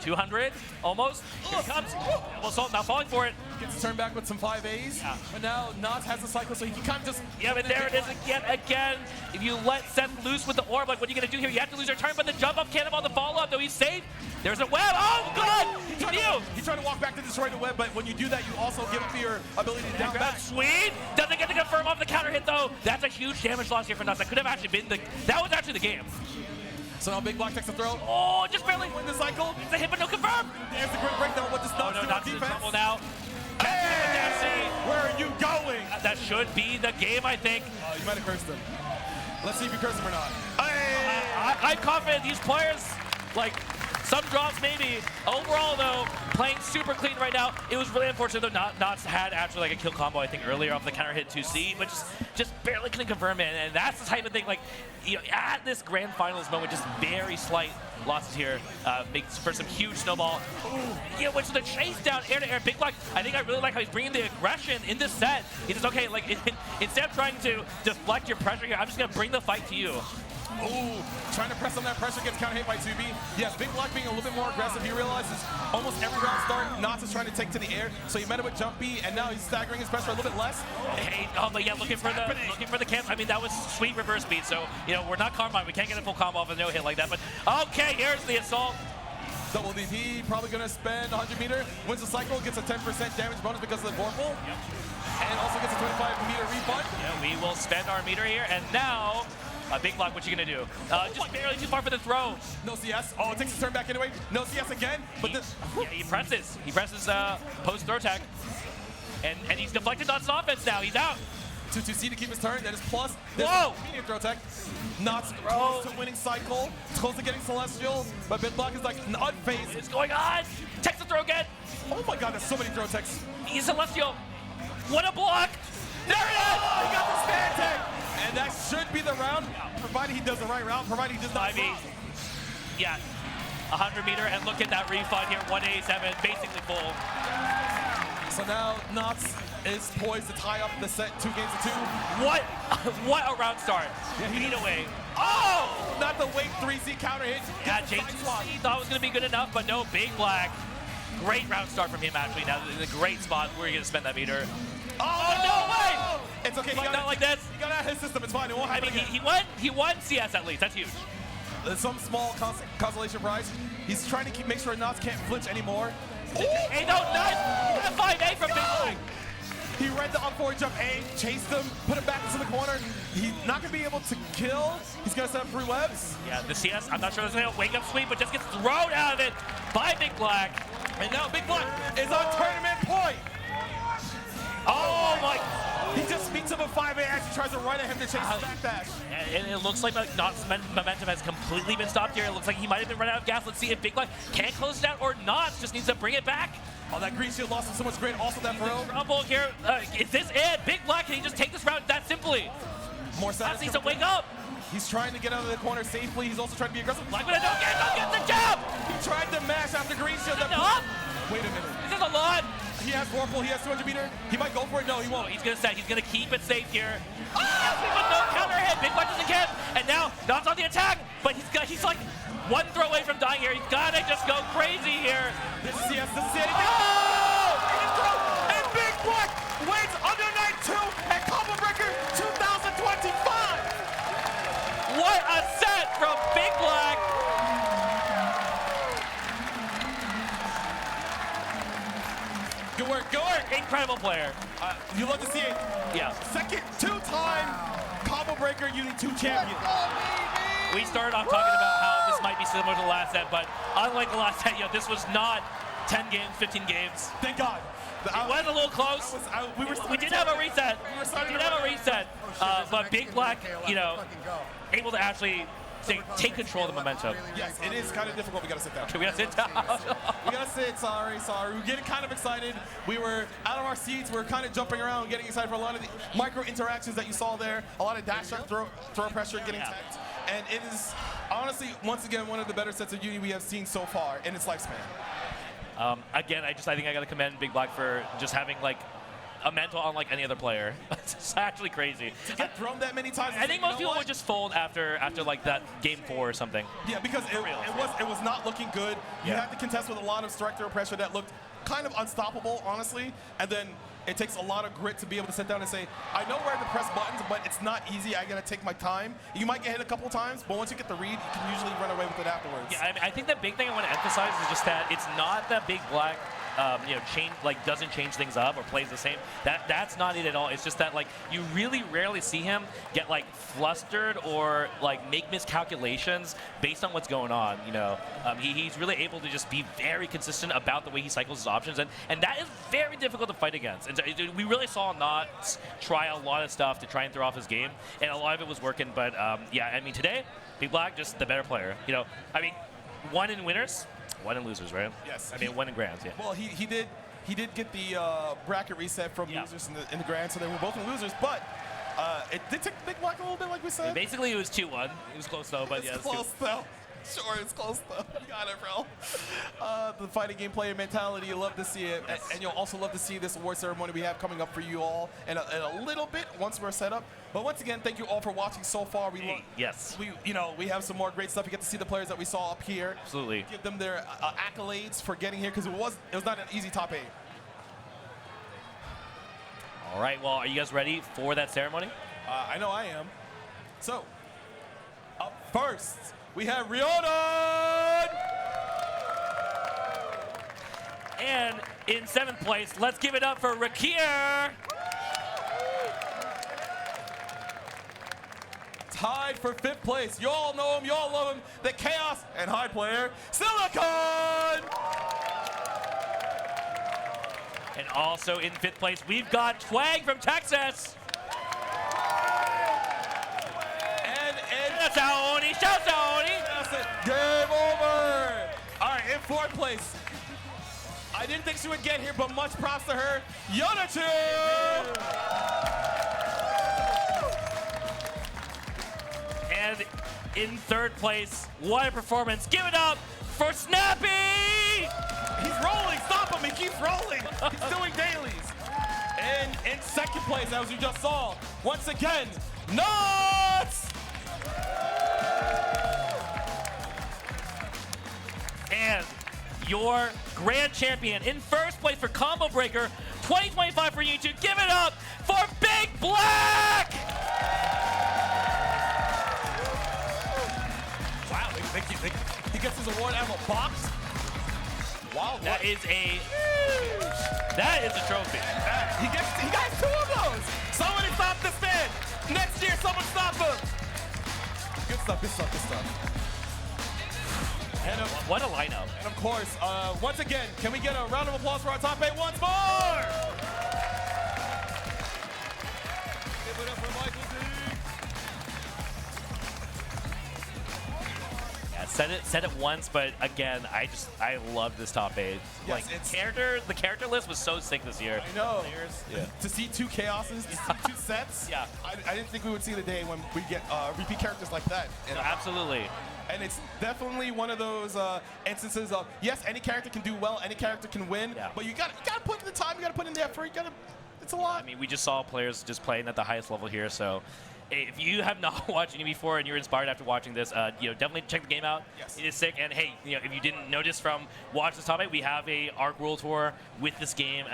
200, almost. Here it comes. Double assault, now falling for it. Gets turned back with some 5As. Yeah. But now Knots has the cycle, so he can kind of just... Yeah, but there it is again. If you let Seth loose with the orb, like what are you going to do here? You have to lose your turn, but the jump up cannonball, the follow up, though he's safe. There's a web. Oh, good! He tried to walk back to destroy the web, but when you do that, you also give up your ability to down back. Sweet! Doesn't get to confirm off the counter hit, though. That's a huge damage loss here for Knots. That could have actually been that was actually the game. So now BigBlack takes the throw. Oh, just barely win the cycle. It's a hit, but no confirm. There's the great breakdown. What does Knots do on defense? Trouble now. Hey! Where are you going? That should be the game, I think. You might have cursed him. Let's see if you cursed him or not. Hey! I'm confident these players, like, some drops maybe. Overall, though, playing super clean right now. It was really unfortunate, though. Knots had actually like a kill combo, I think, earlier off the counter hit 2C, but just barely couldn't confirm it. And that's the type of thing, like, you know, at this grand finals moment, just very slight losses here makes for some huge snowball. Ooh, yeah, which the chase down air to air. BigBlack, I think I really like how he's bringing the aggression in this set. He says, okay, like, instead of trying to deflect your pressure here, I'm just going to bring the fight to you. Ooh, trying to press on that pressure, gets counter hit by 2B. Yes, BigBlack being a little bit more aggressive. He realizes almost every round start, Knots is trying to take to the air. So he met it with jump B, and now he's staggering his pressure a little bit less. Okay, oh, but yeah, looking for the camp. I mean, that was sweet reverse beat. So, you know, we're not Carmine. We can't get a full combo off a no hit like that. But okay, here's the assault. Double DP, probably going to spend 100 meter, wins the cycle, gets a 10% damage bonus because of the Vorpal. Yep. And also gets a 25 meter refund. Yeah, we will spend our meter here, and now BigBlack, what you gonna do? Just barely too far for the throw. No CS. Oh, it takes his turn back anyway. No CS again. But he presses. He presses post throw attack, and he's deflected on his offense now. He's out. 2-2C to keep his turn. That is plus. Whoa! Medium throw tech. Not close to winning cycle. It's close to getting Celestial. But BigBlack is like unfazed. What's going on? Text the throw again. Oh my god, there's so many throw techs. He's Celestial. What a block! There it is! Oh, he got the stand tech. And that should be the round, provided he does the right route, provided he does not flop. Yeah, 100 meter, and look at that refund here, 187, basically full. So now Knots is poised to tie up the set 2 games to 2. What a round start. Beat away. Oh! Not the wait 3C counter hit. Yeah, JTC thought it was going to be good enough, but no, BigBlack. Great round start from him, actually. Now, in a great spot where you're going to spend that meter. Oh, no way! It's okay. Like, not like this. He got out of his system. It's fine. It won't happen again. He won CS at least. That's huge. Some small consolation prize. He's trying to make sure Knots can't flinch anymore. Hey, no, Nuts! 5A from BigBlack. He read the up forward jump A, chased him, put him back into the corner. He's not going to be able to kill. He's going to set up 3 webs. Yeah, the CS, I'm not sure it's going to wake up sweep, but just gets thrown out of it by BigBlack. And now BigBlack is on tournament point. Oh my! He just beats him a 5A as he tries to run at him to chase his backdash. And it looks like Knots' momentum has completely been stopped here. It looks like he might have been running out of gas. Let's see if BigBlack can close it out or not. Just needs to bring it back. Oh, that green shield lost him so much great. Also that throw. Trouble here. Is this it? BigBlack, can he just take this round that simply? More Seth needs to wake up. He's trying to get out of the corner safely. He's also trying to be aggressive. Black, but don't get the jump! He tried to mash after green shield. Wait a minute. This is a lot. He has Vorpal, he has 200 meter. He might go for it. No, he won't. He's gonna set. He's gonna keep it safe here. Oh, with no counter hit. BigBlack doesn't get. And now Knots on the attack, but he's like 1 throw away from dying here. He's gotta just go crazy here. This is CS. This is anything. Oh! And BigBlack wins under UNI2 at Combo Breaker 2025. What a set from BigBlack. Good work, good work. Incredible player. You love to see it. Yeah. Second 2-time Combo Breaker UNI2 champion. We started off talking about how this might be similar to the last set, but unlike the last set, this was not 10 games, 15 games. Thank God. It was a little close. We did have a reset. But BigBlack, able to actually take control of the momentum. Yes, it is kind of difficult. We gotta sit down. Okay, we gotta sit down. We gotta sit. Sorry. We're getting kind of excited. We were out of our seats. We're kind of jumping around, getting excited for a lot of the micro interactions that you saw there. A lot of dash up, throw pressure, getting tagged. And it is honestly, once again, one of the better sets of Uni we have seen so far in its lifespan. Again, I think I gotta commend BigBlack for just having like a mental unlike any other player. It's actually crazy. To get thrown that many times. I think most people would just fold after like that game 4 or something. Yeah, because it was not looking good. You had to contest with a lot of strike throw pressure that looked kind of unstoppable, honestly. And then it takes a lot of grit to be able to sit down and say, I know where to press buttons, but it's not easy. I gotta take my time. You might get hit a couple times, but once you get the read, you can usually run away with it afterwards. Yeah, I think the big thing I want to emphasize is just that it's not that BigBlack doesn't change things up or plays the same. That's not it at all. It's just that you really rarely see him get flustered or make miscalculations based on what's going on. He's really able to just be very consistent about the way he cycles his options, and that is very difficult to fight against. And so we really saw Knots try a lot of stuff to try and throw off his game, and a lot of it was working. But today, BigBlack just the better player. Won in winners. 1 in losers, right? Yes. 1 in grands, yeah. Well, he did get the bracket reset from losers in the grand, so they were both in losers. But it did take BigBlack a little bit, like we said. Basically, it was 2-1. It was close though, but it's close though. Sure, it's close though. You got it, bro. The fighting game player mentality, you love to see it, and you'll also love to see this award ceremony we have coming up for you all in a little bit once we're set up. But once again, thank you all for watching so far. We have some more great stuff. You get to see the players that we saw up here. Absolutely. Give them their accolades for getting here because it was not an easy top 8. All right. Well, are you guys ready for that ceremony? I know I am. So, up first, we have Riodan! And in 7th place, let's give it up for Rikir! Tied for 5th place. You all know him, you all love him, the Chaos and Hyde player, Silic0n! And also in 5th place, we've got Twang from Texas! 4th place. I didn't think she would get here, but much props to her, Yonachu! And in 3rd place, what a performance. Give it up for Snappy! He's rolling, stop him, he keeps rolling. He's doing dailies. And in 2nd place, as you just saw, once again, Nuts! And your grand champion in 1st place for Combo Breaker 2025 for UNI2. Give it up for BigBlack! Wow, he gets his award out of a box. Wow, That is a trophy. He got 2 of those. Somebody stop this man. Next year, someone stop him. Good stuff, good stuff, good stuff. And What a lineup. of course, once again, can we get a round of applause for our top 8 once more? Give it up for Michael D. Yeah, said it once, but again, I love this top 8. Yes, Like the character list was so sick this year. I know. Yeah. To see 2 chaoses, to see 2 sets. Yeah. I didn't think we would see the day when we get repeat characters like that. And, Absolutely. and it's definitely one of those instances of, yes, any character can do well, any character can win, Yeah. but you gotta put in the time, you gotta put in the effort, it's a lot. I mean, we just saw players just playing at the highest level here, so if you have not watched UNI before and you're inspired after watching this, definitely check the game out. Yes. It is sick, and hey, if you didn't notice from watching this top 8, we have a ARC World Tour with this game,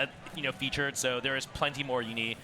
featured, so there is plenty more UNI.